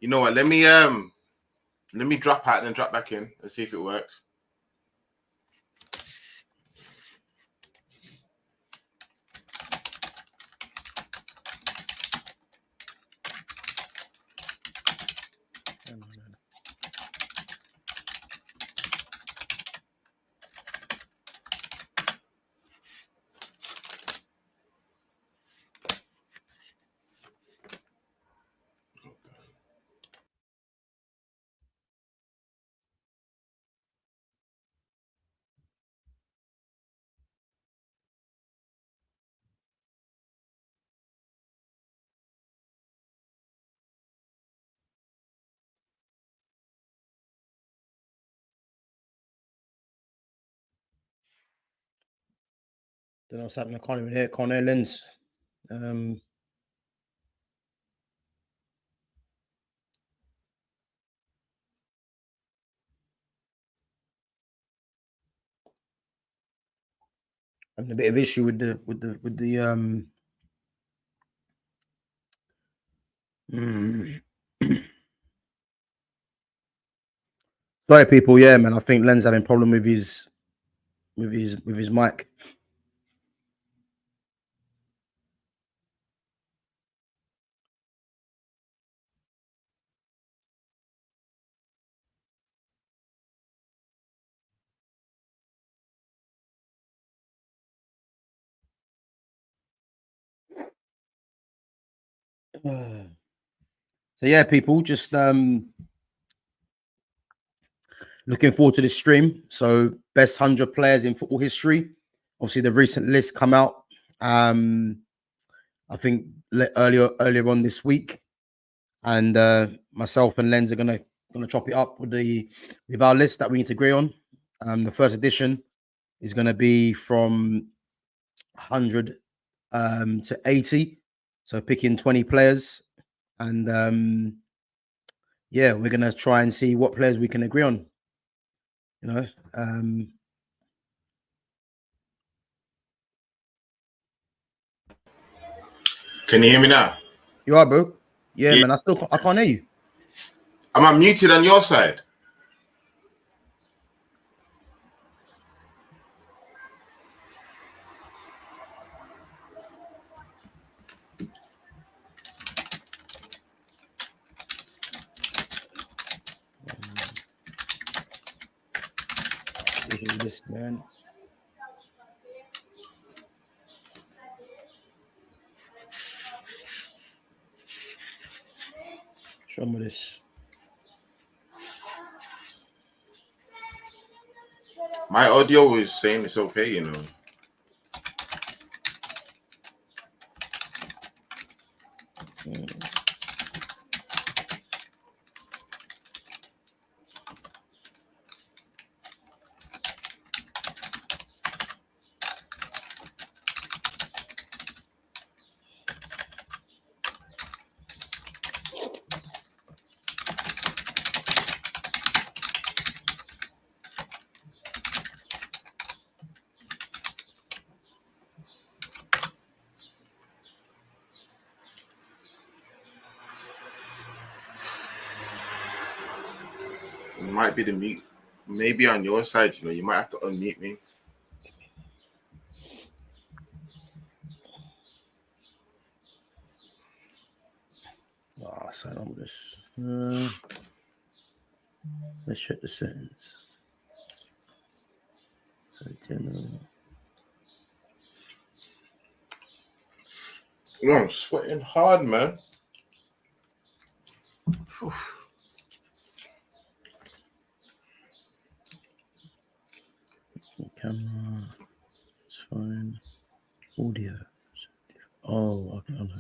You know what? Let me drop out and then drop back in and see if it works. Don't know what's happening. I can't even hear. Can't hear Lens. Having a bit of issue with the Sorry, people. Yeah, man. I think Len's having a problem with his mic. So yeah, people, just looking forward to this stream. So best 100 players in football history. Obviously, the recent list come out. I think earlier on this week, and myself and Lens are gonna chop it up with our list that we need to agree on. The first edition is gonna be from 100 to 80, so picking 20 players, and yeah, we're gonna try and see what players we can agree on. You know, Can you hear me now? You are, bro. Yeah, man. I can't hear you. Am I muted on your side? This man. Show me this. My audio is saying it's okay, you know. It might be the mute. Maybe on your side, you know, you might have to unmute me. Sign on with this. Let's check the settings. So Yo, I'm sweating hard, man. Whew. Camera, it's fine. Audio. Oh, okay. I know.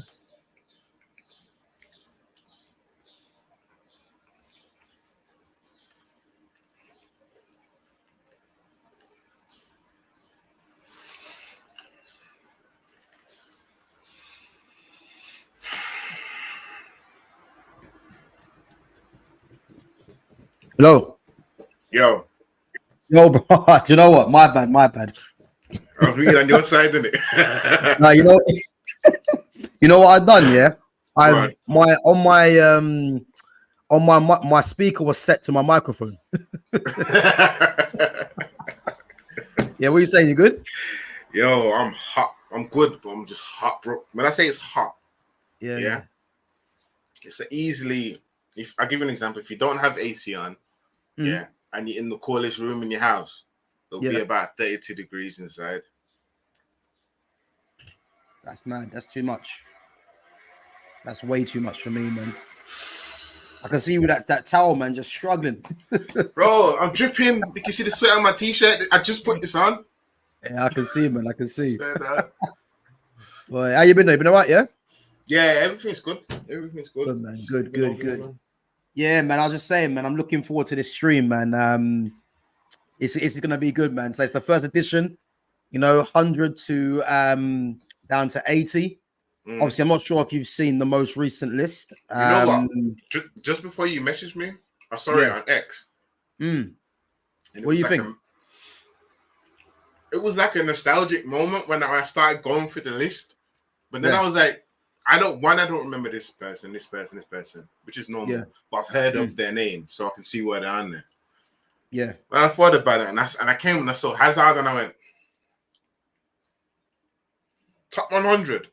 Hello. Yo, bro. Do you know what? My bad. I'm reading on your side, isn't it? No, you know what I've done, yeah? On my on my speaker was set to my microphone. Yeah, what are you saying? You good? Yo, I'm hot. I'm good, but I'm just hot, bro. When I say it's hot, Yeah. it's easily. If I give you an example, if you don't have AC on, and you're in the coolest room in your house, it'll be about 32 degrees inside. That's mad. That's too much. That's way too much for me, man. I can see you with that towel, man, just struggling. Bro, I'm dripping. You can see the sweat on my t-shirt. I just put this on. Yeah, I can see, man. I can see. Boy, how you been though? You been all right, yeah? Yeah, everything's good. Everything's good. Good, man. Good. Man. Yeah, man. I was just saying, man, I'm looking forward to this stream, man. It's gonna be good, man. So it's the first edition, 100 to down to 80. Obviously, I'm not sure if you've seen the most recent list. You know what? Just before you messaged me, I saw it on X. What do you think? It was like a nostalgic moment when I started going through the list. But then I was like, I don't remember this person, which is normal. Yeah. But I've heard of their name, so I can see where they're on there. Yeah. When I thought about it, and I came and I saw Hazard, and I went, top 100.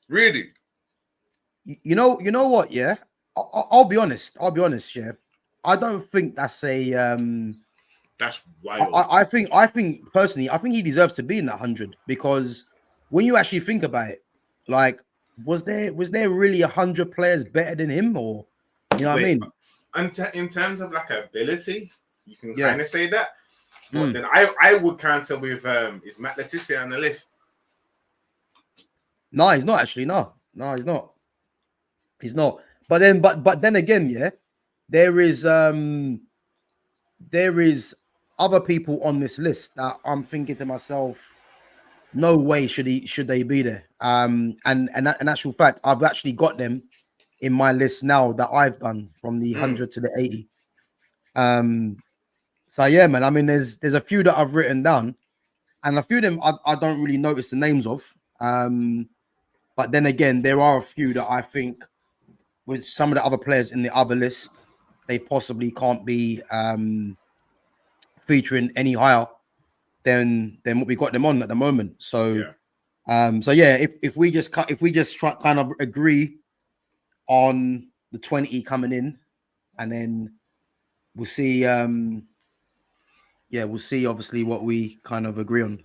Really? You know what? Yeah, I'll be honest. Yeah, I don't think that's a. That's wild. I think personally, I think he deserves to be in that 100 because when you actually think about it, like, was there really 100 players better than him, or what I mean? In terms of like ability, you can kind of say that. But then I would cancel with is Matt Letizia on the list? No, he's not actually. No, he's not. He's not. But then again, yeah, there is other people on this list that I'm thinking to myself, no way should they be there. And in actual fact, I've actually got them in my list now that I've done from the 100 to the 80. So yeah, man. I mean, there's a few that I've written down, and a few of them I don't really notice the names of. But then again, there are a few that I think with some of the other players in the other list, they possibly can't be featuring any higher than what we got them on at the moment. So, if we just try kind of agree on the 20 coming in, and then we'll see. We'll see. Obviously, what we kind of agree on.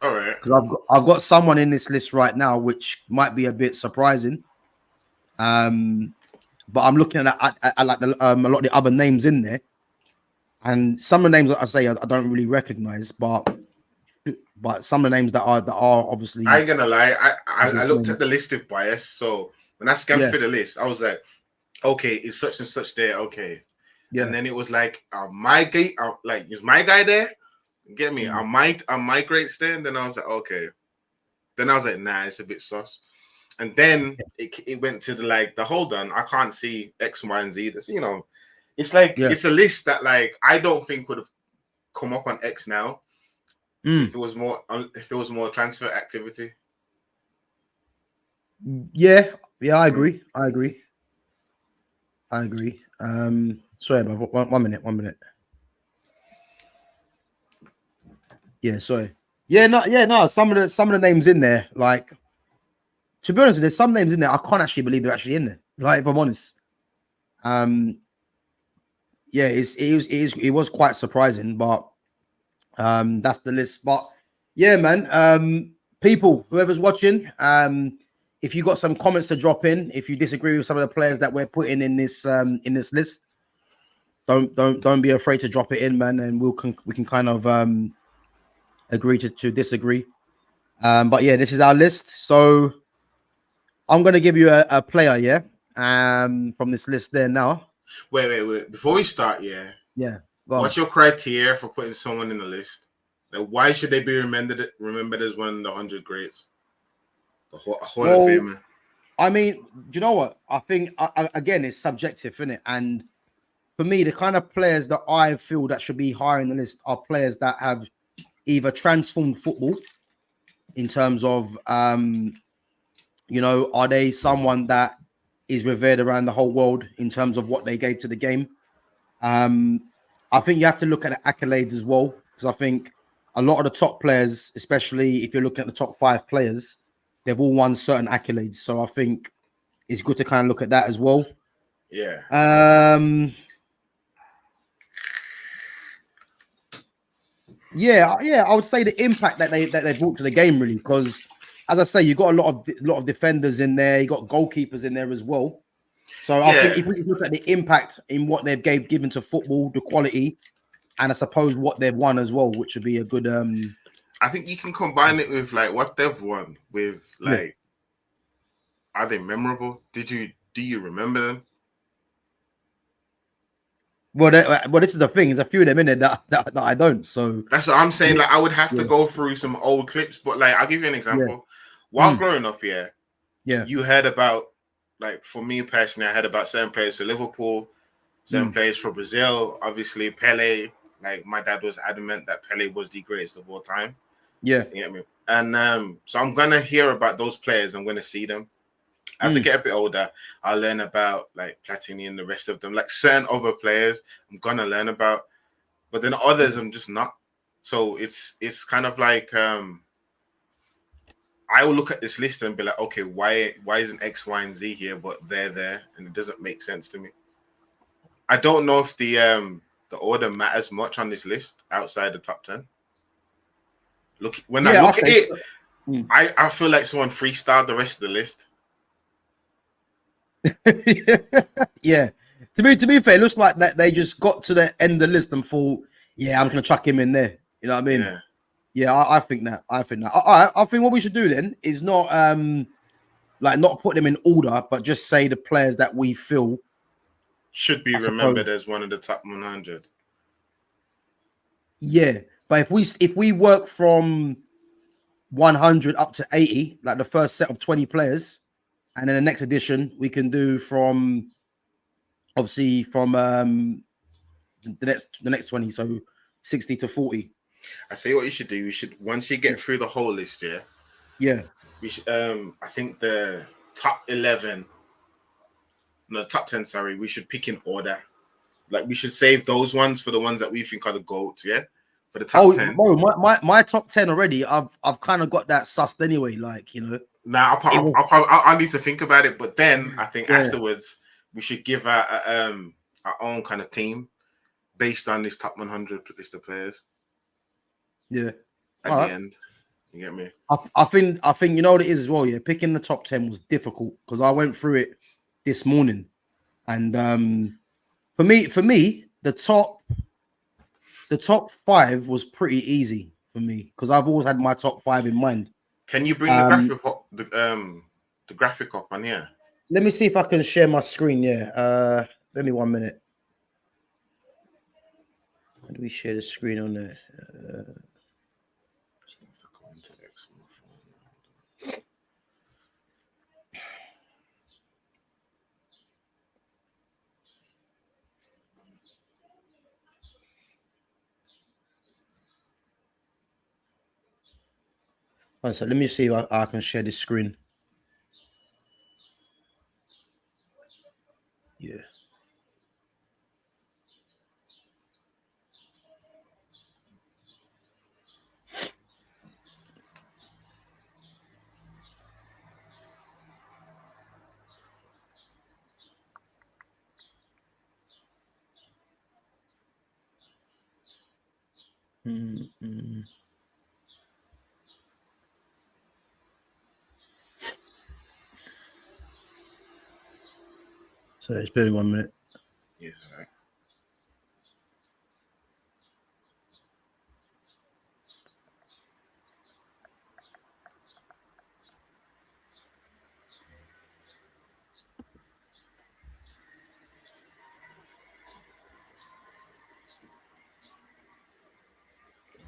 All right. Because I've got someone in this list right now, which might be a bit surprising. But I'm looking at like a lot of the other names in there, and some of the names that I say I don't really recognize, but some of the names that are obviously. I ain't gonna lie, I looked at the list of bias, so when I scanned through the list, I was like, okay, is such and such there? Okay, and then it was like, is my guy there? Get me? Are my greats there? And then I was like, okay. Then I was like, nah, it's a bit sus. And then it went to the hold on, I can't see X, Y, and Z. That's, it's like it's a list that like I don't think would have come up on X now if there was more transfer activity. Yeah, I agree. Sorry, about one minute. Yeah, sorry. No. Some of the names in there, like, to be honest, there's some names in there I can't actually believe they're actually in there. Like, if I'm honest, it was quite surprising, but that's the list. But yeah, man, people, whoever's watching, if you got some comments to drop in, if you disagree with some of the players that we're putting in this list, don't be afraid to drop it in, man, and we can kind of agree to disagree. But yeah, this is our list. So I'm gonna give you a player, from this list there now. Wait. Before we start, what's your criteria for putting someone in the list? Like, why should they be remembered as one of the 100 greats? A Hall of Famer. I mean, do you know what? I think again, it's subjective, isn't it? And for me, the kind of players that I feel that should be higher in the list are players that have either transformed football in terms of, are they someone that is revered around the whole world in terms of what they gave to the game. I think you have to look at the accolades as well, because I think a lot of the top players, especially if you're looking at the top 5 players, they've all won certain accolades. So I think it's good to kind of look at that as well. Yeah. Yeah, I would say the impact that they brought to the game, really, because as I say, you got a lot of defenders in there, you got goalkeepers in there as well. So I think if we look at the impact in what they've given to football, the quality, and I suppose what they've won as well, which would be a good. I think you can combine it with like what they've won with like. Yeah. Are they memorable? Do you remember them? Well, this is the thing. There's a few of them in there that I don't. So that's what I'm saying. Like I would have to go through some old clips, but like I'll give you an example. Yeah. While growing up, you heard about, like, for me personally, I heard about certain players for Liverpool, certain players for Brazil. Obviously, Pele. Like my dad was adamant that Pele was the greatest of all time. Yeah, you get me. And so I'm gonna hear about those players. I'm gonna see them. As I get a bit older, I'll learn about like Platini and the rest of them. Like certain other players, I'm gonna learn about, but then others, I'm just not. So it's kind of like I will look at this list and be like, okay, why isn't X, Y, and Z here, but they're there, and it doesn't make sense to me. I don't know if the order matters much on this list outside the top 10. Look, when I look at it, I feel like someone freestyled the rest of the list. Yeah, to be fair, it looks like that they just got to the end of the list and thought, yeah, I'm gonna chuck him in there. You know what I mean? Yeah, I think that. I think what we should do then is not not put them in order, but just say the players that we feel should be remembered as one of the top 100. Yeah, but if we work from 100 up to 80, like the first set of 20 players, and then the next edition we can do from the next 20, so 60 to 40. I say what you should do. You should, once you get through the whole list, we should, I think the top top 10, sorry, we should pick in order. Like we should save those ones for the ones that we think are the GOATs, for the top 10. Bro, my top 10 already, I've kind of got that sussed anyway, like, you know. Now I'll need to think about it, but then I think afterwards we should give our own kind of team based on this top 100 list of players. Yeah. At the end, you get me? I think you know what it is as well. Yeah, picking the top 10 was difficult because I went through it this morning, and for me, the top 5 was pretty easy for me because I've always had my top 5 in mind. Can you bring the graphic up on here? Let me see if I can share my screen. Yeah, let me 1 minute. How do we share the screen on there? So let me see if I can share this screen. Yeah. So it's been 1 minute. Yes, right.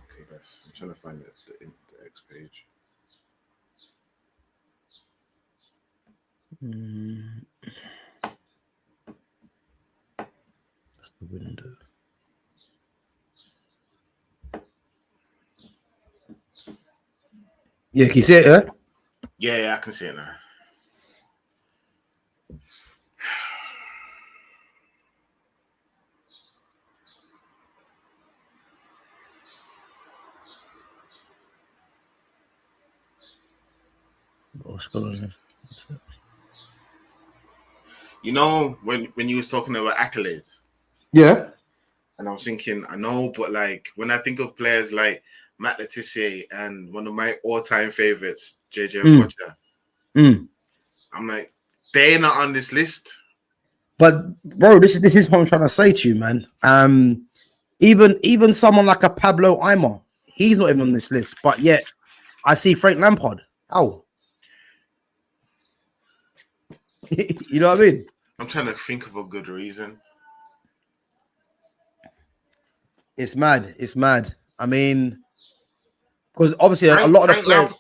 Okay, I'm trying to find the X page. That's the window. Yeah, can you see it? Yeah, I can see it now. what's going on here? You know, when you was talking about accolades, Yeah, and I was thinking, I know, but like when I think of players like Matt Letizia and one of my all-time favorites, JJ Okocha, I'm like, they're not on this list. But bro, this is what I'm trying to say to you, man. Even someone like a Pablo Aimar, he's not even on this list. But yet, I see Frank Lampard. Oh, you know what I mean? I'm trying to think of a good reason. It's mad. It's mad. I mean, because obviously a lot of the players.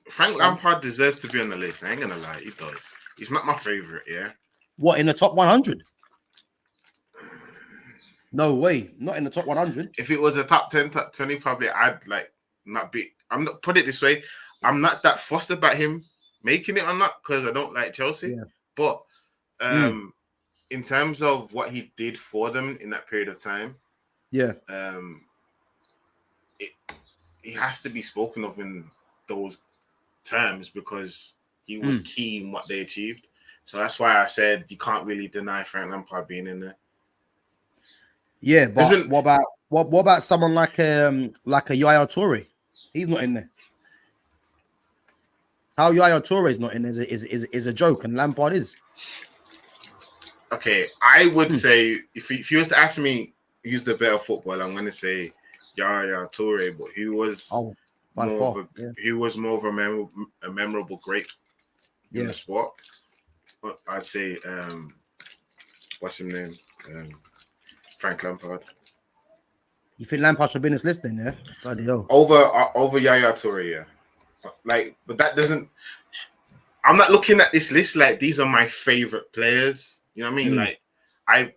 Frank Lampard deserves to be on the list. I ain't gonna lie, he does. He's not my favorite, yeah. What, in the top 100? No way, not in the top 100. If it was a top 10, top 20, probably I'd like not be. I'm not put it this way. I'm not that fussed about him making it or not because I don't like Chelsea. Yeah. But in terms of what he did for them in that period of time, yeah, he has to be spoken of in those terms because he was key in what they achieved. So that's why I said you can't really deny Frank Lampard being in there. Yeah, but what about someone like a Yaya Toure? He's not in there. How Yaya Toure is not in there is a joke, and Lampard is. Okay, I would say if you was to ask me who's the better footballer, I'm going to say Yaya Toure, but he was more of a memorable great in the sport. But I'd say what's his name? Frank Lampard. You think Lampard should be in this list then, yeah? Bloody hell. Over Yaya Toure, yeah. Like, but that doesn't. I'm not looking at this list like these are my favorite players. You know what I mean? Like,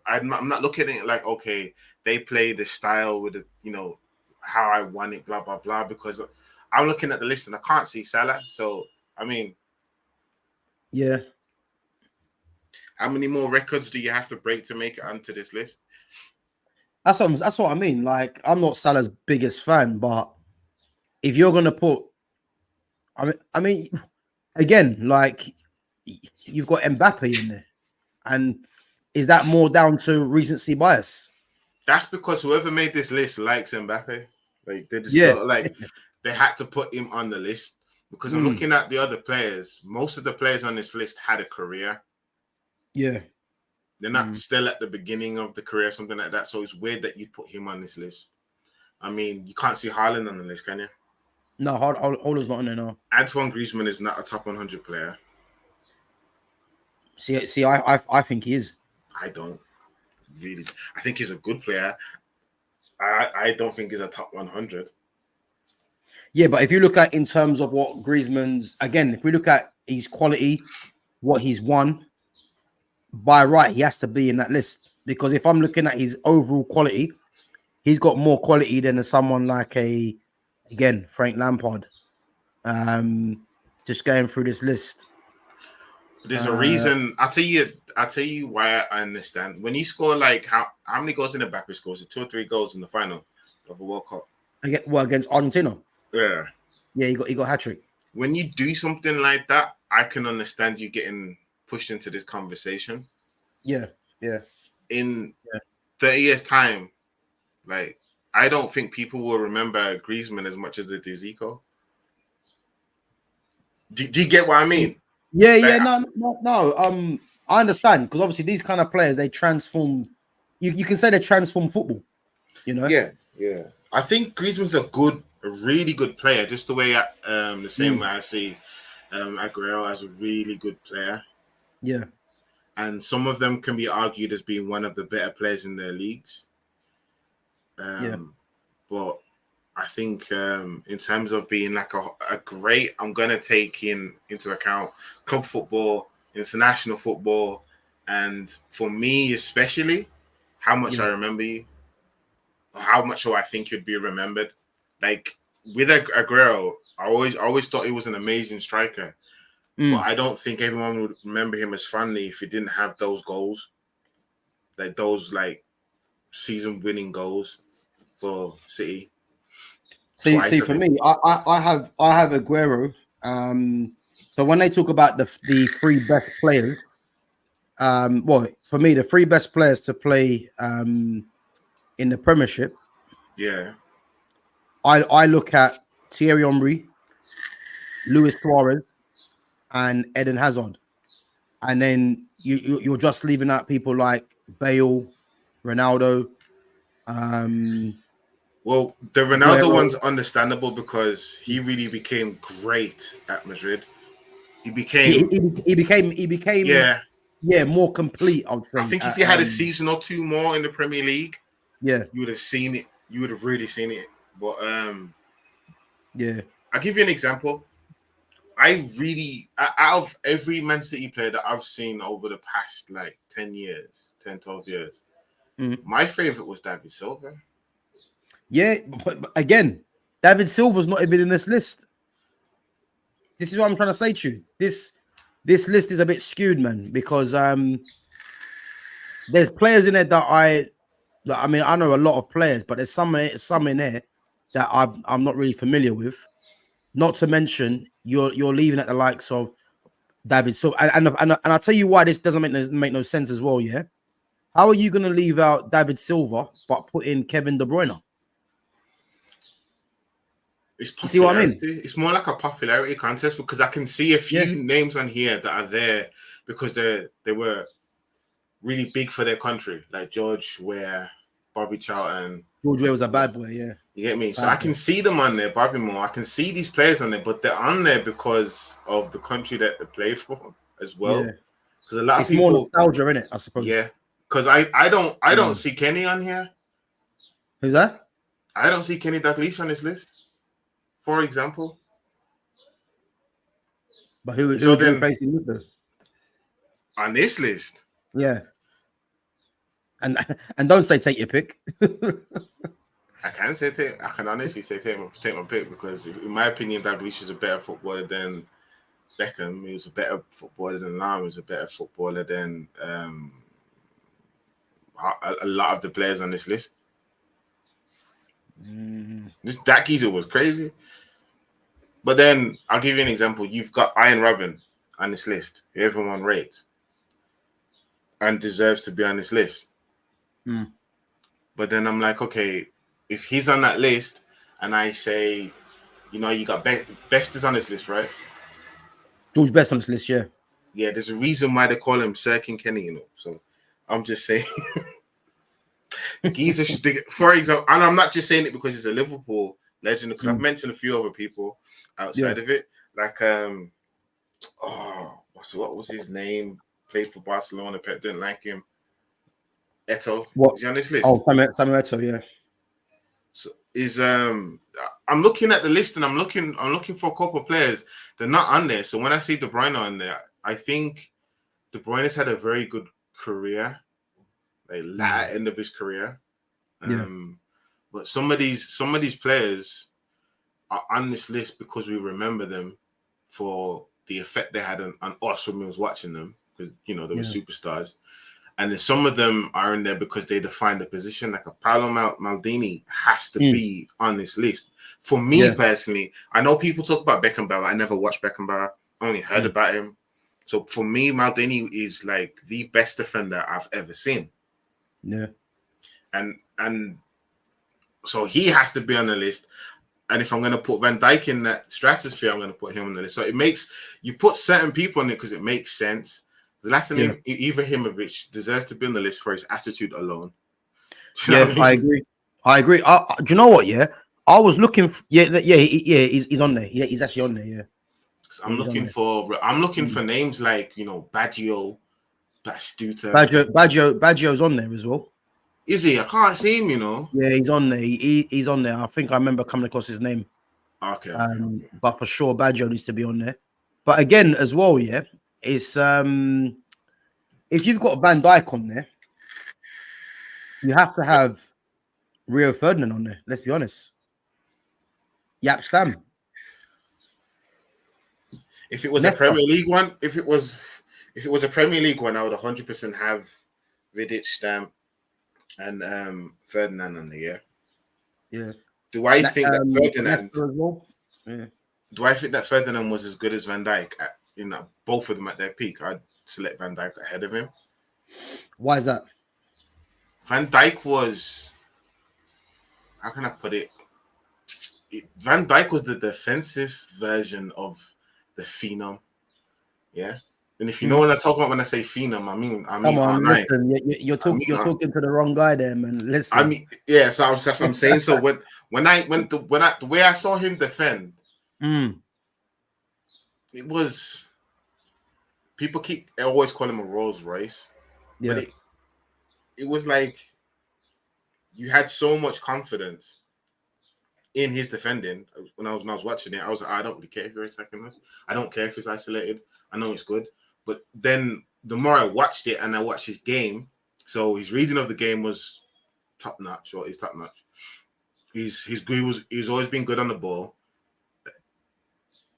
I'm not looking at it like, okay, they play the style with the, you know, how I want it, blah blah blah. Because I'm looking at the list and I can't see Salah. So I mean, yeah. How many more records do you have to break to make it onto this list? That's what I mean. Like, I'm not Salah's biggest fan, but if you're gonna put, I mean, again, like you've got Mbappe in there, and is that more down to recency bias? That's because whoever made this list likes Mbappe. Like they just felt like they had to put him on the list because I'm looking at the other players. Most of the players on this list had a career. Yeah. They're not still at the beginning of the career, something like that. So it's weird that you put him on this list. I mean, you can't see Haaland on the list, can you? No, Haaland's not on there, no. Antoine Griezmann is not a top 100 player. See, I think he is. I don't really. I think he's a good player. I don't think he's a top 100. Yeah, but if you look at in terms of what Griezmann's, again, if we look at his quality, what he's won, by right, he has to be in that list. Because if I'm looking at his overall quality, he's got more quality than someone like Frank Lampard. Just going through this list. There's a reason. I'll tell you why I understand. When you score like how many goals in the back scores? 2 or 3 goals in the final of a World Cup. Against Argentina. Yeah. Yeah, he got a hat-trick. When you do something like that, I can understand you getting pushed into this conversation. Yeah. In 30 years' time, like I don't think people will remember Griezmann as much as they do Zico. Do you get what I mean? Yeah, no. I understand because obviously these kind of players they transform. You can say they transform football. You know. Yeah. I think Griezmann's a really good player. Just the way the same way I see Aguero as a really good player. Yeah. And some of them can be argued as being one of the better players in their leagues. But I think in terms of being like a great, I'm going to take into account club football, international football, and for me especially, how much I remember you, or how much I think you'd be remembered. Like with Aguero, I always thought he was an amazing striker. But I don't think everyone would remember him as fondly if he didn't have those goals. Like those season-winning goals for City. See, for me, I have Aguero. So when they talk about the three best players, well, for me, the three best players to play in the Premiership, yeah. I look at Thierry Henry, Luis Suarez, and Eden Hazard, and then you're just leaving out people like Bale, Ronaldo, Well, the Ronaldo Aguero. one's understandable because he really became great at Madrid. He became, He became yeah. more complete. I would I say. think if you had a season or two more in the Premier League, Yeah, you would have seen it. You would have really seen it. But yeah, I'll give you an example. I really, out of every Man City player that I've seen over the past like 10 years, 10, 12 years, my favorite was David Silva. yeah. But again, David Silva's not even in this list. This is what I'm trying to say to you. This list is a bit skewed, man, because there's players in there that I mean, I know a lot of players, but there's some in there that I'm not really familiar with. Not to mention, you're leaving at the likes of David. So and I'll tell you why this doesn't make no sense as well. Yeah, how are you going to leave out David Silva but put in Kevin De Bruyne? It's You see what I mean? popularity. It's more like a popularity contest because I can see a few names on here that are there because they were really big for their country, like George Weah, Bobby Charlton. George Weah was a bad boy, yeah. You get me? Bad So I can see them on there, Bobby Moore. I can see these players on there, but they're on there because of the country that they play for as well. Yeah. Because a lot it's of people, more nostalgia, in it, I suppose. Yeah. Because I don't see Kenny on here. Who's that? I don't see Kenny Dalglish on this list, for example. But who would you replace him with, though? On this list? Yeah. And don't say take your pick. I can honestly say take my pick because in my opinion, Dalglish is a better footballer than Beckham. He was a better footballer than Lam. He was a better footballer than a lot of the players on this list. That geezer was crazy. But then I'll give you an example. You've got Ian Robin on this list, who everyone rates and deserves to be on this list. But then I'm like, okay, if he's on that list and I say, you got Best is on this list, right? George Best on this list, yeah. Yeah, there's a reason why they call him Sir King Kenny, So I'm just saying. Geezer should, for example, and I'm not just saying it because he's a Liverpool legend, because I've mentioned a few other people outside of it. Like, what was his name? Played for Barcelona, Pep didn't like him. Eto. Is he on this list? Oh, Samuel Eto, yeah. So I'm looking at the list and I'm looking for a couple of players. They're not on there. So when I see De Bruyne on there, I think De Bruyne has had a very good career, like latter end of his career. But some of these players are on this list because we remember them for the effect they had on us when we was watching them, because they were superstars. And then some of them are in there because they define the position. Like a Paolo Maldini has to be on this list. For me personally, I know people talk about Beckenbauer. I never watched Beckenbauer. I only heard about him. So for me, Maldini is like the best defender I've ever seen. Yeah. And so he has to be on the list. And if I'm going to put Van Dijk in that stratosphere, I'm going to put him on the list. So you put certain people on it because it makes sense. Zlatan Ibrahimovic deserves to be on the list for his attitude alone. I agree. Do you know what? Yeah, I was looking. He's on there. Yeah, he's actually on there. Yeah, so I'm looking for names like Baggio, Batistuta. Baggio's on there as well. Is he? I can't see him. Yeah, he's on there. He's on there. I think I remember coming across his name. Okay. But for sure, Baggio needs to be on there. But again, as well, yeah. It's if you've got Van Dijk on there, you have to have Rio Ferdinand on there. Let's be honest. Yap Stam. If it was a Premier League one, if it was a Premier League one, I would 100% have Vidic, Stam, and Ferdinand on there. Yeah. Do I think that Ferdinand? Well? Yeah. Do I think that Ferdinand was as good as Van Dijk? in both of them at their peak, I'd select Van Dijk ahead of him. Why is that? Van Dijk was, how can I put it? Van Dijk was the defensive version of the Phenom. Yeah. And if you know what I talk about when I say Phenom, I mean Come on, listen, you're talking to the wrong guy there, man. Listen. I mean, yeah, so I'm saying. So when the way I saw him defend, it was, people always call him a Rolls Royce. Yeah. But it was like you had so much confidence in his defending. When I was watching it, I was like, I don't really care if you're attacking us. I don't care if it's isolated. I know it's good. But then the more I watched it and I watched his game, so his reading of the game was top notch, or he's top notch. He's always been good on the ball.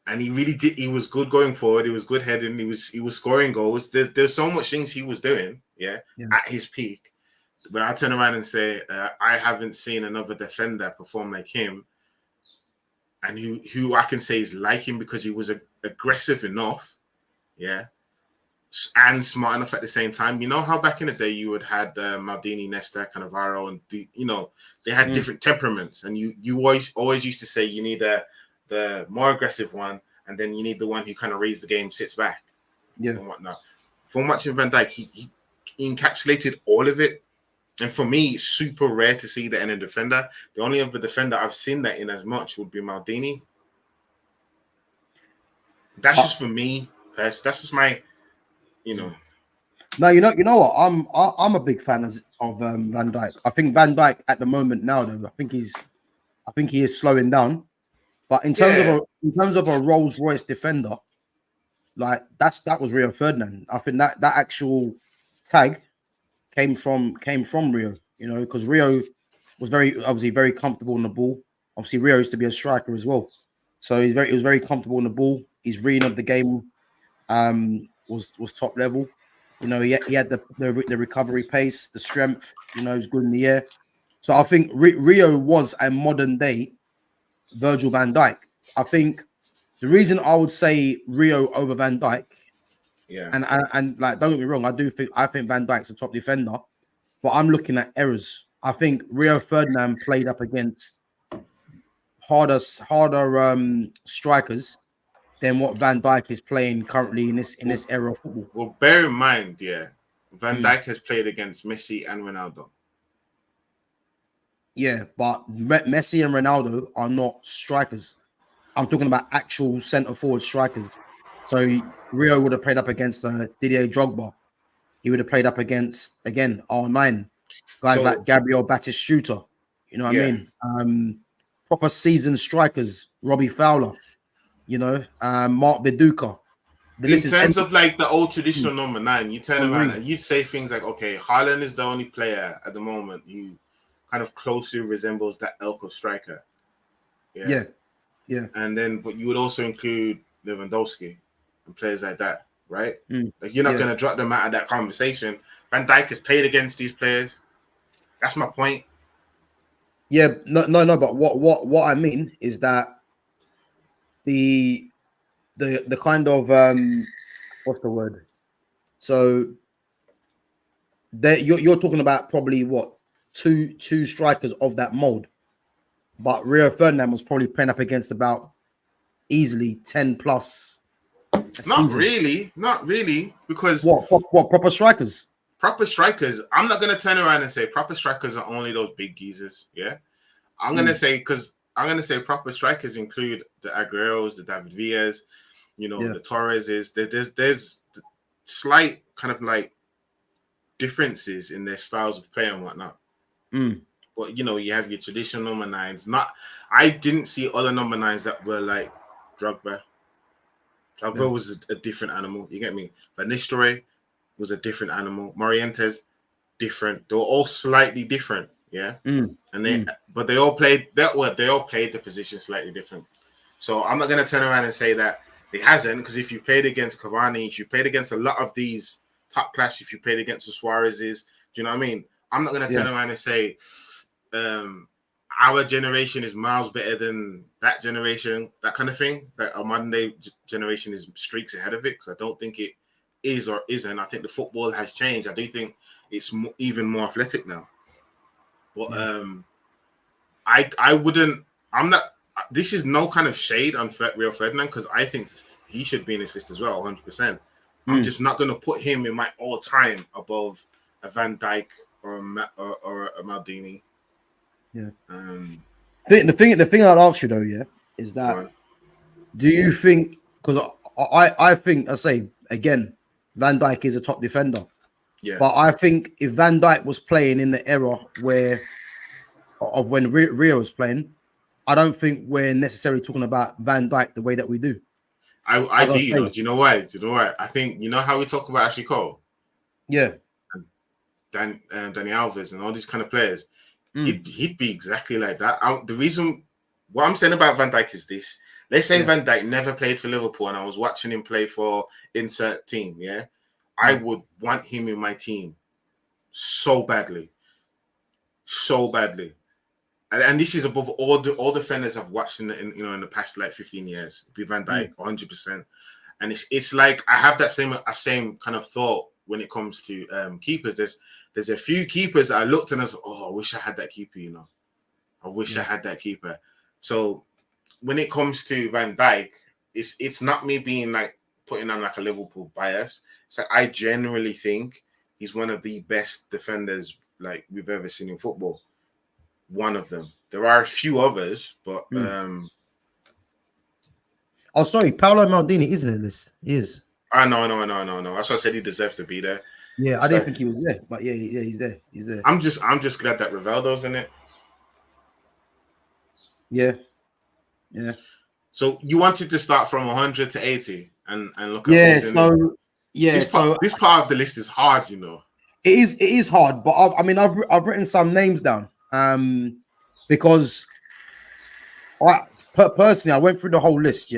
And he really did. He was good going forward. He was good heading. He was scoring goals. There's so much things he was doing, at his peak. But I turn around and say, I haven't seen another defender perform like him, and who I can say is like him because he was aggressive enough, and smart enough at the same time. You know how back in the day you would had Maldini, Nesta, Cannavaro, and they had different temperaments, and you always used to say you need the more aggressive one, and then you need the one who kind of reads the game, sits back, and whatnot. From watching Van Dijk, he encapsulated all of it. And for me, it's super rare to see that in a defender. The only other defender I've seen that in as much would be Maldini. That's just for me. That's just my, No, you know what? I'm a big fan of Van Dijk. I think Van Dijk at the moment now, though, I think he is slowing down. But in terms of a Rolls Royce defender, like that was Rio Ferdinand. I think that actual tag came from Rio, because Rio was obviously very comfortable on the ball. Obviously, Rio used to be a striker as well, so he was very comfortable on the ball. His reading of the game was top level. He had the recovery pace, the strength. He was good in the air. So I think Rio was a modern day Virgil van Dijk. I think the reason I would say Rio over Van Dijk, and like, don't get me wrong, I think Van Dijk's a top defender, but I'm looking at errors. I think Rio Ferdinand played up against harder strikers than what Van Dijk is playing currently in this era of football. Well, bear in mind, Van Dijk has played against Messi and Ronaldo. Yeah, but Messi and Ronaldo are not strikers. I'm talking about actual centre forward strikers. So Rio would have played up against Didier Drogba. He would have played up against, again, R9 guys like Gabriel Batistuta. You know what I mean? Proper seasoned strikers, Robbie Fowler. Mark Viduka. In terms of like the old traditional number 9, you turn around and you'd say things like, okay, Haaland is the only player at the moment who kind of closely resembles that ilk of striker. Yeah. And then, but you would also include Lewandowski and players like that, right? Like, you're not going to drop them out of that conversation. Van Dijk has played against these players. That's my point. Yeah, no. But what I mean is that the kind of what's the word? So you're talking about probably what two strikers of that mold. But Rio Ferdinand was probably playing up against about easily 10 plus. Not really, because what proper strikers? Proper strikers. I'm not gonna turn around and say proper strikers are only those big geezers. Yeah, I'm gonna say proper strikers include the Agueros, the David Villas, the Torreses. There's slight kind of like differences in their styles of play and whatnot. But you have your traditional number 9s. I didn't see other number 9s that were like Drogba. Drogba was a different animal. You get me? Van Nistelrooy was a different animal. Morientes, different. They were all slightly different. Yeah. But they all played the position slightly different. So I'm not gonna turn around and say that it hasn't, because if you played against Cavani, if you played against a lot of these top class, if you played against the Suarez's, do you know what I mean? I'm not gonna turn around and say our generation is miles better than that generation, that kind of thing. That our modern day generation is streaks ahead of it, because I don't think it is or isn't. I think the football has changed. I do think it's even more athletic now. But I wouldn't. I'm not. This is no kind of shade on Rio Ferdinand, because I think he should be in this list as well, 100%. I'm just not going to put him in my all-time above a Van Dijk or a Maldini. Yeah. The thing I'd ask you though, is that do you think, because I think, I say again, Van Dijk is a top defender. Yeah. But I think if Van Dijk was playing in the era when Rio was playing, I don't think we're necessarily talking about Van Dijk the way that we do. I do, you know. Do you know why? I think, you know how we talk about Ashley Cole? Yeah. And Danny Alves and all these kind of players. He'd be exactly like that. The reason what I'm saying about Van Dijk is this. Let's say Van Dijk never played for Liverpool and I was watching him play for insert team, yeah? I would want him in my team so badly. So badly. And this is above all defenders I've watched in the past like 15 years. Be Van Dijk, 100%. And it's like I have that same kind of thought when it comes to keepers. There's a few keepers that I looked and I was like, oh, I wish I had that keeper, you know. I wish I had that keeper. So when it comes to Van Dijk, it's not me being like putting on like a Liverpool bias. So I generally think he's one of the best defenders like we've ever seen in football. One of them. There are a few others, but oh, sorry, Paolo Maldini isn't in this. He is. No. That's why I said he deserves to be there. Yeah, I didn't think he was there, but yeah, he's there. He's there. I'm just glad that Rivaldo's in it. Yeah. So you wanted to start from 100 to 80 and look at this part of the list is hard, you know. It is hard, but I've written some names down. Because personally, I went through the whole list,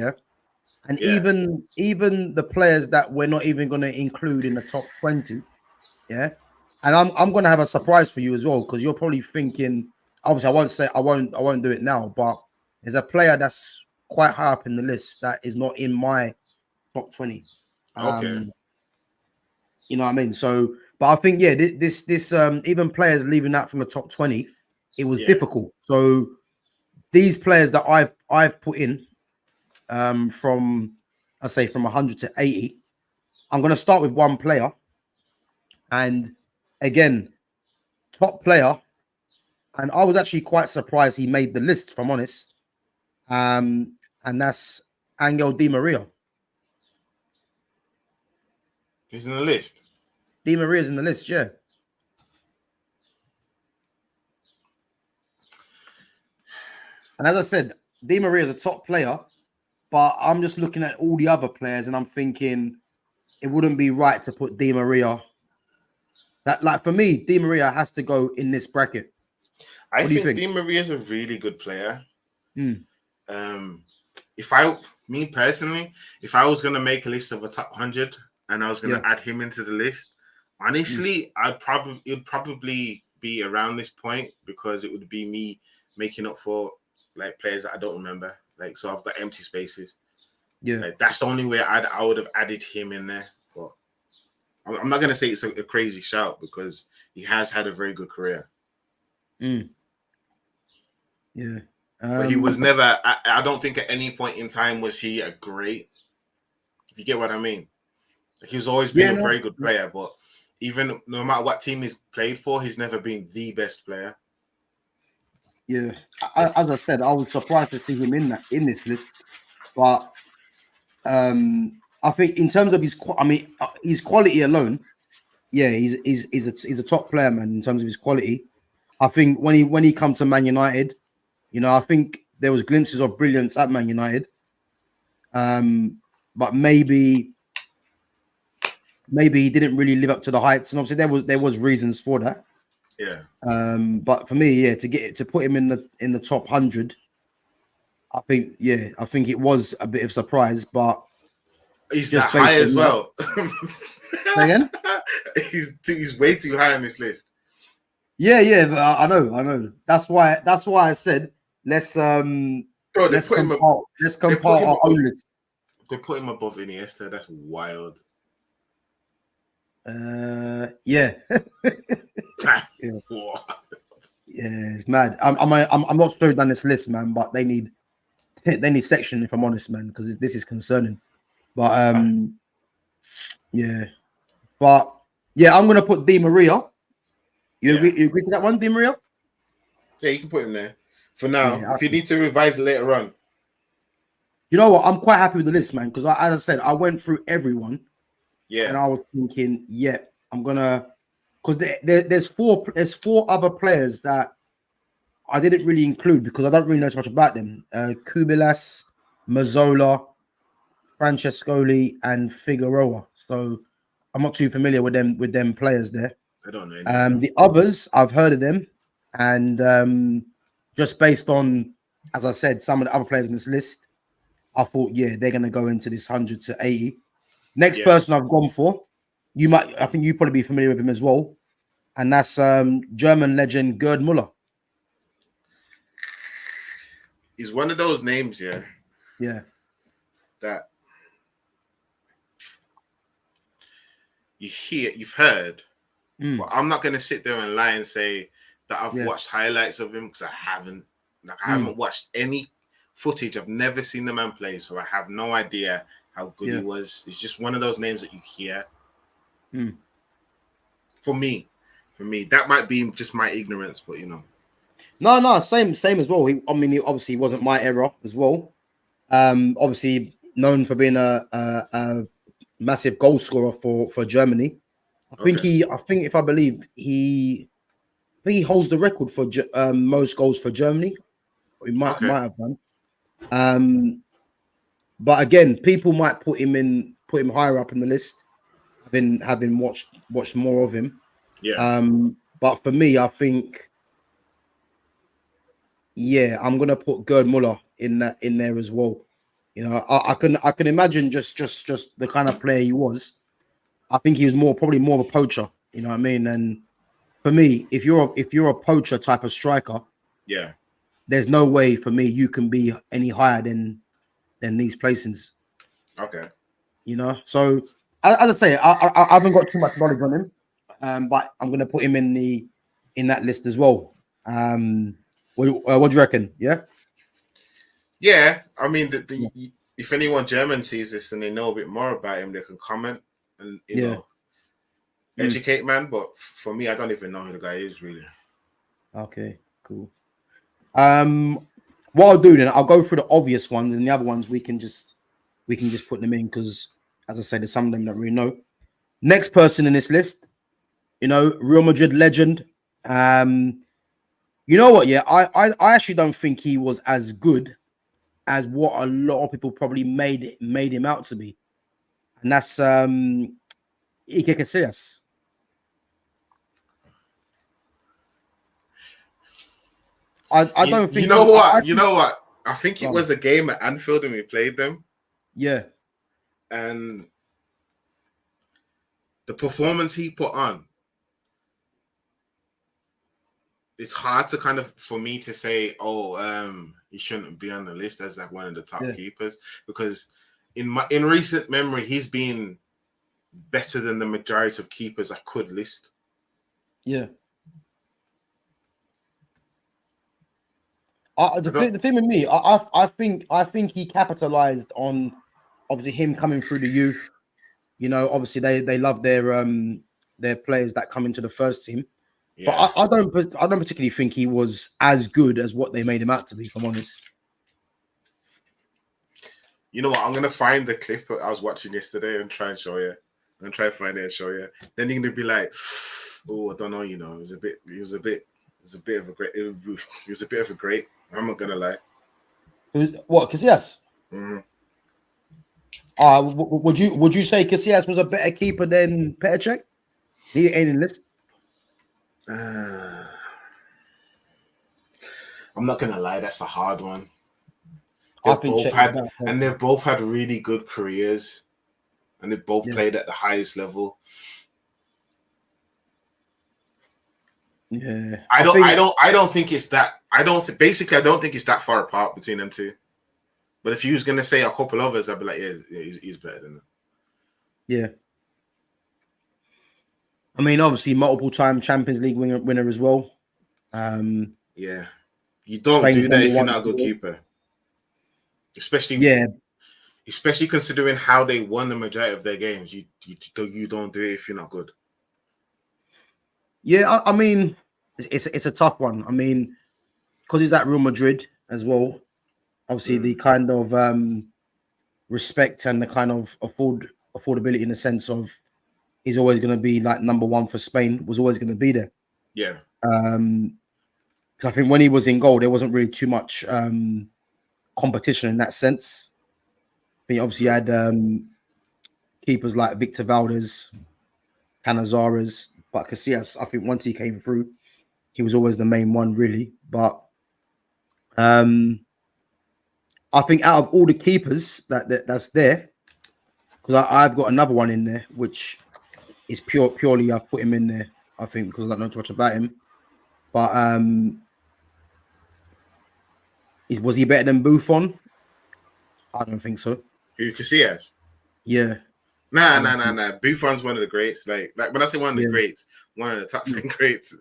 and even the players that we're not even going to include in the top 20, and I'm going to have a surprise for you as well, because you're probably thinking, obviously, I won't do it now, but there's a player that's quite high up in the list that is not in my top 20. Okay, you know what I mean? So, but I think this even players leaving that from the top 20. It was difficult. So these players that I've put in from 100 to 80, I'm going to start with one player. And again, top player. And I was actually quite surprised he made the list, if I'm honest. And that's Angel Di Maria. He's in the list. Di Maria's in the list, yeah. And as I said, Di Maria is a top player, but I'm just looking at all the other players and I'm thinking it wouldn't be right to put Di Maria. That, like, for me, Di Maria has to go in this bracket. I think Di Maria is a really good player. If I was going to make a list of a top 100 and I was going to add him into the list, honestly, it'd probably be around this point, because it would be me making up for like players that I don't remember. Like, so I've got empty spaces. Yeah, like, that's the only way I would have added him in there. But I'm not gonna say it's a crazy shout, because he has had a very good career. Yeah, but he was never. I don't think at any point in time was he a great. If you get what I mean, like, he was always been a very good player. But even no matter what team he's played for, he's never been the best player. Yeah, as I said, I was surprised to see him in this list, but I think in terms of his quality alone, he's a top player, man. In terms of his quality, I think when he comes to Man United, I think there was glimpses of brilliance at Man United, but maybe he didn't really live up to the heights, and obviously there was reasons for that. Yeah. But for me, to put him in the top 100, I think it was a bit of surprise, but he's that high as well. Again? He's way too high on this list. Yeah, but I know. That's why I said let's Bro, let's compile our own list. They put him above Iniesta. That's wild. Yeah. Yeah. What? Yeah, it's mad. I'm not sure down this list, man, but they need section, if I'm honest, man, because this is concerning. But yeah. But yeah, I'm gonna put Di Maria. You agree with that one, Di Maria? Yeah, you can put him there. For now, Yeah, if you need to revise later on. You know what? I'm quite happy with the list, man, because as I said, I went through everyone. Yeah. And I was thinking, yeah, I'm gonna, because there's four other players that I didn't really include because I don't really know so much about them. Kubilas, Mazzola, Francescoli, and Figueroa. So I'm not too familiar with them players there. I don't know any of them. The others, I've heard of them, and just based on, as I said, some of the other players in this list, I thought, yeah, they're gonna go into this 100 to 80. Next person I've gone for, I think you probably be familiar with him as well, and that's German legend Gerd Muller. He's one of those names, yeah. That you've heard, but I'm not going to sit there and lie and say that I've watched highlights of him because I haven't. Like, I haven't watched any footage. I've never seen the man play, so I have no idea how good he was. It's just one of those names that you hear. For me, that might be just my ignorance, but you know. No, same as well. He obviously wasn't my era as well. Obviously known for being a massive goal scorer for Germany. I think he holds the record for most goals for Germany. He might have done. But again, people might put him higher up in the list, having watched more of him. Yeah. But for me, I think, yeah, I'm gonna put Gerd Muller in there as well. You know, I can imagine just the kind of player he was. I think he was probably more of a poacher. You know what I mean? And for me, if you're a poacher type of striker, there's no way for me you can be any higher than these placings. Okay. You know, so as I say, I haven't got too much knowledge on him, but I'm gonna put him in that list as well. What do you reckon? Yeah. Yeah, I mean, if anyone German sees this and they know a bit more about him, they can comment and you know educate, man. But for me, I don't even know who the guy is really. Okay, cool. What I'll do then, I'll go through the obvious ones, and the other ones we can just put them in because, as I said, there's some of them that we know. Next person in this list, you know, Real Madrid legend. You know what? Yeah, I actually don't think he was as good as what a lot of people probably made him out to be, and that's Iker Casillas. I don't think you know what. You know what? I think it was a game at Anfield and we played them. Yeah, and the performance he put on. It's hard to kind of for me to say, he shouldn't be on the list as like one of the top keepers because in recent memory he's been better than the majority of keepers I could list. Yeah. The thing with me, I think he capitalized on obviously him coming through the youth. You know, obviously they love their players that come into the first team. Yeah. But I don't particularly think he was as good as what they made him out to be, if I'm honest. You know what? I'm gonna find the clip I was watching yesterday and try and show you. And try to find it and show you. Then you're gonna be like, oh, I don't know, you know, it was a bit of a great. I'm not gonna lie. What, Casillas? Would you say Casillas was a better keeper than Petr Cech? He ain't in this. I'm not gonna lie, that's a hard one. They've both had really good careers, and they've both played at the highest level. Yeah, I don't think it's that. I don't think it's that far apart between them two. But if you was gonna say a couple others, I'd be like, yeah, he's better than them. Yeah. I mean, obviously, multiple-time Champions League winner as well. Yeah, you don't Spain's do that if you're #1 not a good keeper, especially considering how they won the majority of their games. You don't do it if you're not good. Yeah, I mean, it's a tough one. I mean, because he's at Real Madrid as well. Obviously, the kind of respect and the kind of affordability in the sense of he's always going to be like #1 for Spain, was always going to be there. Yeah. I think when he was in goal, there wasn't really too much competition in that sense. He obviously had keepers like Victor Valdez, Canizares, but Casillas, I think once he came through, he was always the main one, really. But I think out of all the keepers that's there, because I've got another one in there, which is purely I put him in there, I think, because I don't know too much about him. But was he better than Buffon? I don't think so. Who Casillas? Yeah. Nah. Buffon's one of the greats. Like when I say one of the greats, one of the top 10 greats.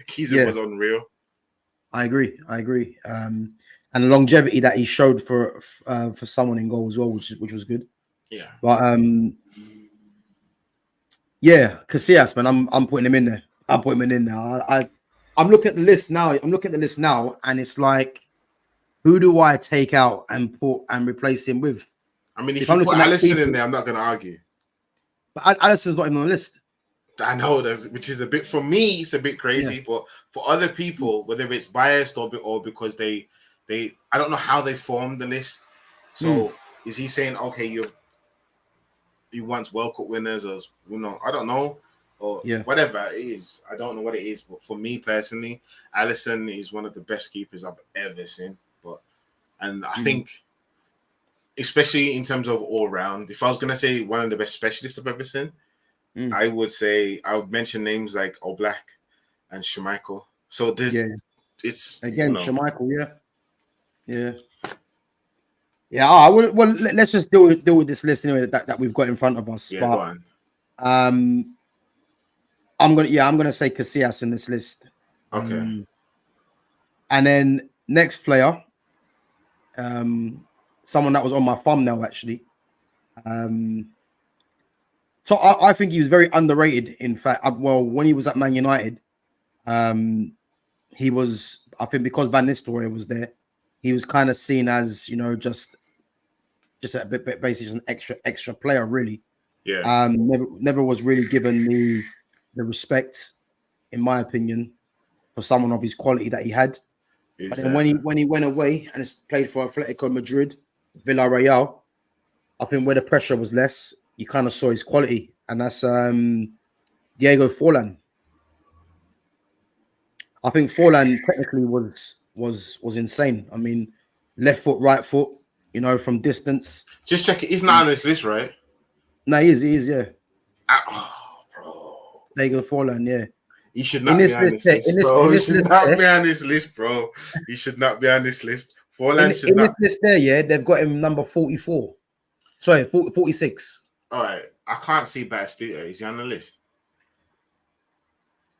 Keezer was unreal. I agree. And the longevity that he showed for someone in goal as well, which was good. Yeah. But Casillas, man, I'm putting him in there. I'm putting him in there. I'm looking at the list now. And it's like, who do I take out and put and replace him with? I mean, if you put Alisson in there, I'm not going to argue. But Alisson's not even on the list. I know, which is a bit, for me, it's a bit crazy. But for other people, whether it's biased or because they I don't know how they formed the list. So is he saying, okay, he wants World Cup winners, or I don't know, or whatever it is. I don't know what it is, but for me personally, Alisson is one of the best keepers I've ever seen. And I think, especially in terms of all round, if I was gonna say one of the best specialists I've ever seen, I would mention names like Oblak and Schmeichel. So it's again Schmeichel, yeah. I would. Well, let's just deal with this list anyway that we've got in front of us. Yeah, go on. I'm gonna say Casillas in this list. Okay. And then next player, someone that was on my thumbnail actually. So I think he was very underrated. In fact, when he was at Man United, he was, I think, because Van Nistelrooy was there, he was kind of seen as just a bit basically just an extra player, really. Yeah. Never was really given the respect, in my opinion, for someone of his quality that he had. But then when he went away and played for Atletico Madrid, Villarreal, I think where the pressure was less, you kind of saw his quality, and that's Diego Forlan. I think Forlan technically was insane. I mean, left foot, right foot, from distance. Just check it. He's not on this list, right? No, he is, yeah. Bro. Diego Forlan, yeah. He should not be on this list, bro. He should not be on this list, bro. He should not be on this list. Forlan should not. In this list there, yeah, they've got him number 44. Sorry, 46. All right. I can't see Batistuta. Is he on the list?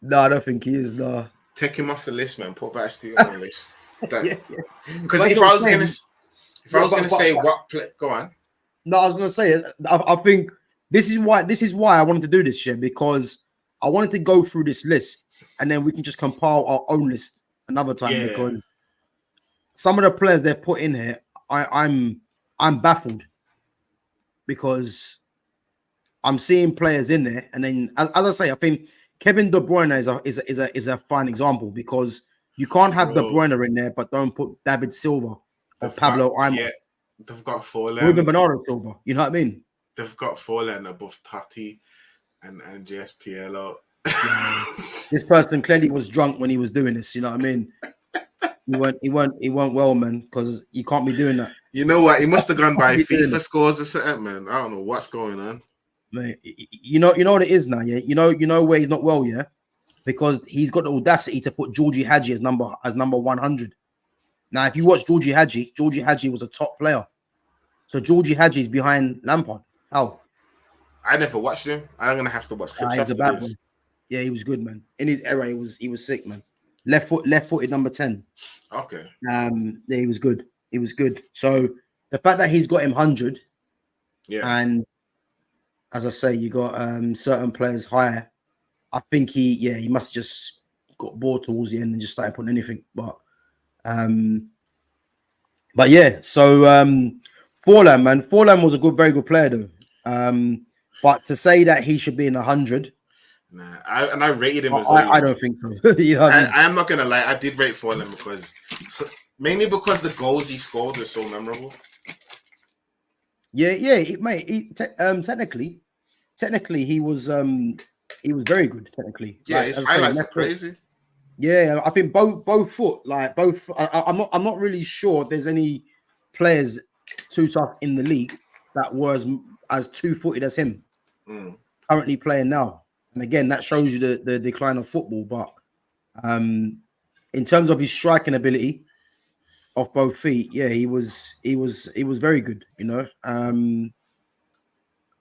No, I don't think he is, no. Take him off the list, man. Put Batistuta on the list. Because if I was gonna say what play, go on. No, I was gonna say I think this is why I wanted to do this, because I wanted to go through this list and then we can just compile our own list another time, because some of the players they've put in here, I'm baffled, because I'm seeing players in there, and then as I say, I think Kevin De Bruyne is a fine example, because you can't have De Bruyne in there, but don't put David Silva or Pablo Aimar. Yeah, they've got Forlan. Or even Bernardo Silva. You know what I mean? They've got Forlan above Tati and Andreas Pirlo. This person clearly was drunk when he was doing this. You know what I mean? He weren't well, man, because you can't be doing that. You know what? He must have gone by FIFA scores or something, man. I don't know what's going on. Man, you know what it is now, yeah. You know where he's not well, yeah. because he's got the audacity to put Georgie Hadji as number 100. Now, if you watch Georgie Hadji was a top player. So Georgie Hadji is behind Lampard. How? I never watched him. I'm gonna have to watch clips He was after a bad this. boy. Yeah, he was good, man. In his era, he was sick, man. Left-footed number 10. Okay. Yeah, he was good. He was good. So the fact that he's got him 100, and as I say, you got certain players higher. I think he must have just got bored towards the end and just started putting anything. But yeah, so Forlan, man, Forlan was a very good player though. But to say that he should be in 100, nah, I rated him as well. I don't think so. You know I am not gonna lie, I did rate Forlan because mainly because the goals he scored were so memorable. Yeah, mate. Technically, he was very good. Technically, yeah, his highlights are crazy. Yeah, I think both foot, like both. I'm not really sure if there's any players too tough in the league that was as 2-footed as him currently playing now. And again, that shows you the decline of football. But in terms of his striking ability off both feet, yeah, he was very good, you know.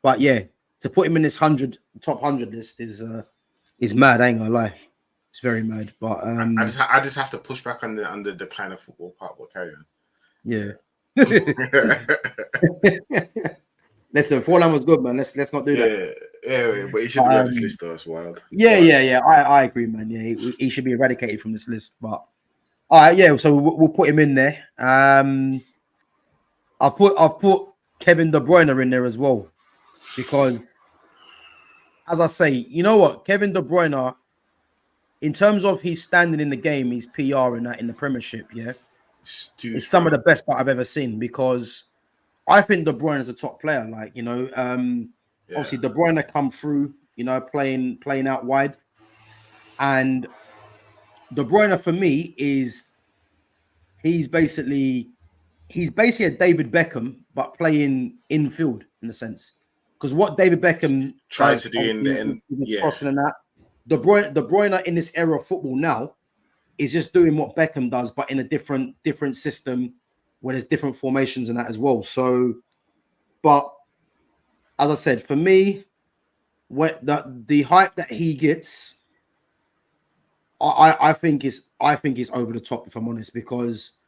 But yeah, to put him in this top 100 list is mad. I ain't gonna lie, it's very mad. But I just have to push back on the decline of football part. But carry on. Yeah. Listen, Forlan was good, man. Let's not do that. Yeah, but he should be on this list though as well. Yeah. I agree, man. Yeah, he should be eradicated from this list. But all right, yeah. So we'll put him in there. I've put Kevin De Bruyne in there as well, because, as I say, you know what, Kevin De Bruyne, in terms of his standing in the game, his PR in the Premiership, yeah, it's some of the best that I've ever seen, because I think De Bruyne is a top player. Like, you know, obviously De Bruyne come through, you know, playing out wide, and De Bruyne for me is he's basically a David Beckham, but playing infield in a sense. Because what David Beckham tries to do in the crossing and that, De Bruyne in this era of football now is just doing what Beckham does, but in a different system where there's different formations and that as well. So, but as I said, for me, the hype that he gets, I think is over the top, if I'm honest, because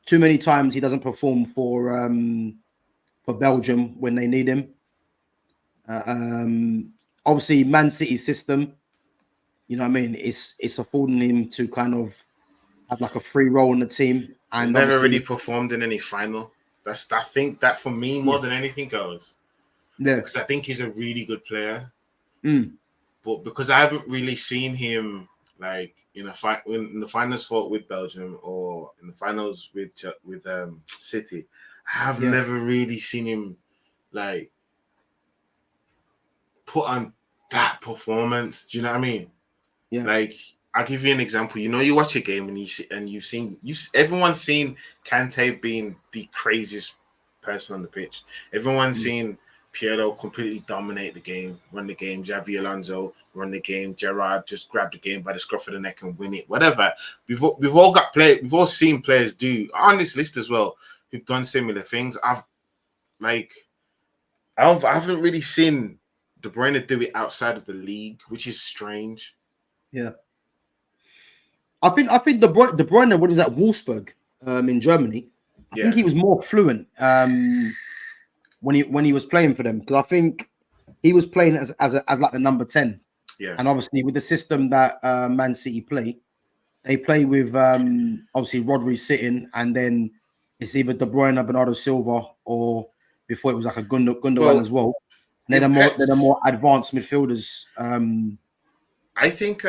too many times he doesn't perform for Belgium when they need him. Obviously, Man City's system, you know what I mean, it's affording him to kind of have like a free role in the team. And he's never really performed in any final. I think that for me more than anything goes. Yeah, because I think he's a really good player. But because I haven't really seen him like in the finals fought with Belgium or in the finals with City, I have never really seen him like put on that performance. Do you know what I mean? Yeah. Like, I'll give you an example. You know, you watch a game and everyone's seen Kante being the craziest person on the pitch. Everyone's seen Pirlo completely dominate the game, run the game. Xavi Alonso run the game. Gerrard just grab the game by the scruff of the neck and win it. Whatever. We've all seen players do on this list as well who've done similar things. I haven't really seen De Bruyne do it outside of the league, which is strange. Yeah. I think De Bruyne, when he was at Wolfsburg in Germany, I think he was more fluent when he was playing for them, because I think he was playing as like the number 10. Yeah. And obviously with the system that Man City play, they play with obviously Rodri sitting, and then it's either De Bruyne, Bernardo Silva, or before it was like a Gundogan as well. And they're more advanced midfielders. I think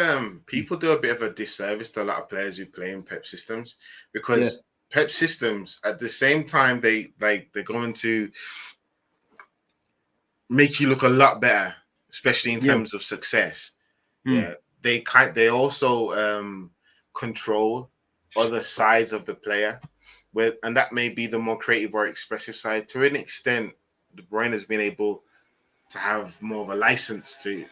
people do a bit of a disservice to a lot of players who play in Pep systems, because Pep systems at the same time they're going to make you look a lot better, especially in terms of success. Yeah, they also control other sides of the player, and that may be the more creative or expressive side. To an extent, De Bruyne has been able to have more of a license to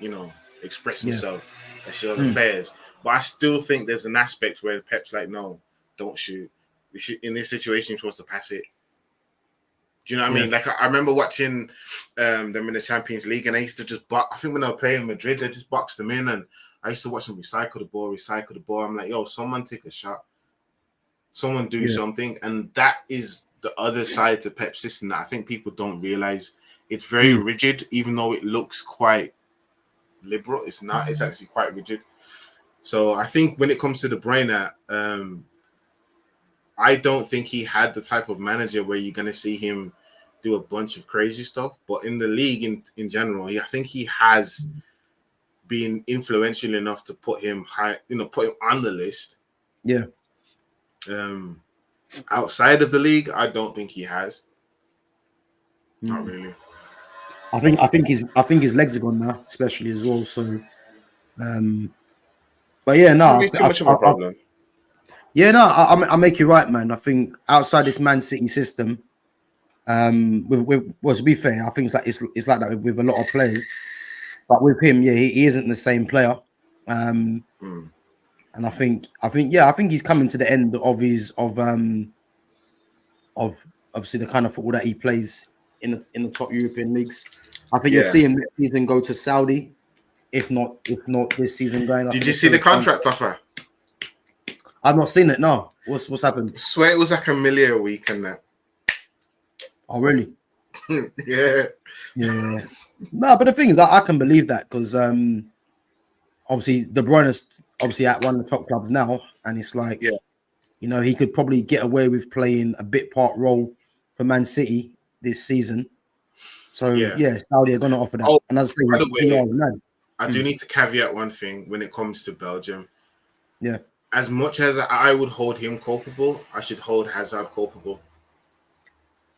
express himself. let's show the players. But I still think there's an aspect where Pep's like, no, don't shoot. In this situation, you're supposed to pass it. Do you know what I mean? Like, I remember watching them in the Champions League, and they used to just box. I think when they were playing Madrid, they just boxed them in, and I used to watch them recycle the ball. I'm like, yo, someone take a shot. Someone do something. And that is the other side to Pep's system that I think people don't realize. It's very rigid, even though it looks quite liberal. It's not. It's actually quite rigid. So I think when it comes to De Bruyne, I don't think he had the type of manager where you're going to see him do a bunch of crazy stuff. But in the league in general, I think he has been influential enough to put him high, put him on the list. Yeah. Outside of the league, I don't think he has. Not really. I think his legs are gone now, especially as well. So, but yeah, no, too much of a problem. Yeah, no, I make you right, man. I think outside this Man City system, well, to be fair, I think it's like that with a lot of players. But with him, he isn't the same player. And I think he's coming to the end of obviously the kind of football that he plays in the top European leagues. I think you'll see him next season go to Saudi, if not this season going. Did you see the contract offer? I've not seen it. No, what's happened? I swear it was like $1 million a week and that. Oh really? Yeah. No, but the thing is, I can believe that because obviously De Bruyne is obviously at one of the top clubs now, and it's like he could probably get away with playing a bit part role for Man City this season. So Saudi are going to offer that. And as I say, I do need to caveat one thing when it comes to Belgium. Yeah. As much as I would hold him culpable, I should hold Hazard culpable.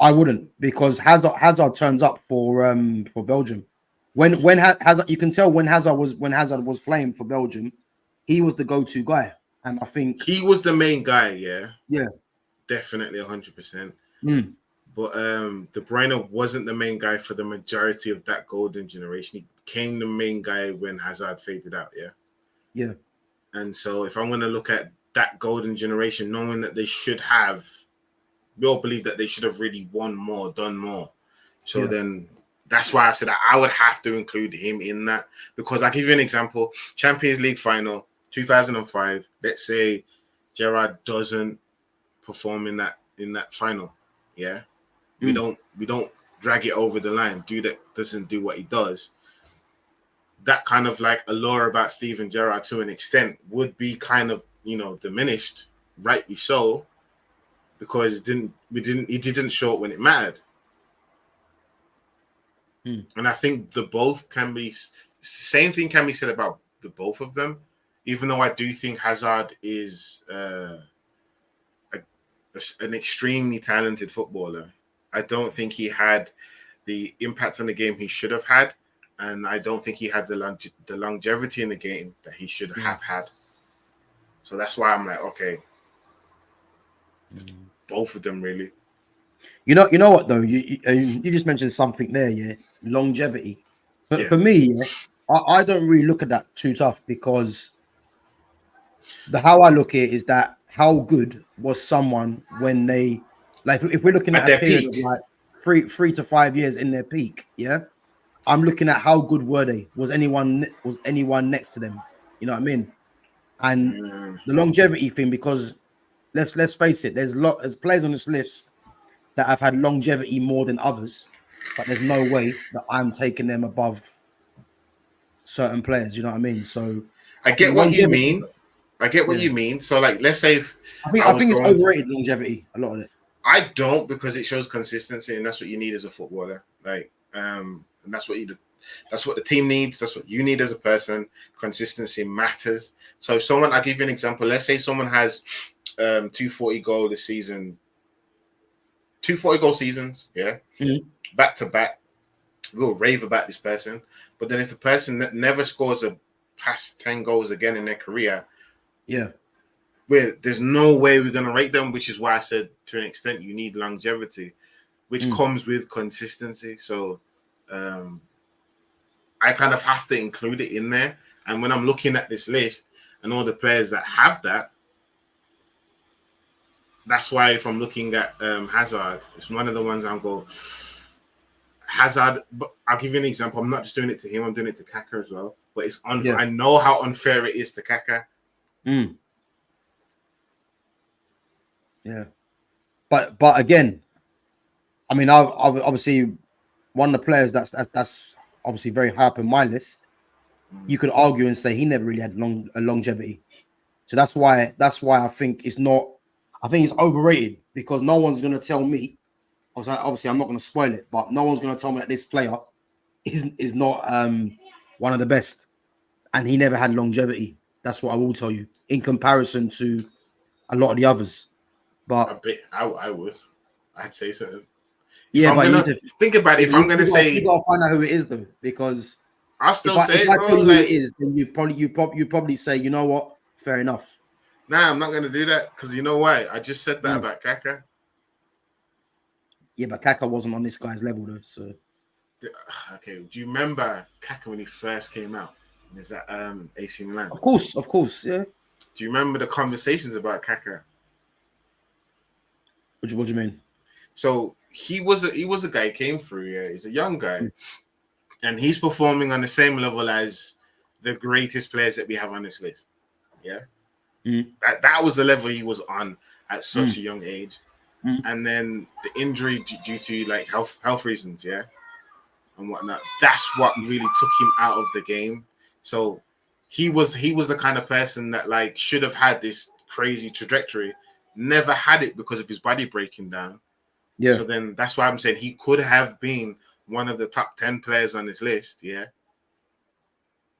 I wouldn't, because Hazard turns up for Belgium. When Hazard, you can tell when Hazard was playing for Belgium, he was the go-to guy, and I think he was the main guy. Yeah, definitely 100%. But De Bruyne wasn't the main guy for the majority of that golden generation. He became the main guy when Hazard faded out. Yeah. And so if I'm going to look at that golden generation, knowing that we all believe that they should have really won more, done more. So then that's why I said that I would have to include him in that, because I'll give you an example. Champions League final, 2005. Let's say Gerrard doesn't perform in that final. Yeah. We don't drag it over the line. Doesn't do what he does. That kind of like allure about Steven Gerrard to an extent would be kind of, diminished, rightly so, because he didn't show it when it mattered. And I think the both can be same thing can be said about the both of them, even though I do think Hazard is an extremely talented footballer. I don't think he had the impact on the game he should have had, and I don't think he had the longevity in the game that he should have had. So that's why I'm like, okay, both of them really. You know what though? You just mentioned something there, longevity. But for me, I don't really look at that too tough, because how I look at it is that how good was someone when they, like, if we're looking at a period of like 3 to 5 years in their peak, I'm looking at how good were they? Was anyone next to them? You know what I mean? And the longevity thing, because let's face it, there's players on this list that have had longevity more than others, but there's no way that I'm taking them above certain players. You know what I mean? So I get what you mean. So like, let's say I think it's overrated, longevity, a lot of it. I don't, because it shows consistency, and that's what you need as a footballer. Like, and that's what the team needs. That's what you need as a person. Consistency matters. So I'll give you an example. Let's say someone has 240 goal this season. 240 goal seasons, back to back. We'll rave about this person, but then if the person that never scores past 10 goals again in their career, there's no way we're going to rate them. Which is why I said, to an extent, you need longevity, which comes with consistency. So I kind of have to include it in there. And when I'm looking at this list and all the players that have that, that's why if I'm looking at Hazard, it's one of the ones I'm going, Hazard, but I'll give you an example. I'm not just doing it to him, I'm doing it to Kaka as well. But it's unfair. Yeah. I know how unfair it is to Kaka. Yeah. But again, I mean, I obviously one of the players that's obviously very high up in my list. You could argue and say he never really had longevity. So that's why I think it's not. I think it's overrated because no one's going to tell me. Obviously, I'm not going to spoil it, but no one's going to tell me that this player is not one of the best, and he never had longevity. That's what I will tell you in comparison to a lot of the others. But I would, I'd say so. Yeah, but you think about it. If I'm going to say, you got to find out who it is though, because I'll still say, if I tell you who it is, then you probably say, you know what, fair enough. Nah, I'm not going to do that because you know why? I just said that about Kaka. Yeah, but Kaka wasn't on this guy's level though. So, okay. Do you remember Kaka when he first came out? Is that AC Milan? Of course, yeah. Do you remember the conversations about Kaka? What do you mean? So he was a guy came through. Yeah, he's a young guy, and he's performing on the same level as the greatest players that we have on this list. Yeah. That was the level he was on at such a young age, and then the injury due to like health reasons, yeah, and whatnot. That's what really took him out of the game. So he was the kind of person that like should have had this crazy trajectory, never had it because of his body breaking down. Yeah. So then that's why I'm saying he could have been one of the top 10 players on this list, yeah.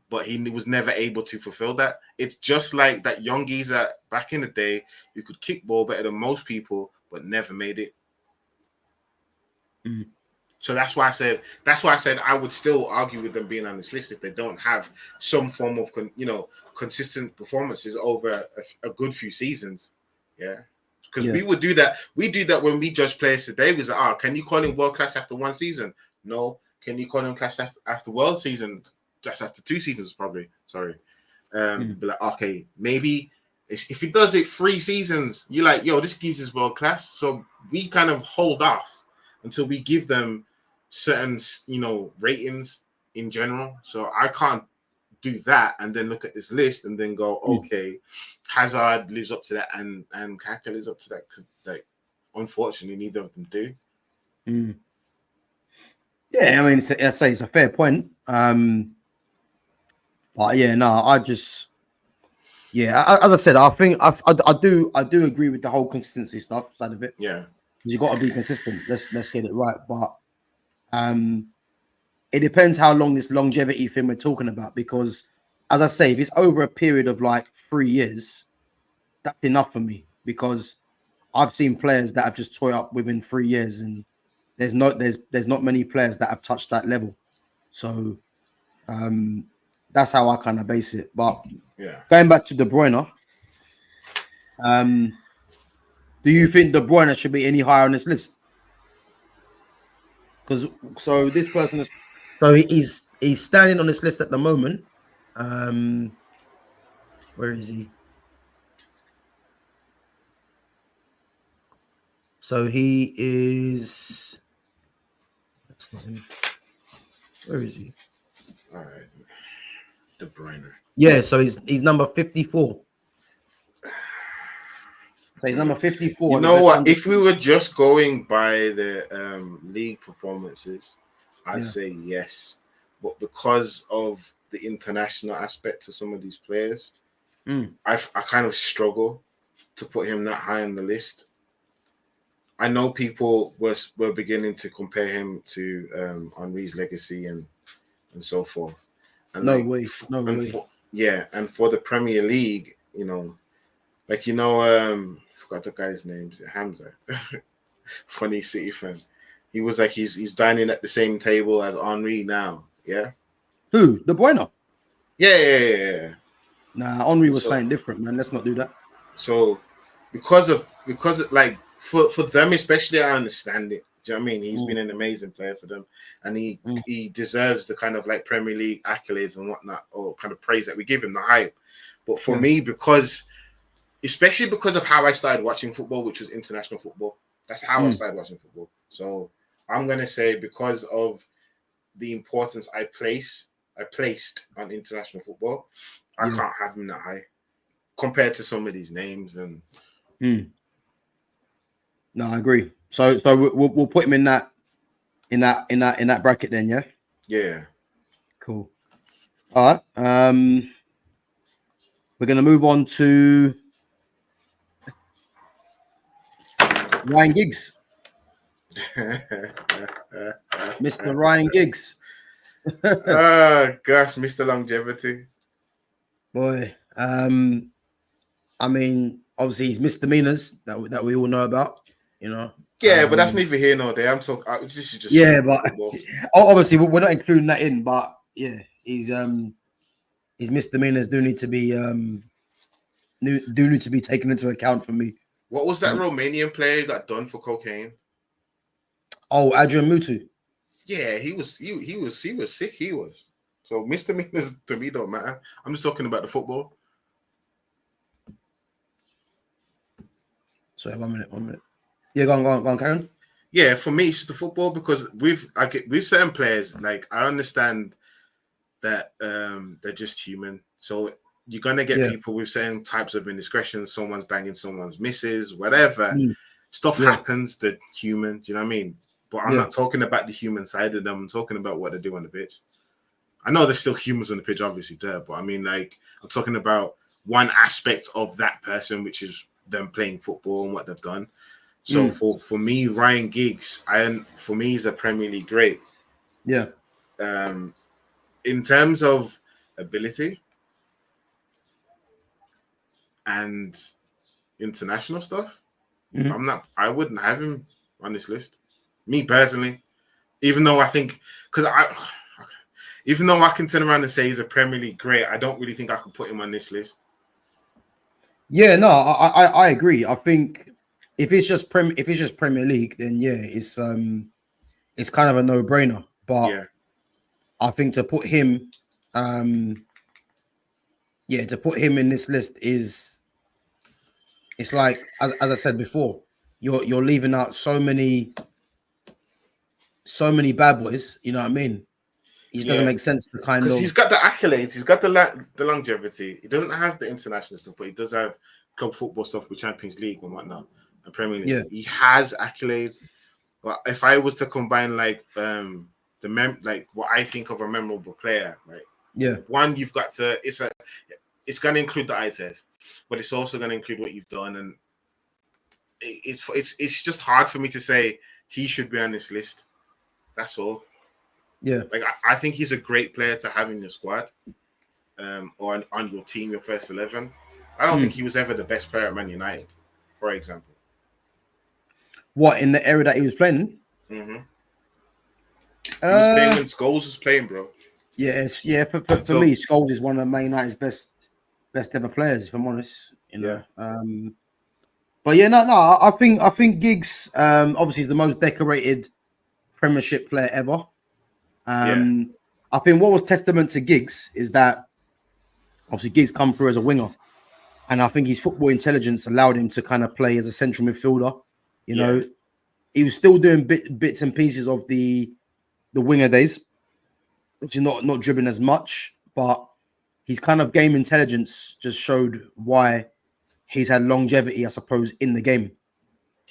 But he was never able to fulfill that. It's just like that young geezer back in the day who could kick ball better than most people, but never made it. So that's why I said I would still argue with them being on this list if they don't have some form of consistent performances over a good few seasons. Yeah. Because we would do that. We do that when we judge players today. We say, can you call him world class after one season? No. Can you call him class after world season? Just after 2 seasons, probably. Sorry. But like, okay, maybe if he does it 3 seasons, you're like, yo, this geezer's world class. So we kind of hold off until we give them certain, ratings in general. So I can't do that and then look at this list and then go, okay, Hazard lives up to that and Kaka lives up to that because, like, unfortunately, neither of them do. Yeah, I mean, I say it's a fair point. But yeah, no, as I said, I think I do agree with the whole consistency stuff side of it. Yeah, because you got to be consistent. Let's get it right. But it depends how long this longevity thing we're talking about. Because as I say, if it's over a period of like 3 years, that's enough for me. Because I've seen players that have just toy up within 3 years, and there's not many players that have touched that level. So that's how I kind of base it. But yeah, going back to De Bruyne, do you think De Bruyne should be any higher on this list? Because this person is he's standing on this list at the moment. Where is he? So he is. That's not him. Where is he? All right. De Bruyne. Yeah, so he's number 54. So he's number 54. You know what? If we were just going by the league performances, I'd say yes. But because of the international aspect to some of these players, I kind of struggle to put him that high on the list. I know people were beginning to compare him to Henry's legacy and so forth. And no way. And for the Premier League, forgot the guy's name, Hamza. Funny City fan. He was like he's dining at the same table as Henry now. Yeah. Who? De Bruyne? Yeah. Nah, Henry was saying different, man. Let's not do that. So because of like for them especially, I understand it. Do you know what I mean? He's been an amazing player for them, and he deserves the kind of like Premier League accolades and whatnot, or kind of praise that we give him, the hype. But for me, especially because of how I started watching football, which was international football, that's how I started watching football. So I'm gonna say because of the importance I placed on international football, I can't have him that high compared to some of these names. And no, I agree. So we'll put him in that bracket then, yeah. Yeah. Cool. All right. We're gonna move on to Ryan Giggs. Mr. Ryan Giggs. Oh gosh, Mr. Longevity. Boy. I mean, obviously he's misdemeanors that we all know about, you know. Yeah, but that's neither here nor there. I'm talking. This is just but obviously we're not including that in. But yeah, his misdemeanors do need to be taken into account for me. What was that Romanian player who got done for cocaine? Oh, Adrian Mutu. Yeah, he was sick. He was. So misdemeanors to me don't matter. I'm just talking about the football. Sorry, one minute. Yeah, go on, Karen. Yeah, for me, it's just the football because with certain players, like I understand that they're just human. So you're gonna get people with certain types of indiscretions. Someone's banging someone's missus, whatever. Stuff happens. They're human. Do you know what I mean? But I'm not talking about the human side of them. I'm talking about what they do on the pitch. I know there's still humans on the pitch, obviously there, but I mean, like I'm talking about one aspect of that person, which is them playing football and what they've done. So for me, Ryan Giggs, for me, he's a Premier League great. Yeah. In terms of ability and international stuff, I wouldn't have him on this list. Me personally, even though I think, even though I can turn around and say he's a Premier League great, I don't really think I could put him on this list. Yeah, no, I agree. I think if it's just Premier League, then yeah, it's kind of a no-brainer. But I think to put him in this list it's like as I said before, you're leaving out so many bad boys. You know what I mean? It just doesn't make sense to kind of, because he's got the accolades, he's got the longevity. He doesn't have the international stuff, but he does have club football stuff with Champions League and whatnot and Premier League. He has accolades. But if I was to combine like like what I think of a memorable player, right? One, you've got to it's going to include the eye test, but it's also going to include what you've done, and it's just hard for me to say he should be on this list. That's all. Yeah, like I think he's a great player to have in your squad, or on your team, your first 11. I don't think he was ever the best player at Man United, for example. What, in the era that he was playing? He was playing when Scholes was playing, bro. Yes, yeah. For me, Scholes is one of Man United's best ever players, if I'm honest. You know. But yeah, no. I think Giggs, obviously, is the most decorated Premiership player ever. I think what was testament to Giggs is that obviously Giggs come through as a winger, and I think his football intelligence allowed him to kind of play as a central midfielder. You know, he was still doing bits and pieces of the winger days, which is not dribbling as much, but his kind of game intelligence just showed why he's had longevity, I suppose, in the game.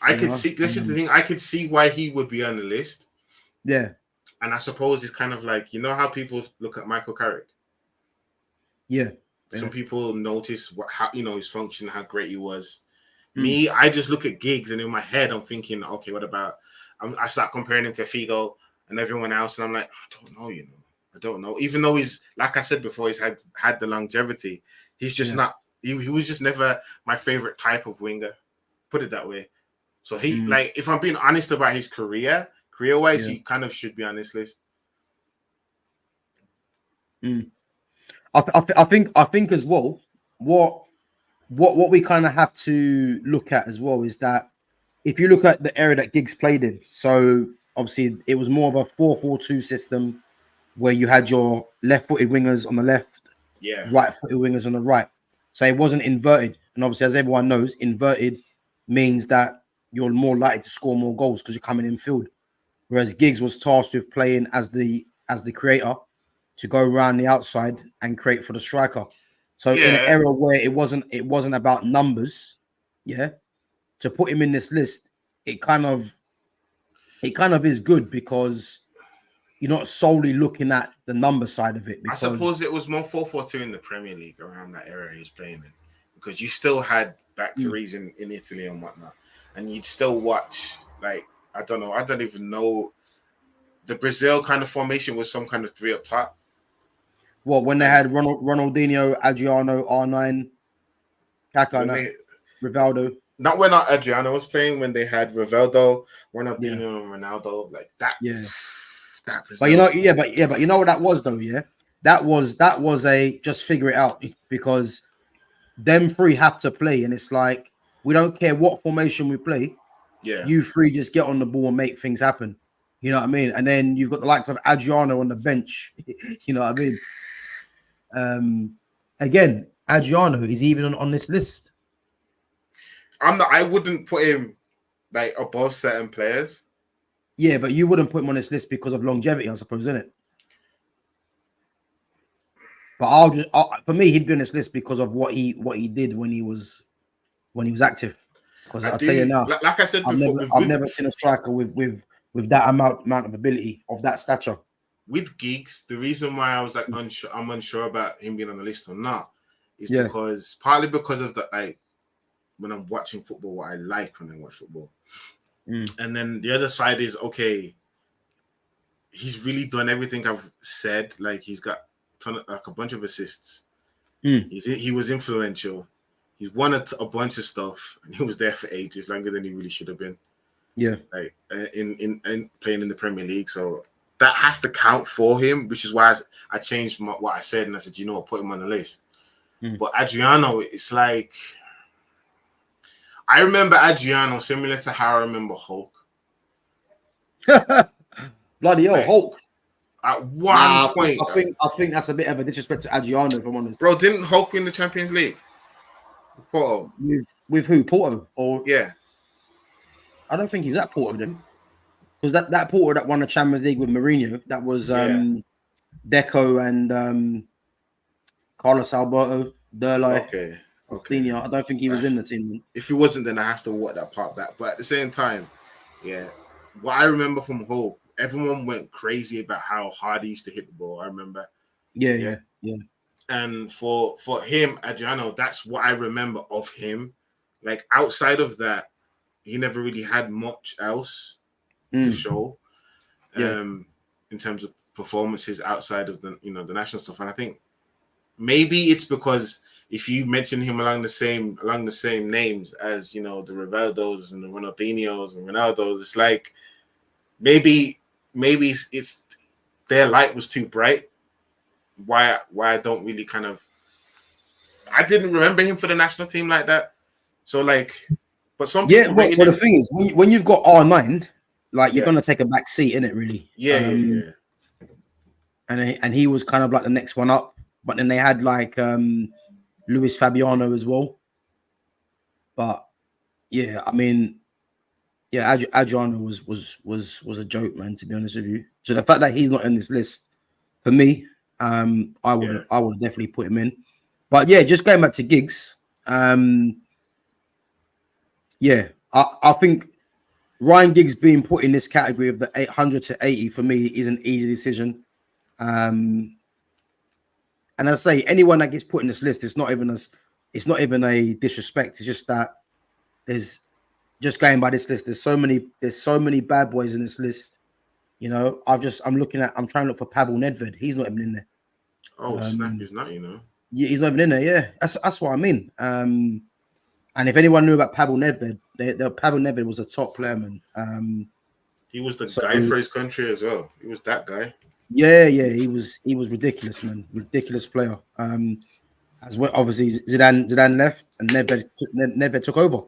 I could see, this is the thing, I could see why he would be on the list. Yeah. And I suppose it's kind of like, you know how people look at Michael Carrick? Yeah. Some people notice how his function, how great he was. Me, I just look at Giggs, and in my head, I'm thinking, okay, what about? I start comparing him to Figo and everyone else, and I'm like, I don't know. Even though he's, like I said before, he's had the longevity, he's just not. He was just never my favorite type of winger. Put it that way. So he, like, if I'm being honest about his career-wise, he kind of should be on this list. I think as well, what we kind of have to look at as well is that if you look at the area that Giggs played in, so obviously it was more of a 4-4-2 system where you had your left-footed wingers on the left, Yeah. right-footed wingers on the right. So it wasn't inverted. And obviously, as everyone knows, inverted means that you're more likely to score more goals because you're coming in field. Whereas Giggs was tasked with playing as the creator to go around the outside and create for the striker. So in an era where it wasn't about numbers, to put him in this list, it kind of is good because you're not solely looking at the number side of it. I suppose it was more 4-4-2 in the Premier League around that era he was playing in, because you still had back threes in Italy and whatnot, and you'd still watch, like, I don't even know, the Brazil kind of formation was some kind of three up top. Well, when they had Ronaldinho, Adriano, R9, Kaká, Rivaldo. Not when Adriano was playing, when they had Rivaldo, Ronaldinho, and Ronaldo, like that. Yeah. That but you know what that was though, that was a just figure it out, because them three have to play, and it's like we don't care what formation we play. Yeah, you three just get on the ball and make things happen. You know what I mean? And then you've got the likes of Adriano on the bench. You know what I mean? Again, Adriano is even on this list. I wouldn't put him like above certain players. Yeah, but you wouldn't put him on this list because of longevity, I suppose, isn't it? But for me, he'd be on this list because of what he did when he was active. Because I'll tell you now, like I said before, I've never seen a striker with that amount of ability of that stature. With Giggs, the reason why I was like I'm unsure about him being on the list or not is because partly because of the, like, when I'm watching football, what I like when I watch football. And then the other side is, okay, he's really done everything I've said. Like, he's got a bunch of assists. He was influential. He's won a bunch of stuff, and he was there for ages, longer than he really should have been. Yeah, like in playing in the Premier League. So that has to count for him, which is why I changed what I said, and I said, you know what, put him on the list. But Adriano, it's like, I remember Adriano similar to how I remember Hulk. Bloody hell, Hulk. At one point, I think that's a bit of a disrespect to Adriano, if I'm honest. Bro, didn't Hulk win the Champions League? Porto. With who? Porto? Or yeah. I don't think he was at Porto then. Because that Porto that won the Champions League with Mourinho, that was Deco and Carlos Alberto, Derlei. Okay. I don't think he was in the team. If he wasn't, then I have to walk that part back. But at the same time, what I remember from Hulk, everyone went crazy about how hard he used to hit the ball. I remember. Yeah. And for him, Adriano, that's what I remember of him. Like, outside of that, he never really had much else to show. In terms of performances outside of the national stuff. And I think maybe it's because if you mention him along the same names as, the Rivaldos and the Ronaldinhos and Ronaldos, it's like maybe it's their light was too bright. Why I don't really I didn't remember him for the national team like that. So, like, but some people but the thing is, when you've got R9, like, you're gonna take a back seat in it, really. Yeah. And he was kind of like the next one up, but then they had like Luis Fabiano as well. But I mean, Adriano was a joke, man, to be honest with you. So the fact that he's not in this list, for me, I would definitely put him in. But just going back to Giggs, I think Ryan Giggs being put in this category of the 800 to 80 for me is an easy decision. And I say, anyone that gets put in this list, it's not even a disrespect. It's just that there's, just going by this list, there's so many bad boys in this list. I'm trying to look for Pavel Nedved. He's not even in there. Oh, snap! He's not, Yeah, he's not even in there. Yeah, that's what I mean. And if anyone knew about Pavel Nedved, Pavel Nedved was a top player, man. He was the guy for his country as well. He was that guy. Yeah, he was ridiculous, man. Ridiculous player. As well, obviously Zidane left and Nedved took over.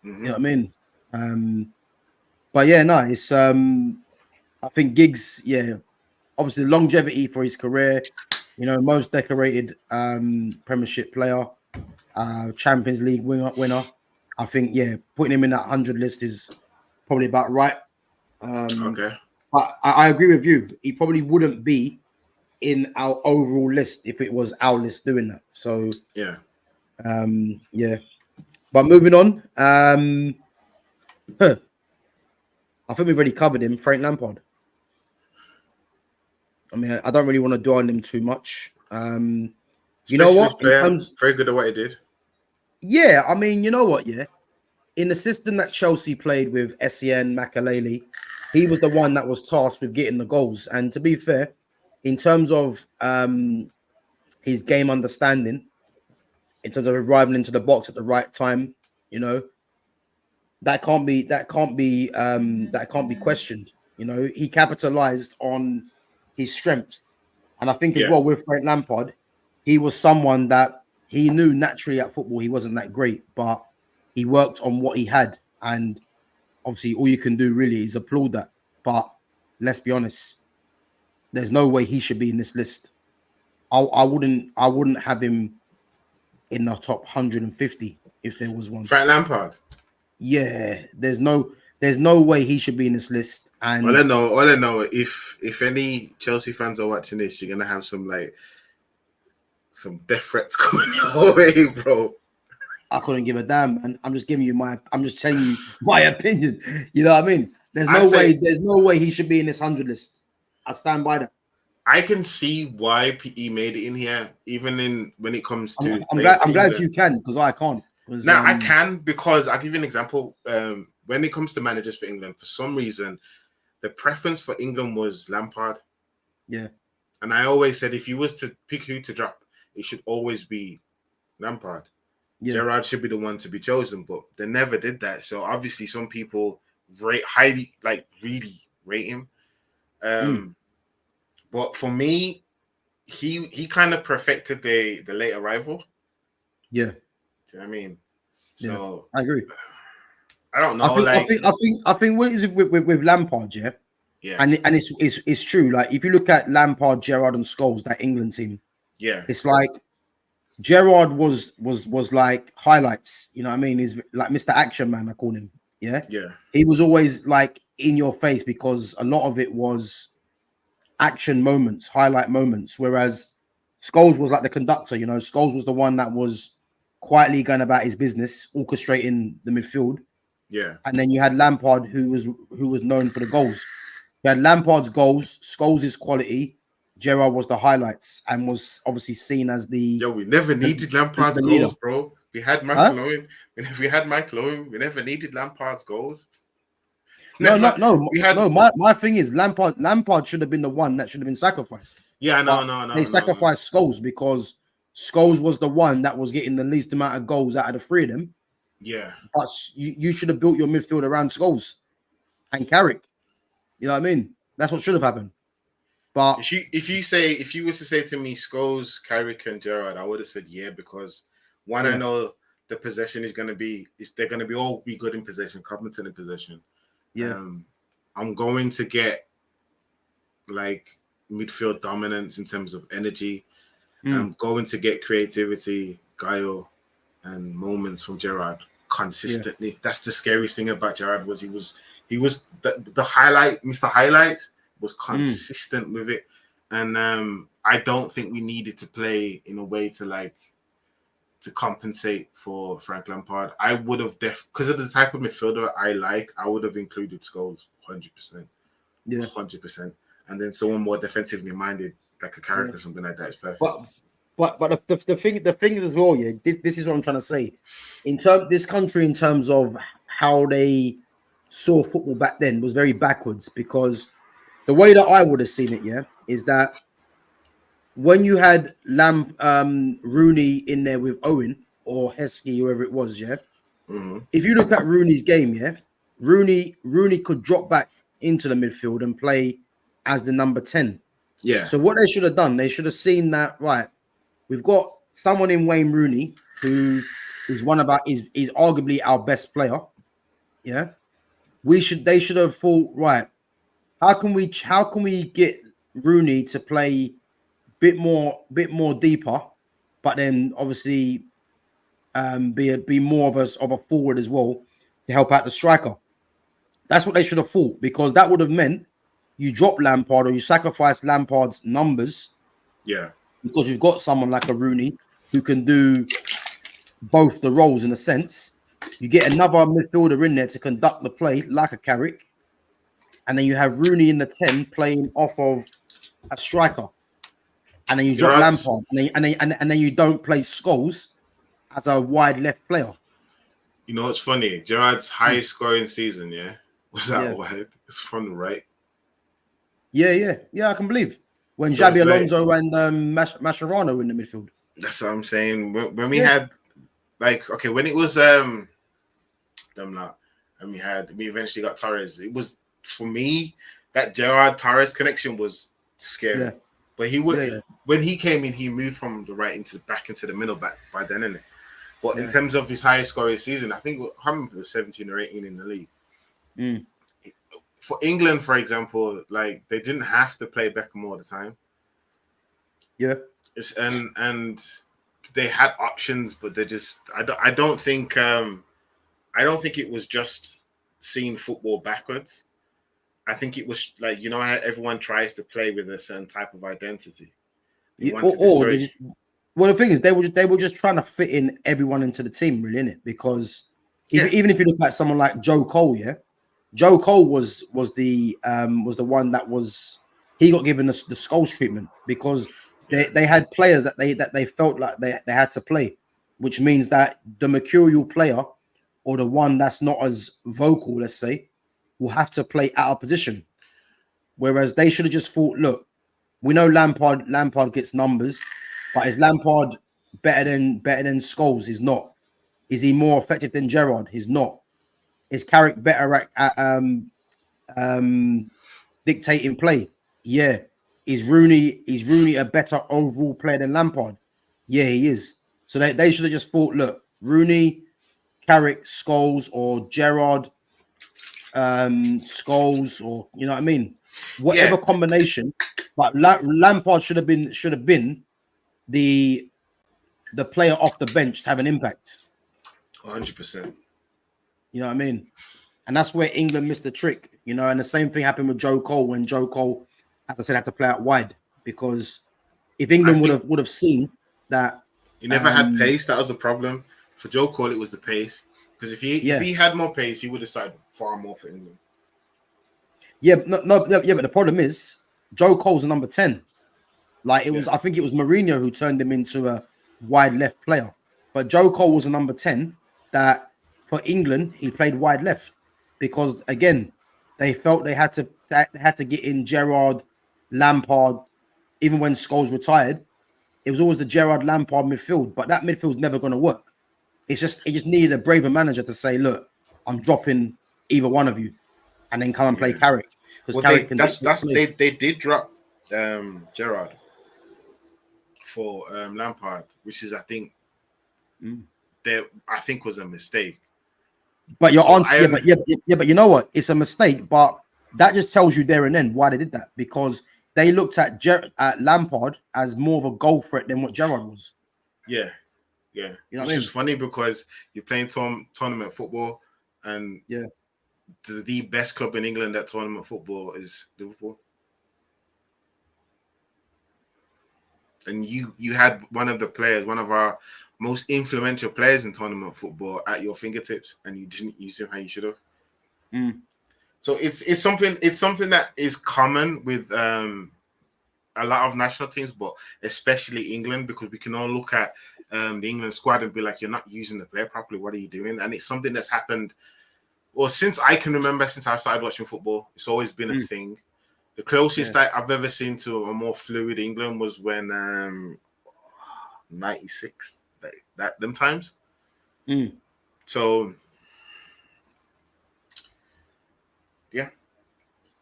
You know what I mean? But yeah, no, it's I think Giggs, yeah, obviously longevity for his career, most decorated Premiership player, Champions League winner. I think, yeah, putting him in that 100 list is probably about right. Okay. But I agree with you. He probably wouldn't be in our overall list if it was our list doing that. So yeah. Yeah. But moving on, I think we've already covered him, Frank Lampard. I mean, I don't really want to dwell on him too much. You know what? Player, very good at what he did. Yeah, I mean, you know what? Yeah, in the system that Chelsea played with Sen, Makaleli, he was the one that was tasked with getting the goals. And to be fair, in terms of his game understanding, in terms of arriving into the box at the right time, that can't be questioned. He capitalized on his strengths. And I think as well with Frank Lampard, he was someone that he knew naturally at football he wasn't that great, but he worked on what he had. And obviously all you can do really is applaud that. But let's be honest, there's no way he should be in this list. I wouldn't have him in the top 150 if there was one. Frank Lampard. Yeah, there's no way he should be in this list. And all I know, if any Chelsea fans are watching this, you're gonna have some death threats coming your way, bro. I couldn't give a damn, man. I'm just telling you my opinion. You know what I mean? There's no way he should be in this 100 list. I stand by that. I can see why he made it in here, even when it comes to. I'm glad you can, because I can't. Now I can, because I'll give you an example. When it comes to managers for England, for some reason, the preference for England was Lampard. Yeah. And I always said, if you was to pick who to drop, it should always be Lampard. Yeah. Gerrard should be the one to be chosen, but they never did that. So obviously some people really rate him. But for me, he kind of perfected the late arrival. Yeah. Do you know what I mean? So yeah, I agree. I don't know. I think what is it with Lampard, yeah? Yeah. And it's true. Like if you look at Lampard, Gerrard, and Scholes, that England team, yeah, it's like Gerrard was like highlights. You know what I mean? He's like Mr. Action Man, I call him. Yeah. Yeah. He was always like in your face because a lot of it was action moments, highlight moments. Whereas Scholes was like the conductor. Scholes was the one that was quietly going about his business, orchestrating the midfield. Yeah. And then you had Lampard, who was known for the goals. You had Lampard's goals, Scholes' quality. Gerrard was the highlights and was obviously seen as the. We never needed Lampard's goals, bro. We had Michael Owen. We had Michael Owen. We never needed Lampard's goals. No. My thing is Lampard should have been the one that should have been sacrificed. Yeah, no. They sacrificed Scholes because Scholes was the one that was getting the least amount of goals out of the three of them. Yeah. But you should have built your midfield around Scholes and Carrick. You know what I mean? That's what should have happened. But if you was to say to me Scholes, Carrick, and Gerrard, I would have said yeah, because one, I know the possession is gonna be they're gonna be all be good in possession, competent in possession. Yeah. I'm going to get like midfield dominance in terms of energy. I'm going to get creativity, guile, and moments from Gerrard consistently. Yeah. That's the scariest thing about Gerrard was he was the highlight, Mr. Highlight was consistent with it. And I don't think we needed to play in a way to compensate for Frank Lampard. I would have because of the type of midfielder I would have included Scholes 100%. Yeah. 100%. And then someone more defensively minded, like a Carrick or something like that is perfect. But the thing is as well, yeah, this is what I'm trying to say. This country, in terms of how they saw football back then, was very backwards, because the way that I would have seen it, yeah, is that when you had Rooney in there with Owen or Heskey, whoever it was, yeah. Mm-hmm. If you look at Rooney's game, yeah, Rooney could drop back into the midfield and play as the number 10. Yeah. So what they should have done, they should have seen that, right, we've got someone in Wayne Rooney who is arguably our best player. Yeah. They should have thought, right, how can we get Rooney to play bit more deeper, but then obviously be more of a forward as well to help out the striker. That's what they should have thought, because that would have meant you drop Lampard or you sacrifice Lampard's numbers. Yeah. Because you've got someone like a Rooney who can do both the roles in a sense. You get another midfielder in there to conduct the play like a Carrick, and then you have Rooney in the 10 playing off of a striker. And then you drop Lampard, and then you don't play Scholes as a wide left player. You know what's funny? Gerrard's highest scoring season, was that wide. It's from the right. Yeah, I can believe when Xabi Alonso and Mascherano in the midfield. That's what I'm saying. When we had when it was and we eventually got Torres. It was, for me, that Gerrard Torres connection was scary. Yeah. But he would when he came in, he moved from the right back into the middle back by then, innit? But in terms of his highest scoring season, I think it was 17 or 18 in the league. For England, for example, like, they didn't have to play Beckham all the time. Yeah. And they had options, but they just I don't think it was just seeing football backwards. I think it was like, how everyone tries to play with a certain type of identity. Well, the thing is, they were just trying to fit in everyone into the team, really, innit? Because even if you look at someone like Joe Cole, Joe Cole was the one that he got given the Scholes treatment, because they had players that they felt like they had to play, which means that the mercurial player, or the one that's not as vocal, let's say, will have to play out of position. Whereas they should have just thought, look, we know Lampard gets numbers, but is Lampard better than Scholes? He's not. Is he more effective than Gerrard? He's not. Is Carrick better at dictating play? Yeah. Is Rooney a better overall player than Lampard? Yeah, he is. So they should have just thought, look, Rooney, Carrick, Scholes, or Gerrard, Scholes, or you know what I mean? Whatever combination. But Lampard should have been the player off the bench to have an impact. 100%. You know what I mean? And that's where England missed the trick, and the same thing happened with Joe Cole, when Joe Cole, as I said, had to play out wide, because if England would have seen that he never had pace, that was the problem. For Joe Cole, it was the pace. Because if he had more pace, he would have started far more for England. Yeah, but the problem is Joe Cole's a number 10. Like, it was, I think it was Mourinho who turned him into a wide left player. But Joe Cole was a number 10 that, for England, he played wide left, because again, they felt they had to get in Gerrard, Lampard. Even when Scholes retired, it was always the Gerrard Lampard midfield, but that midfield's never going to work. It just needed a braver manager to say, look, I'm dropping either one of you, and then come and play Carrick. Because they did drop Gerrard for Lampard, which is, I think, was a mistake. But your answer, but you know what? It's a mistake, but that just tells you there and then why they did that, because they looked at Lampard as more of a goal threat than what Gerrard was. Yeah. You know, it's just funny because you're playing tournament football, and the best club in England at tournament football is Liverpool. And you had one of our most influential players in tournament football at your fingertips, and you didn't use him how you should have. So it's something that is common with a lot of national teams, but especially England, because we can all look at the England squad and be like, you're not using the player properly. What are you doing? And it's something that's happened, well, since I can remember, since I started watching football. It's always been a thing. The closest I've ever seen to a more fluid England was when 96, them times. So yeah,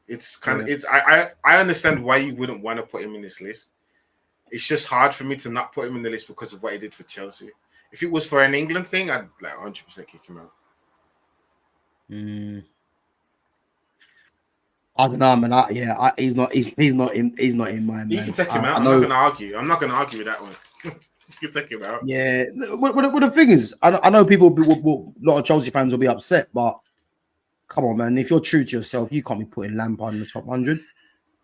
it's kind of I understand why you wouldn't want to put him in this list. It's just hard for me to not put him in the list because of what he did for Chelsea. If it was for an England thing, I'd like 100% kick him out. I don't know, man. He's not. He's not in. He's not in mine, man. You can take him out. I I'm know. not going to argue. I'm not going to argue with that one. You can take him out. Yeah. What the thing is, I know people. A lot of Chelsea fans will be upset, but come on, man. If you're true to yourself, you can't be putting Lampard in the top 100.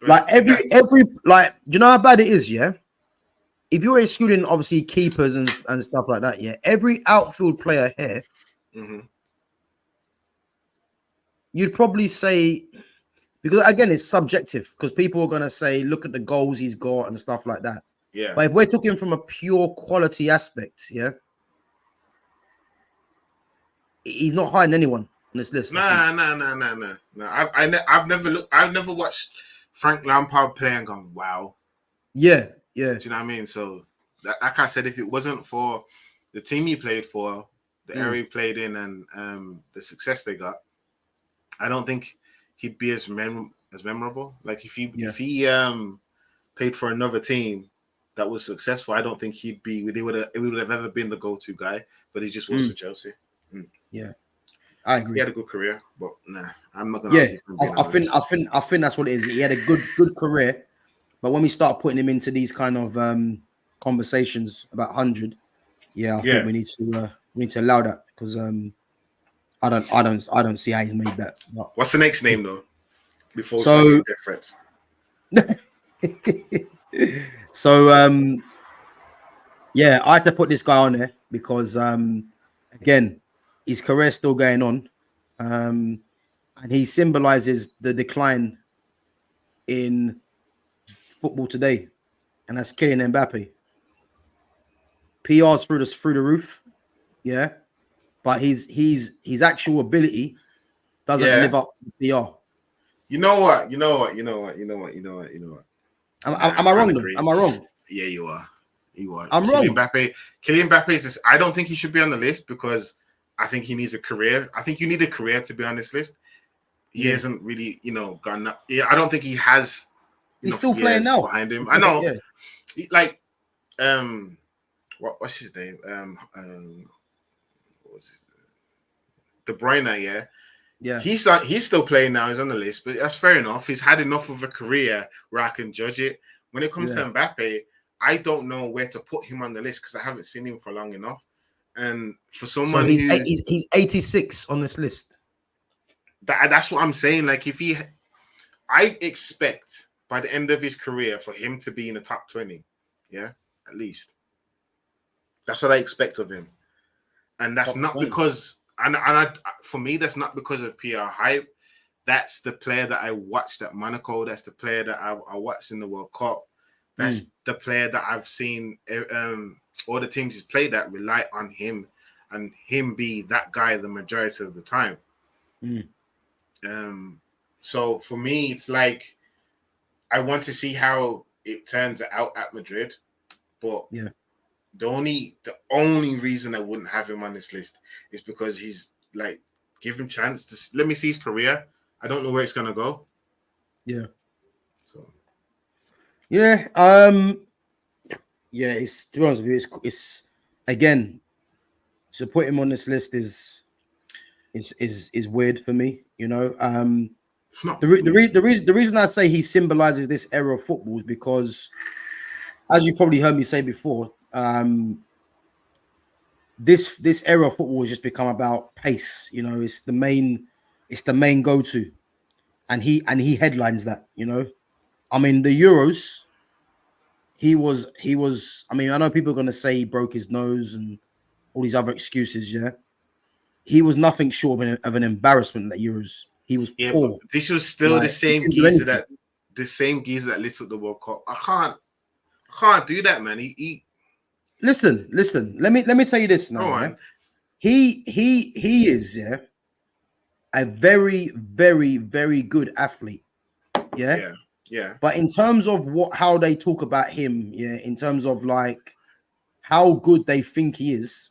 Like every like, do you know how bad it is? Yeah. If you're excluding obviously keepers and stuff like that, yeah, every outfield player here, you'd probably say, because again, it's subjective, because people are gonna say, look at the goals he's got and stuff like that. Yeah. But if we're talking from a pure quality aspect, yeah, he's not hiding anyone on this list. No. I've never watched Frank Lampard play and gone, wow. Yeah. Do you know what I mean? So, like I said, if it wasn't for the team he played for, the area he played in, and the success they got, I don't think he'd be as memorable. Like if he played for another team that was successful, I don't think he'd be. He would have ever been the go-to guy, but he just was for Chelsea. Yeah, I agree. He had a good career, but nah, I'm not gonna. Yeah, I think that's what it is. He had a good career, but when we start putting him into these kind of conversations about 100, I think we need to allow that, because I don't see how he's made that. What's the next name though? Before different. So I had to put this guy on there because again, his career's still going on, and he symbolizes the decline in football today, and that's Kylian Mbappe. PR's through the roof, yeah, but his actual ability doesn't live up to the PR. You know what? Am I wrong though? Am I wrong? Yeah, you are. I'm wrong. Kylian Mbappe is. I don't think he should be on the list because I think he needs a career. I think you need a career to be on this list. He hasn't really, gone up. Yeah, I don't think he has. He's still playing now behind him. I know. What's his name? What was his name? De Bruyne. Yeah. He's still playing now. He's on the list, but that's fair enough. He's had enough of a career where I can judge it. When it comes to Mbappe, I don't know where to put him on the list because I haven't seen him for long enough. And for someone he's 86 on this list. That's what I'm saying. Like I expect by the end of his career for him to be in the top 20. Yeah, at least. That's what I expect of him. And that's top not 20. Because for me, that's not because of PR hype. That's the player that I watched at Monaco. That's the player that I watched in the World Cup. That's the player that I've seen all the teams he's played that rely on him and him be that guy the majority of the time. So for me, it's like I want to see how it turns out at Madrid. But the only reason I wouldn't have him on this list is because he's like, give him chance to let me see his career. I don't know where it's gonna go. Yeah. So. Yeah. It's, to be honest with you, it's again, to put him on this list is weird for me. It's not the reason I'd say he symbolizes this era of football is because, as you probably heard me say before, this era of football has just become about pace. It's the main go-to, and he headlines that. I mean, the Euros. He was. I mean, I know people are going to say he broke his nose and all these other excuses. Yeah, he was nothing short of an embarrassment at Euros. He was poor. But this was still the same geezer that lit up the World Cup. I can't do that, man. He Listen. Let me tell you this now. Yeah? He is a very, very, very good athlete. Yeah. But in terms of how they talk about him, in terms of like how good they think he is,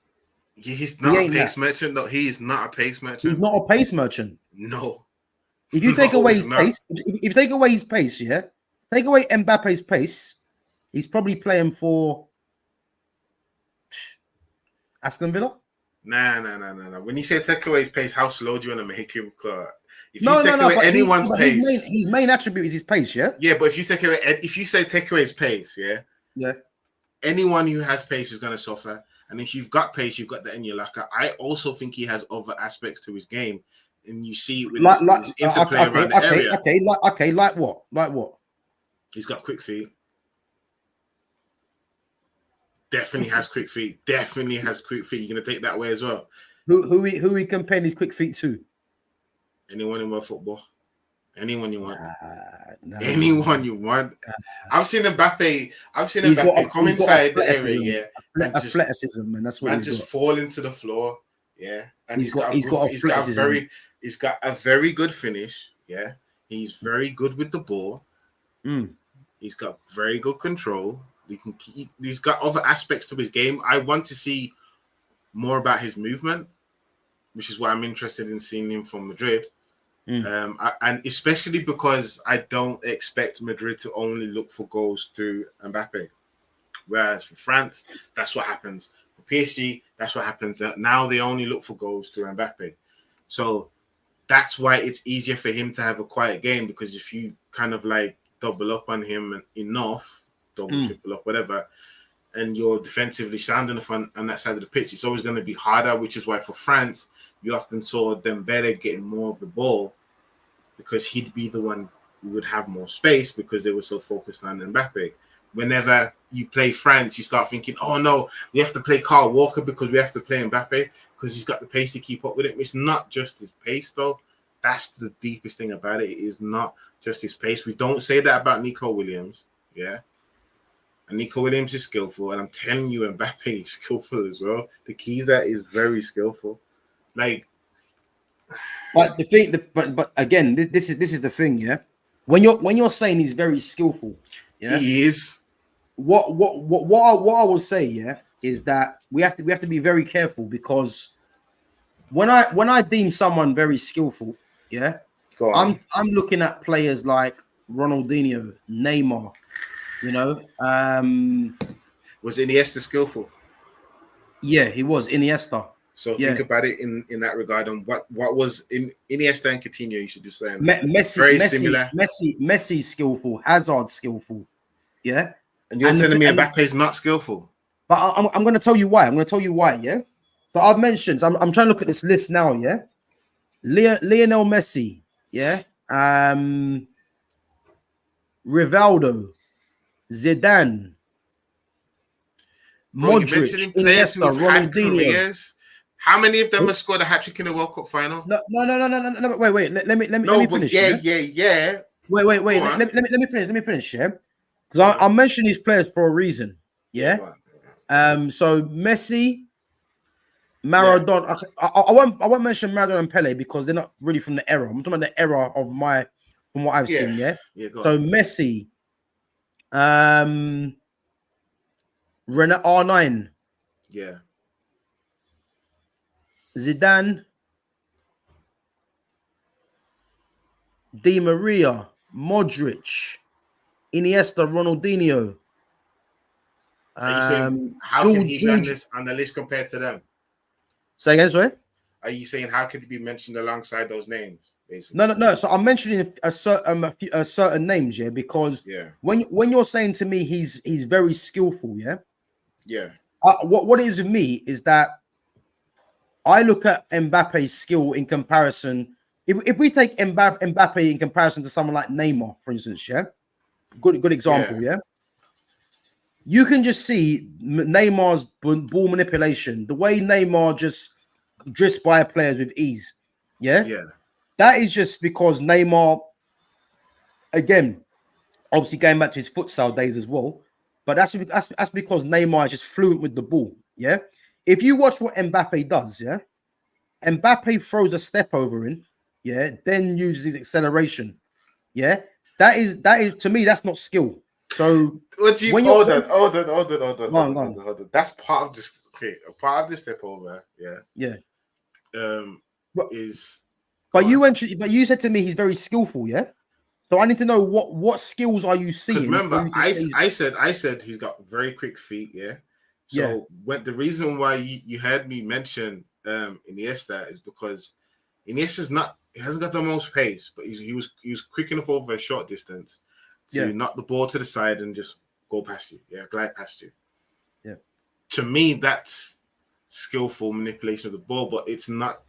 he's not a pace merchant. No, he is not a pace merchant. He's not a pace merchant. No. If you take away his pace, if you take away his pace, take away Mbappe's pace, he's probably playing for Aston Villa. Nah. When you say take away his pace, how slow do you want to make him? If you take away anyone's pace, his main attribute is his pace. Yeah. Yeah, but if you take away his pace, yeah, anyone who has pace is going to suffer. And if you've got pace, you've got that in your locker. I also think he has other aspects to his game, and you see it with his interplay around the area. Like what? Like what? He's got quick feet. Definitely has quick feet. Definitely has quick feet. You're going to take that away as well. Who he comparing his quick feet to? Anyone in world football. Anyone you want. Anyone you want. I've seen Mbappe. Come inside the area, athleticism, and that's what he's just falling to the floor. Yeah, and he's got a very good finish. Yeah, he's very good with the ball. He's got very good control. He's got other aspects to his game. I want to see more about his movement, which is why I'm interested in seeing him from Madrid. And especially because I don't expect Madrid to only look for goals through Mbappe. Whereas for France, that's what happens. For PSG, that's what happens. Now they only look for goals through Mbappe. So that's why it's easier for him to have a quiet game, because if you kind of like double up on him enough, triple up, whatever, and you're defensively sound enough on that side of the pitch, it's always going to be harder, which is why for France, you often saw Dembele getting more of the ball because he'd be the one who would have more space because they were so focused on Mbappe. Whenever you play France, you start thinking, oh no, we have to play Kyle Walker because we have to play Mbappe because he's got the pace to keep up with him. It's not just his pace, though. That's the deepest thing about it. It is not just his pace. We don't say that about Nico Williams, yeah? And Nico Williams is skillful, and I'm telling you, Mbappe is skillful as well. The Kiza is very skillful. Like, but the thing, but again, this is the thing, yeah. When you're saying he's very skillful, yeah, he is. What I will say, yeah, is that we have to be very careful, because when I deem someone very skillful, yeah, I'm looking at players like Ronaldinho, Neymar, you know. Was Iniesta skillful? Yeah, he was Iniesta. So think about it in that regard, and what was in Iniesta and Coutinho, you should just say Messi, similar. Messi skillful, Hazard skillful, yeah. And you're telling me Mbappe is not skillful? But I'm going to tell you why. Yeah. So I've mentioned. I'm trying to look at this list now. Yeah. Lionel Messi. Yeah. Rivaldo, Zidane, Modric, Iniesta, Ronaldinho. How many of them have scored a hat trick in the World Cup final? No. Wait. Let me finish. Yeah. Wait. Let me finish. Yeah. Because I mentioned these players for a reason. Yeah. So Messi, Maradona. Yeah. I won't mention Maradona and Pele because they're not really from the era. I'm talking about the era of from what I've seen. Yeah. So Messi, R9. Yeah. Zidane, Di Maria, Modric, Iniesta, Ronaldinho. Are you saying how can he be on the list compared to them? Say again, sorry? Are you saying how could he be mentioned alongside those names? Basically? No. So I'm mentioning a certain names, yeah, because when you're saying to me he's very skillful, yeah. What it is with me is that I look at Mbappe's skill in comparison. If we take Mbappe in comparison to someone like Neymar, for instance, yeah, good example, yeah. You can just see Neymar's ball manipulation, the way Neymar just drifts by players with ease, yeah. That is just because Neymar, again, obviously going back to his futsal days as well, but that's because Neymar is just fluent with the ball, yeah. If you watch what Mbappe does, yeah, Mbappe throws a step over him, yeah, then uses his acceleration, yeah. That is to me, that's not skill. So hold on. That's part of this. Okay, a part of this step over, yeah. But you said to me he's very skillful, yeah. So I need to know what skills are you seeing? Remember, I said he's got very quick feet, yeah. So when the reason why you heard me mention Iniesta is because Iniesta's not. He hasn't got the most pace, but he was quick enough over a short distance to knock the ball to the side and just go past you. Yeah, glide past you. Yeah. To me, that's skillful manipulation of the ball, but it's not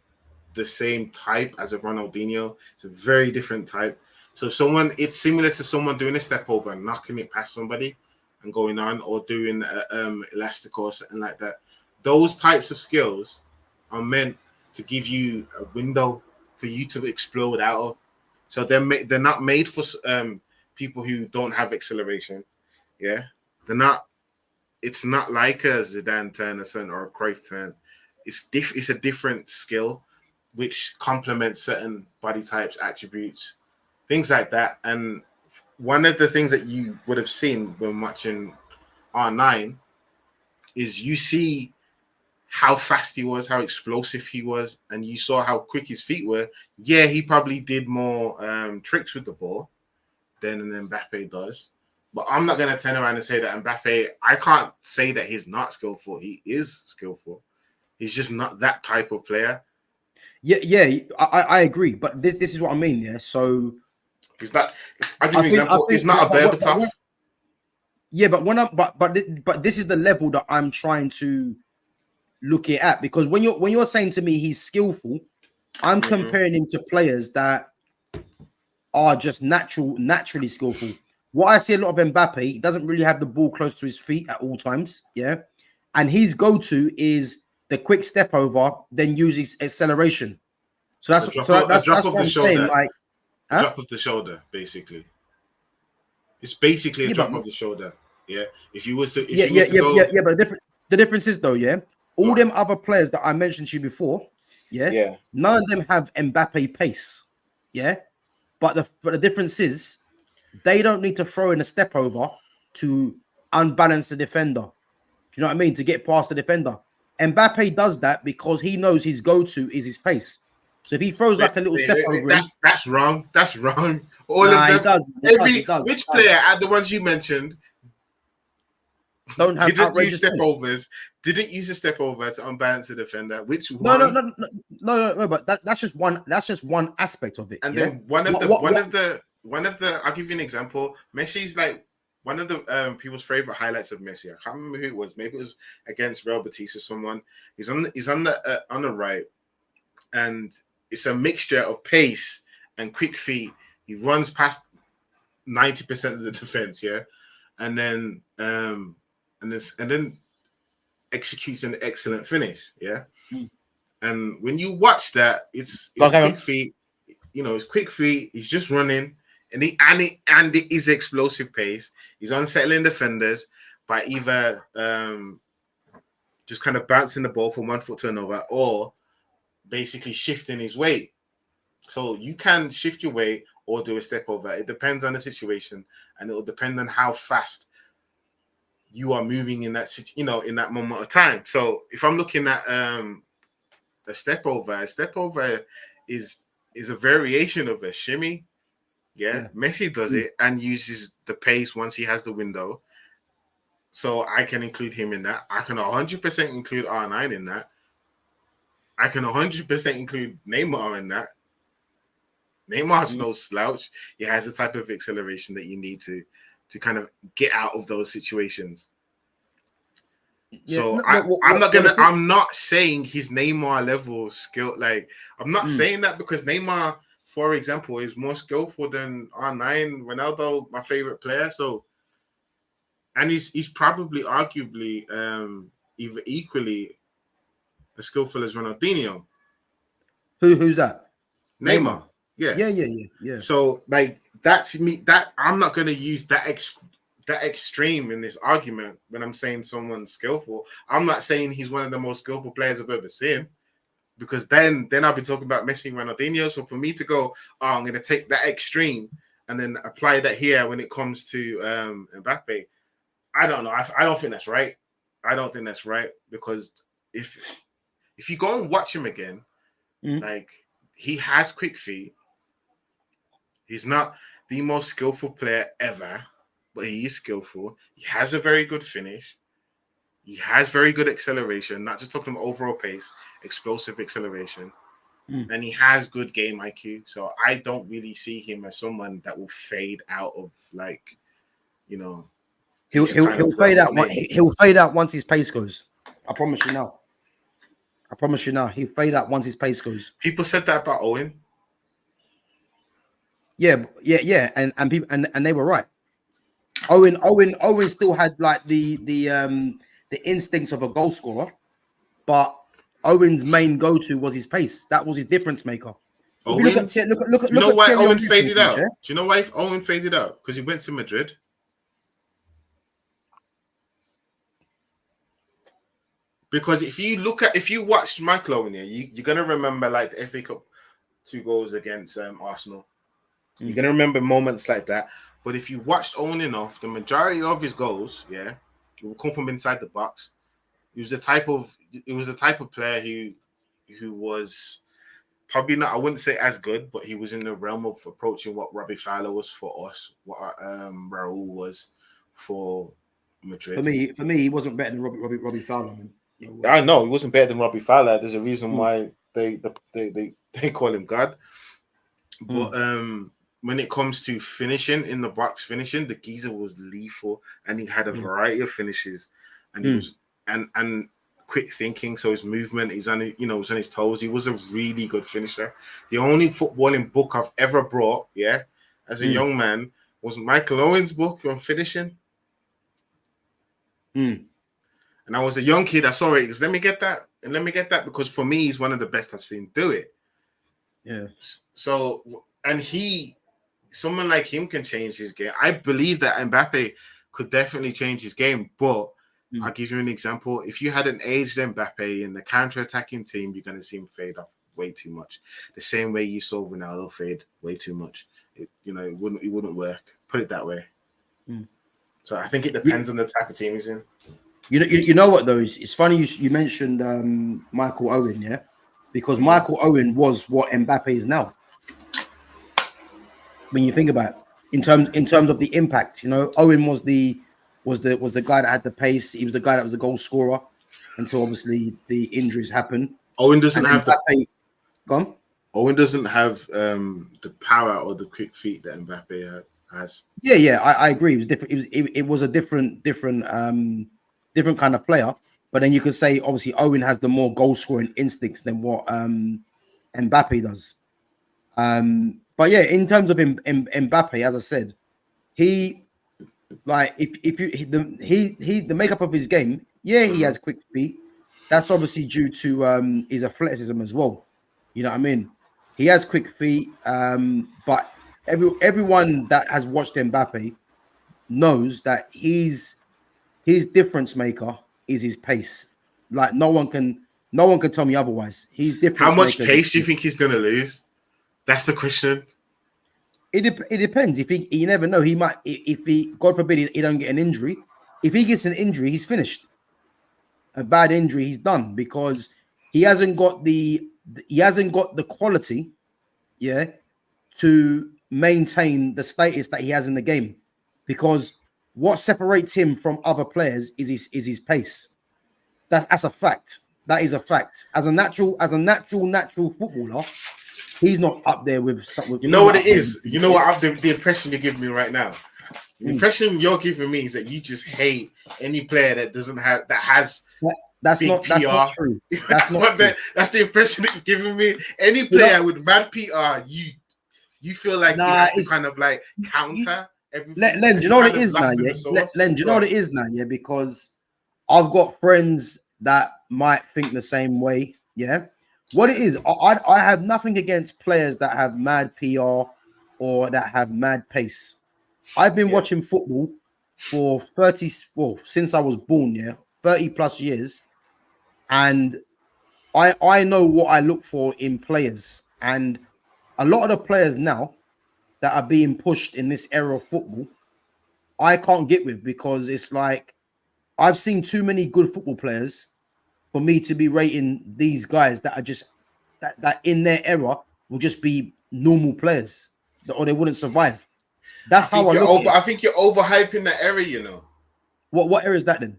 the same type as a Ronaldinho. It's a very different type. So it's similar to someone doing a step over and knocking it past somebody and going on, or doing elastic or something like that. Those types of skills are meant to give you a window for you to explode out of. So they're not made for people who don't have acceleration. Yeah, they're not. It's not like a Zidane turn or a Cruyff turn. It's a different skill, which complements certain body types, attributes, things like that. And one of the things that you would have seen when watching R9 is you see how fast he was, how explosive he was, and you saw how quick his feet were. Yeah, he probably did more tricks with the ball than Mbappe does. But I'm not going to turn around and say that Mbappe, I can't say that he's not skillful. He is skillful. He's just not that type of player. Yeah, I agree. But this is what I mean, yeah. So he's not, I'll give you an example. He's not a Berbatov. Yeah, but this is the level that I'm trying to look it at, because when you're saying to me he's skillful, I'm comparing him to players that are just naturally skillful. What I see a lot of Mbappe, he doesn't really have the ball close to his feet at all times, yeah, and his go-to is the quick step over, then uses acceleration. So that's what I'm saying. Like a drop of the shoulder, basically. It's basically a drop of the shoulder. Yeah. If you was to, but the difference is though, yeah, all them other players that I mentioned to you before, yeah, none of them have Mbappe pace, yeah. But the difference is they don't need to throw in a step over to unbalance the defender. Do you know what I mean? To get past the defender. Mbappe does that because he knows his go-to is his pace. So if he throws like a little step over him, that's wrong. That's wrong. All of them. He does. Which player out the ones you mentioned don't have didn't use step overs? Didn't use a step over to unbalance the defender. Which one? No. But that's just one. That's just one aspect of it. And then one of the. I'll give you an example. Messi's like one of the people's favorite highlights of Messi. I can't remember who it was. Maybe it was against Real Betis or someone. He's on the right, and it's a mixture of pace and quick feet. He runs past 90% of the defense, yeah, and then executes an excellent finish, yeah. And when you watch that, it's quick feet. You know, it's quick feet. He's just running, and it is explosive pace. He's unsettling defenders by either just kind of bouncing the ball from one foot to another, or basically shifting his weight. So you can shift your weight or do a step over. It depends on the situation, and it will depend on how fast you are moving in that in that moment of time. So if I'm looking at a step over is a variation of a shimmy. Yeah. Messi does it and uses the pace once he has the window. So I can include him in that. I can 100% include R9 in that. I can 100% include Neymar in that. Neymar's no slouch. He has the type of acceleration that you need to kind of get out of those situations. So I'm not saying his Neymar level skill. Like, I'm not saying that because Neymar, for example, is more skillful than R9, Ronaldo, my favorite player. So, and he's probably arguably either equally as skillful as Ronaldinho. Who's that? Neymar. Yeah. So like that's me. That I'm not gonna use that extreme in this argument when I'm saying someone's skillful. I'm not saying he's one of the most skillful players I've ever seen, because then I'll be talking about Messi and Ronaldinho. So for me to go, I'm gonna take that extreme and then apply that here when it comes to Mbappe, I don't know. I don't think that's right. I don't think that's right, because if you go and watch him again, like, he has quick feet. He's not the most skillful player ever, but he is skillful. He has a very good finish. He has very good acceleration, not just talking about overall pace, explosive acceleration. and he has good game IQ. So I don't really see him as someone that will fade out of like, you know, he'll fade out. He'll fade out once his pace goes. I promise you now. He'll fade out once his pace goes. People said that about Owen. Yeah, and people and they were right. Owen still had like the instincts of a goal scorer, but Owen's main go-to was his pace. That was his difference maker. Owen, look at you know why Owen faded out? Do you know why Owen faded out? Because he went to Madrid. Because if you watched Michael Owen here, you're gonna remember like the FA Cup 2 goals against Arsenal. You're gonna remember moments like that. But if you watched Owen enough, the majority of his goals, it will come from inside the box. He was the type of player who was probably not, I wouldn't say as good, but he was in the realm of approaching what Robbie Fowler was for us, what Raul was for Madrid. For me, he wasn't better than Robbie Fowler. I know he wasn't better than Robbie Fowler. There's a reason why they call him God. But when it comes to finishing in the box, the geezer was lethal, and he had a variety of finishes, and he was and quick thinking. So his movement, he's on his toes. He was a really good finisher. The only footballing book I've ever brought, as a young man, was Michael Owen's book on finishing. And I was a young kid. I saw it. Because let me get that because for me, he's one of the best I've seen do it. Yeah. So, and someone like him can change his game. I believe that Mbappe could definitely change his game, but I'll give you an example. If you had an aged Mbappe in the counter-attacking team, you're going to see him fade off way too much. The same way you saw Ronaldo fade way too much. It wouldn't work. Put it that way. So I think it depends on the type of team he's in. You know what though? It's funny you mentioned Michael Owen, because Michael Owen was what Mbappe is now. When you think about it, in terms of the impact, Owen was the guy that had the pace. He was the guy that was the goal scorer until obviously the injuries happened. Owen doesn't have Gone. Owen doesn't have the power or the quick feet that Mbappe has. Yeah, I agree. It was different. It was a different kind of player. But then you could say obviously Owen has the more goal scoring instincts than what Mbappe does. But yeah, in terms of Mbappe, as I said, he like the makeup of his game. Yeah, he has quick feet. That's obviously due to his athleticism as well. You know what I mean? He has quick feet, but everyone that has watched Mbappe knows that his difference maker is his pace. Like no one can tell me otherwise. He's different. How much pace do you think he's going to lose? That's the question. It depends. You never know. He might, if he, God forbid, he don't get an injury. If he gets an injury, he's finished. A bad injury, he's done because he hasn't got the quality, to maintain the status that he has in the game. Because what separates him from other players is his pace. That's a fact. That is a fact. As a natural footballer, he's not up there with you know what it is. You know what the impression you're giving me right now. The impression you're giving me is that you just hate any player that has. That's not true. That's the impression that you're giving me. Any player with mad PR, you feel like you have to kind of like counter everything. Len, do you know what it is now? Yeah, Len, do you know what it is now? Yeah, because I've got friends that might think the same way. Yeah, what it is, I have nothing against players that have mad PR or that have mad pace. I've been watching football for since I was born, 30 plus years. And I know what I look for in players. And a lot of the players now that are being pushed in this era of football, I can't get with because it's like I've seen too many good football players for me to be rating these guys that are just that in their era will just be normal players or they wouldn't survive. That's how I look at it. I think you're overhyping that era, What era is that then?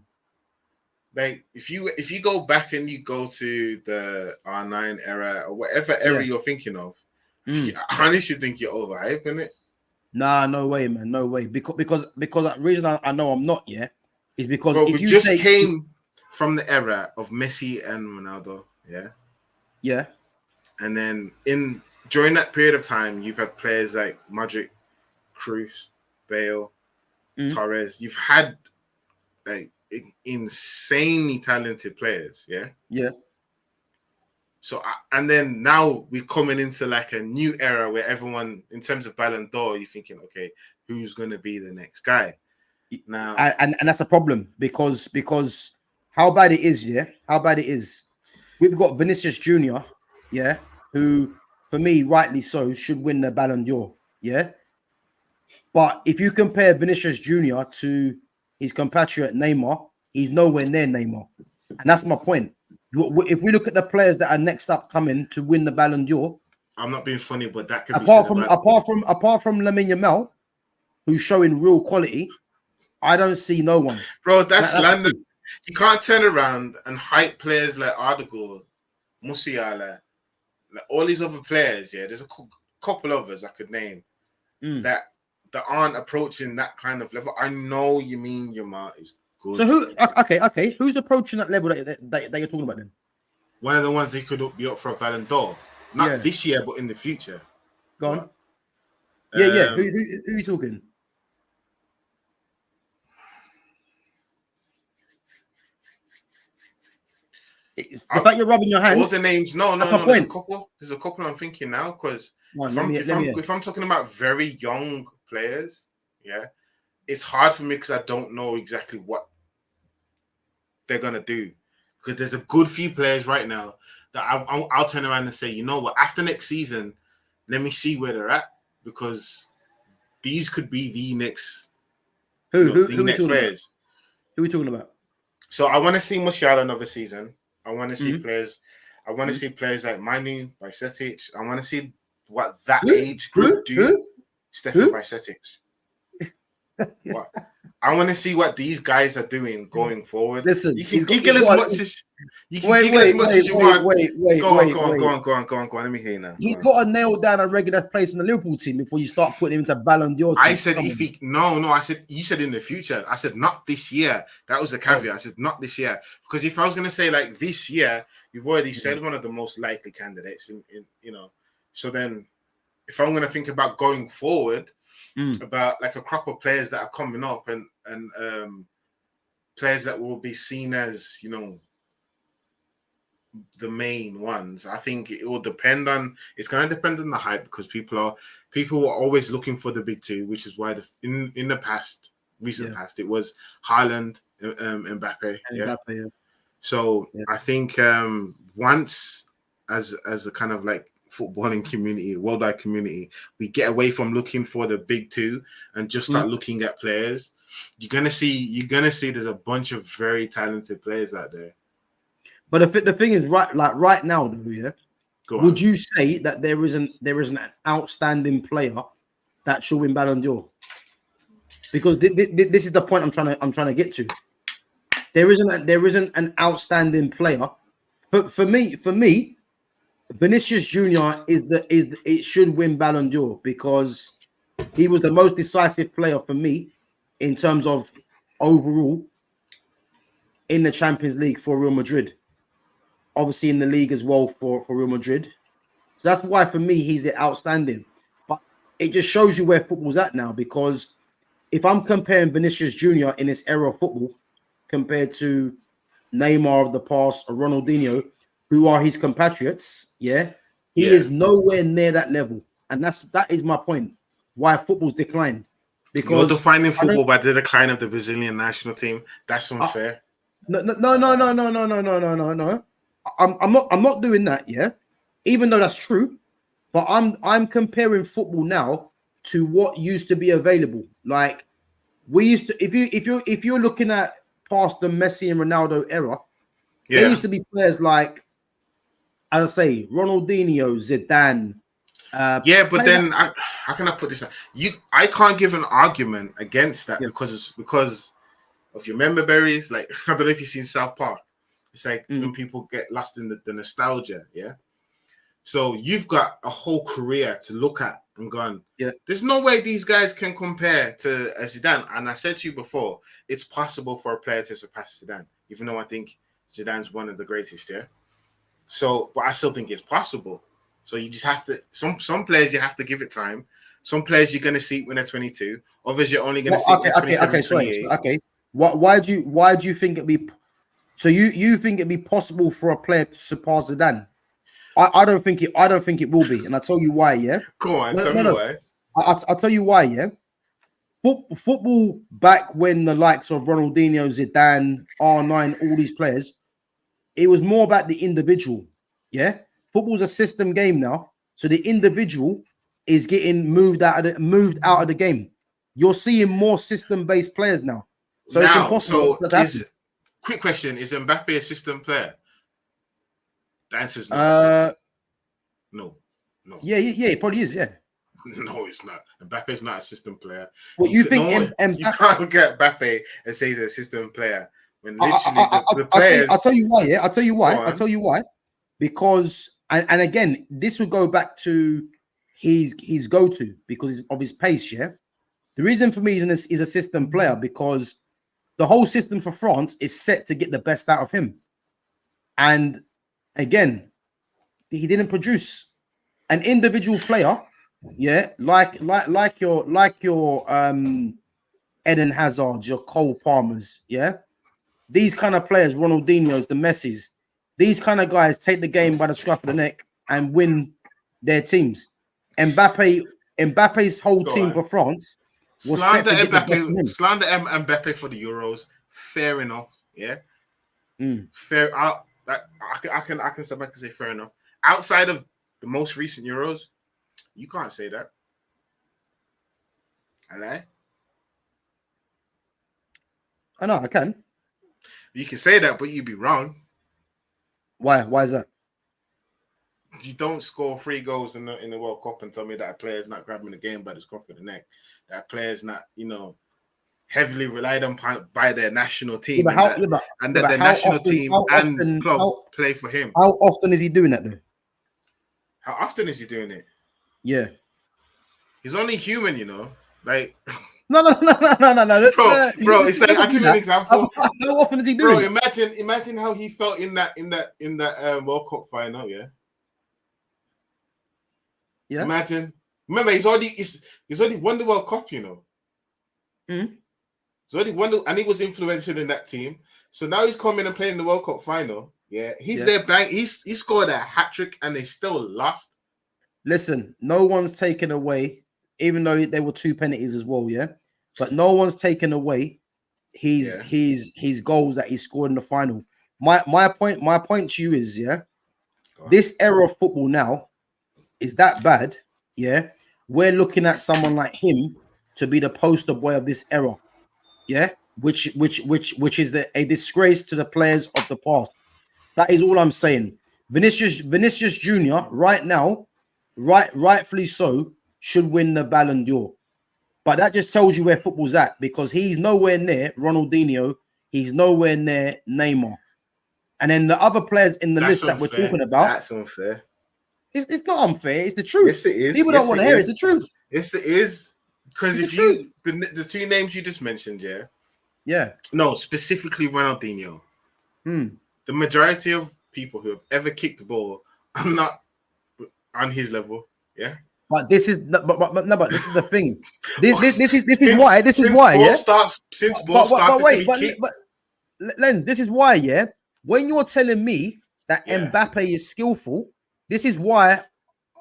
like if you go back and you go to the R9 era or whatever era you're thinking of, I honestly think you're overhyping it. Nah, no way, man, no way. Because the reason I know I'm not, is because Bro, if we you just take came from the era of Messi and Ronaldo, yeah, and then during that period of time, you've had players like Modric, Cruz, Bale, Torres. You've had like insanely talented players, yeah. So and then now we're coming into like a new era where everyone, in terms of Ballon d'Or, you're thinking, okay, who's gonna be the next guy? Now, and that's a problem because how bad it is, we've got Vinicius Junior, who for me, rightly so, should win the Ballon d'Or, But if you compare Vinicius Junior to his compatriot Neymar, he's nowhere near Neymar, and that's my point. If we look at the players that are next up coming to win the Ballon d'Or, I'm not being funny, but that could apart from Lamine Yamal, who's showing real quality, I don't see no one. Bro, that's slander. You can't turn around and hype players like Ardegool, Musiala, like all these other players. Yeah, there's a couple of us I could name that aren't approaching that kind of level. I know you mean Yamal is good. So who's approaching that level that you're talking about then? One of the ones that could be up for a Ballon d'Or, not this year, but in the future. Go on. Yeah. Who are you talking? It's the fact you're rubbing your hands. All the names, no. There's a couple I'm thinking now because if I'm talking about very young players, it's hard for me because I don't know exactly what they're gonna do. Because there's a good few players right now that I'll turn around and say, you know what? After next season, let me see where they're at because these could be the next. Who are we talking players. About? Who are we talking about? So I want to see Musiala another season. I want to see players. I want to see players like Manu, Bajcetic. I want to see what that age group do. Stefan Bajcetic. What? I want to see what these guys are doing going forward. Listen, you can giggle as much as you want. Go on. Let me hear you now. He's got to nail down a regular place in the Liverpool team before you start putting him into Ballon d'Or. I said I said you said in the future. I said not this year. That was the caveat. I said not this year because if I was going to say like this year, you've already said one of the most likely candidates. So then if I'm going to think about going forward. About like a crop of players that are coming up and players that will be seen as the main ones. I think it will depend on. It's going to depend on the hype because people are always looking for the big two, which is why in the past, recent past, it was Haaland, Mbappe. So I think once as a kind of like footballing community, worldwide community, we get away from looking for the big two and just start looking at players. You're gonna see there's a bunch of very talented players out there. But the thing is, right now, though, would you say that there isn't an outstanding player that should win Ballon d'Or? Because this is the point I'm trying to get to. There isn't an outstanding player. But for me, Vinicius Junior it should win Ballon d'Or because he was the most decisive player for me in terms of overall in the Champions League for Real Madrid. Obviously in the league as well for Real Madrid. So that's why for me he's outstanding. But it just shows you where football's at now because if I'm comparing Vinicius Junior in this era of football compared to Neymar of the past or Ronaldinho, who are his compatriots, he is nowhere near that level. And that is my point. Why football's declined. Because you're defining football by the decline of the Brazilian national team. That's unfair. No. I'm not doing that, even though that's true. But I'm comparing football now to what used to be available. Like we used to, if you're looking at past the Messi and Ronaldo era, there used to be players like, as I say, Ronaldinho, Zidane. But then how can I put this? I can't give an argument against that because of your member berries. Like, I don't know if you've seen South Park. It's like when people get lost in the nostalgia, yeah? So you've got a whole career to look at and gone, there's no way these guys can compare to Zidane. And I said to you before, it's possible for a player to surpass Zidane, even though I think Zidane's one of the greatest, yeah? So, but I still think it's possible. So you just have to, some players you have to give it time. Some players you're going to see when they're 22. Others you're only going to see when 27, 28. Okay. Why do you think it'd be, so you think it'd be possible for a player to surpass Zidane? I don't think it will be, and I'll tell you why. Yeah, go on, tell me why. I'll tell you why. Yeah, football back when the likes of Ronaldinho, Zidane, R9, all these players, it was more about the individual. Yeah, football's a system game now, so the individual is getting moved out of the game. You're seeing more system-based players now, so it's impossible. Quick question: is Mbappe a system player? The answer is no. No. Yeah, it probably is. Yeah. No, it's not. Mbappe's not a system player. What you think? You can't get Mbappe and say he's a system player when literally the players. I'll tell you why. Yeah, I'll tell you why. Because and again, this would go back to his go-to because of his pace. Yeah. The reason for me is a system player because the whole system for France is set to get the best out of him, and again, he didn't produce. An individual player, yeah, like your Eden Hazards, your Cole Palmers, yeah. These kind of players, Ronaldinho's, the Messis, these kind of guys take the game by the scruff of the neck and win their teams. Mbappe's whole team for France was slander Mbappe for the Euros. Fair enough, yeah. Fair. I can step back and say fair enough. Outside of the most recent Euros, you can't say that. I lie. I know I can. You can say that, but you'd be wrong. Why? Why is that? You don't score 3 goals in the World Cup and tell me that a player is not grabbing the game by the scruff of the neck. That player is not, heavily relied on by their national team, and that their national team and club play for him. How often is he doing that, though? How often is he doing it? Yeah, he's only human, Like no. Bro, it's like I'll give you an example. How often is he doing? Bro, imagine how he felt in that World Cup final. Yeah. Imagine. Remember, he's already won the World Cup. He's already won, and he was influential in that team. So now he's coming and playing the World Cup final. Yeah, he's there. Bang, he scored a hat trick, and they still lost. Listen, no one's taken away, even though there were 2 penalties as well. Yeah, but no one's taken away his goals that he scored in the final. My point to you is, this era of football now is that bad. Yeah, we're looking at someone like him to be the poster boy of this era. Yeah, which is a disgrace to the players of the past. That is all I'm saying. Vinicius Jr. right now, rightfully so, should win the Ballon d'Or. But that just tells you where football's at because he's nowhere near Ronaldinho. He's nowhere near Neymar. And then the other players in the list that we're talking about. That's unfair. It's not unfair. It's the truth. Yes, it is. People don't want to hear it. It's the truth. Yes, it is. Because if the 2 names you just mentioned, no, specifically Ronaldinho. The majority of people who have ever kicked the ball are not on his level. Yeah, but this is but this is the thing. This is why. Len, this is why. Yeah, when you're telling me that Mbappe is skillful, this is why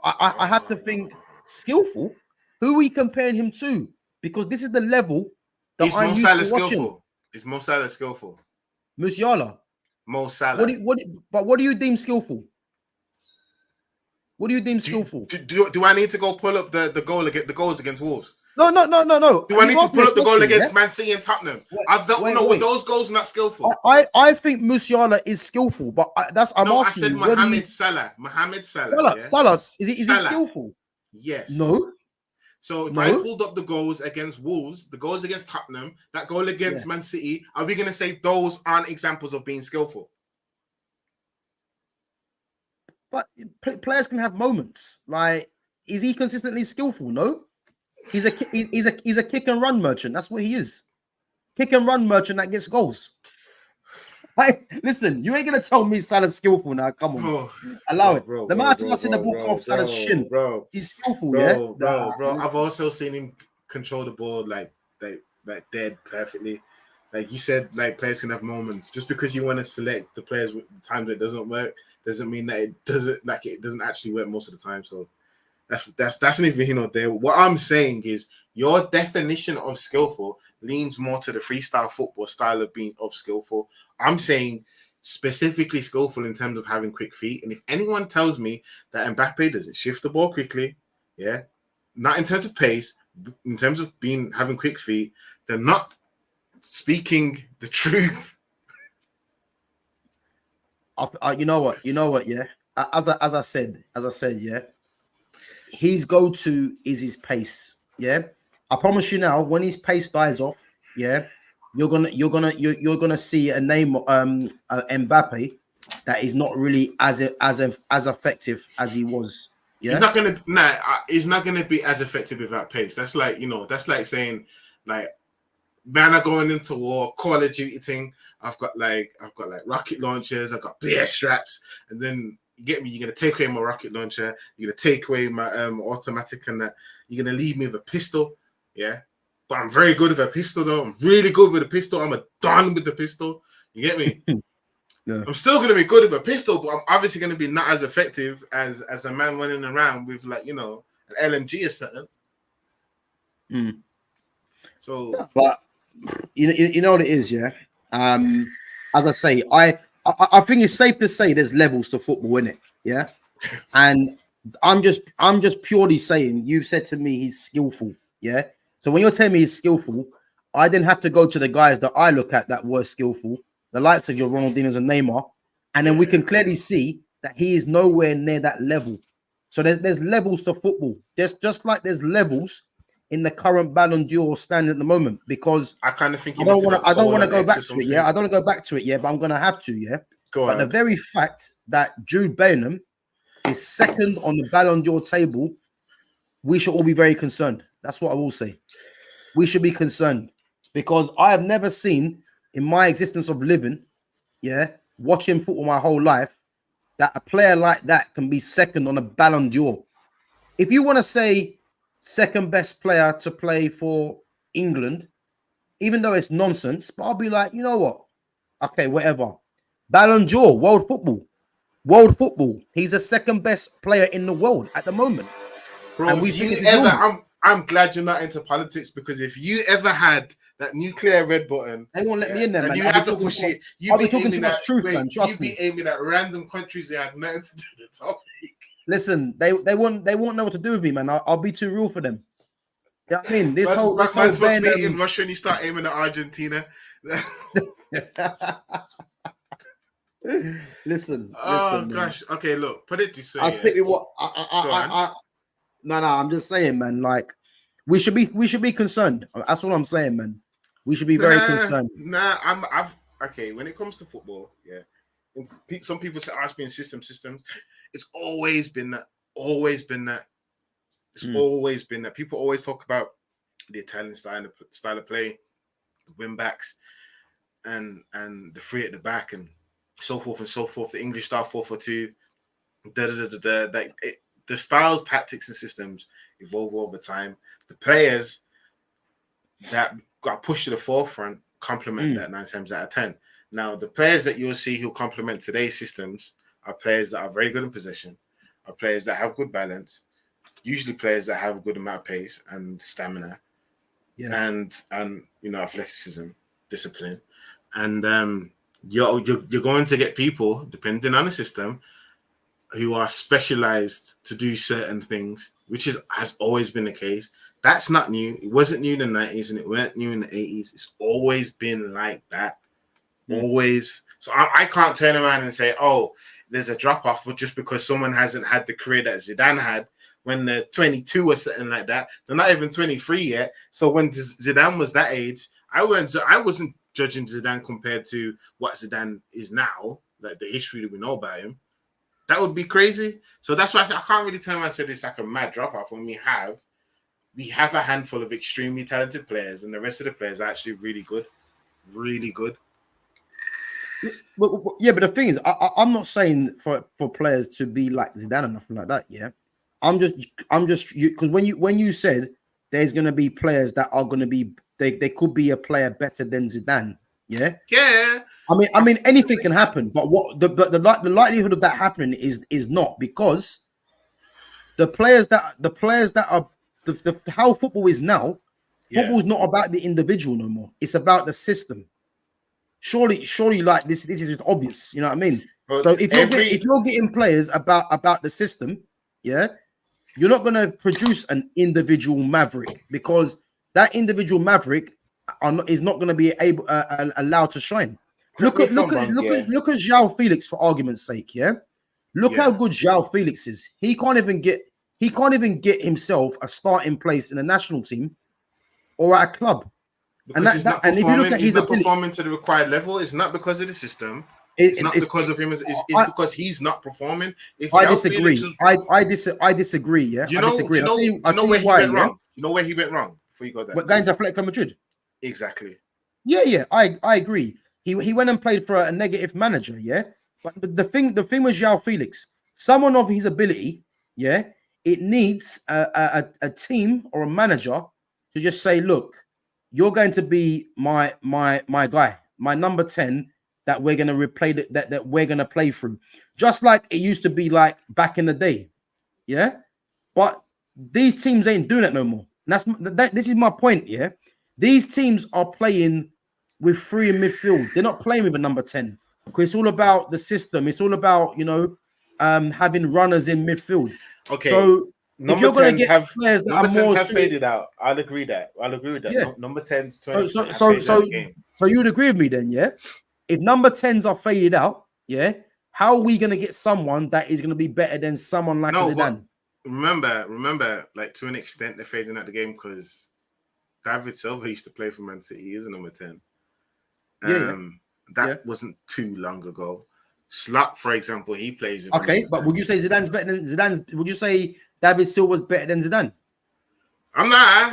I have to think skillful. Who are we comparing him to? Because this is the level that I'm used to watching. Is Mo Salah skillful? Musiala. Mo Salah. What do you deem skillful? What do you deem skillful? Do I need to go pull up the goals against Wolves? No. Do I need to pull up the goal against Man City and Tottenham? Were those goals not skillful? I think Musiala is skillful, but I'm asking you. I said Mohamed Salah. Mohamed Salah. Salah. Is he skillful? Yes. No. So if I pulled up the goals against Wolves, the goals against Tottenham, that goal against Man City, are we going to say those aren't examples of being skillful? But players can have moments. Like, is he consistently skillful? No. He's a kick and run merchant. That's what he is. Kick and run merchant that gets goals. Listen, you ain't gonna tell me Salah's skillful now. Come on, allow it. The amount of times I see the ball come off Salah's shin, he's skillful, bro. I've also seen him control the ball like dead perfectly. Like you said, like players can have moments. Just because you want to select the players with the times it doesn't work, doesn't mean that it doesn't actually work most of the time. So that's neither here nor there. What I'm saying is your definition of skillful leans more to the freestyle football style of skillful. I'm saying specifically skillful in terms of having quick feet. And if anyone tells me that Mbappe doesn't shift the ball quickly, not in terms of pace, in terms of having quick feet, they're not speaking the truth. You know what? Yeah. As I said, yeah. His go-to is his pace. Yeah. I promise you now, when his pace dies off, yeah, you're gonna see a name Mbappe that is not really as effective as he was. Yeah, he's not gonna be as effective without pace. That's like, that's like saying, like, man, I'm going into war, Call of Duty thing. I've got rocket launchers, I've got bear straps, and then you get me, you're gonna take away my rocket launcher, you're gonna take away my automatic, and that you're gonna leave me with a pistol. Yeah. But I'm very good with a pistol, though. I'm really good with a pistol. I'm a don with the pistol. You get me? Yeah. I'm still going to be good with a pistol, but I'm obviously going to be not as effective as a man running around with, like, an LMG or something. So, but you know what it is, yeah. As I say, I think it's safe to say there's levels to football, in it, yeah. And I'm just purely saying, you've said to me he's skillful, yeah. So when you're telling me he's skillful, I then have to go to the guys that I look at that were skillful, the likes of your Ronaldinho's and Neymar, and then we can clearly see that he is nowhere near that level. So there's levels to football. There's just like there's levels in the current Ballon d'Or standing at the moment, because I kind of think I don't want to go back to it. Yeah, I don't want to go back to it. Yeah, but I'm going to have to. Yeah, but the very fact that Jude Bellingham is second on the Ballon d'Or table, we should all be very concerned. That's what I will say. We should be concerned, because I have never seen in my existence of living, watching football my whole life, that a player like that can be second on a Ballon d'Or. If you want to say second best player to play for England, even though it's nonsense, but I'll be like, you know what? Okay, whatever. Ballon d'Or, world football. He's the second best player in the world at the moment. Bro, I'm glad you're not into politics, because if you ever had that nuclear red button, they won't let me in there, man. You had to push it. I'll be talking too much truth, man. Trust me. You'd be aiming at random countries that had nothing to do with the topic. Listen, they won't know what to do with me, man. I'll be too real for them. You know what I mean? This whole supposed to be in Russia and you start aiming at Argentina. Listen. Oh gosh. Man. Okay, look. Put it this way. I'll stick with what No, I'm just saying, man. Like, we should be concerned. That's what I'm saying, man. We should be very concerned. Okay. When it comes to football, some people say us being systems. It's always been that. It's always been that. People always talk about the Italian style of play, wing backs, and the three at the back, and so forth and so forth. The English style 4-4-2. The styles, tactics, and systems evolve over time. The players that got pushed to the forefront complement that 9 times out of 10. Now, the players that you'll see who complement today's systems are players that are very good in possession, are players that have good balance, usually players that have a good amount of pace and stamina, and athleticism, discipline, and you're going to get people, depending on the system, who are specialized to do certain things, which has always been the case. That's not new. It wasn't new in the 90s and it weren't new in the 80s. It's always been like that. Always. So I can't turn around and say, oh, there's a drop-off, but just because someone hasn't had the career that Zidane had, when they're 22 or something like that. They're not even 23 yet. So when Zidane was that age, I wasn't judging Zidane compared to what Zidane is now, like the history that we know about him. That would be crazy. So that's why I can't really tell him I said it's like a mad dropout when we have a handful of extremely talented players, and the rest of the players are actually really good. Really good. Yeah, but the thing is, I'm not saying for players to be like Zidane or nothing like that. Yeah, I'm just because when you said there's going to be players that are going to be they could be a player better than Zidane. Yeah. I mean anything can happen, but what the likelihood of that happening is not, because the players that are the how football is now. Football is not about the individual no more. It's about the system. Surely, like this is just obvious. You know what I mean? But so if you're getting players about the system, yeah, you're not going to produce an individual maverick, because that individual maverick is not going to be allowed to shine. Look at João Felix, for argument's sake. Yeah, look how good João Felix is. He can't even get himself a starting place in the national team or at a club. Because if you look at he's not performing to the required level, it's not because of the system. It's not because of him. It's because he's not performing. I disagree. I disagree. Yeah, you know where he went wrong. You know where he went wrong before you got that. But going to Atletico Madrid. Exactly. Yeah. I agree. He went and played for a negative manager. Yeah, but the thing with João Felix, someone of his ability, yeah, it needs a team or a manager to just say, look, you're going to be my guy, my number 10 that we're going to replay that we're going to play through, just like it used to be like back in the day. Yeah, but these teams ain't doing it no more. And this is my point. Yeah, these teams are playing with 3 in midfield. They're not playing with a number 10, because it's all about the system. It's all about having runners in midfield. Okay. So number 10s have players that number 10s have faded out. I'll agree with that. Yeah. Number 10s, 20. So you would agree with me then, yeah? If number 10s are faded out, yeah, how are we going to get someone that is going to be better than someone like Zidane? Remember, like, to an extent, they're fading out the game because David Silva used to play for Man City. He is a number 10. That wasn't too long ago. Slot, for example, he plays. Okay, but would you say Zidane's better than Zidane? Would you say David Silva's better than Zidane? I'm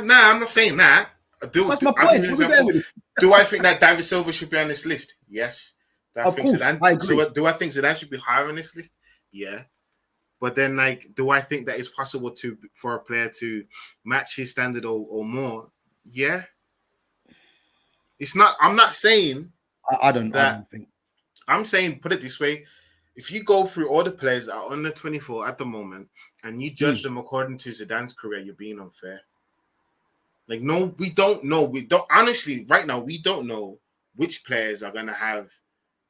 not saying that. That's my point. Do I think that David Silva should be on this list? Yes. Of course, I agree. Do I think Zidane should be higher on this list? Yeah. But then, like, do I think that it's possible for a player to match his standard or more? Yeah. It's not. I'm not saying. I don't think. I'm saying, put it this way: if you go through all the players that are under 24 at the moment and you judge them according to Zidane's career, you're being unfair. Like, no, we don't know. We don't honestly right now. We don't know which players are going to have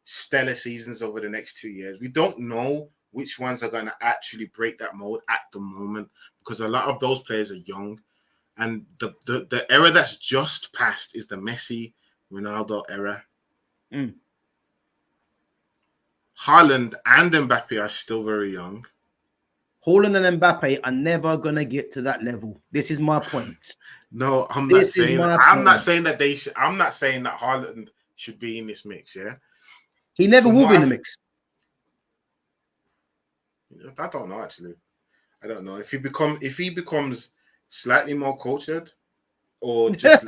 stellar seasons over the next 2 years. We don't know which ones are going to actually break that mold at the moment, because a lot of those players are young, and the era that's just passed is the Messi, Ronaldo era. Haaland and Mbappe are still very young. Haaland and Mbappe are never gonna get to that level. This is my point. No, I'm not saying that they should. I'm not saying that Haaland should be in this mix. Yeah, he never will be in the mix. I don't know. Actually, I don't know if he becomes slightly more cultured, or just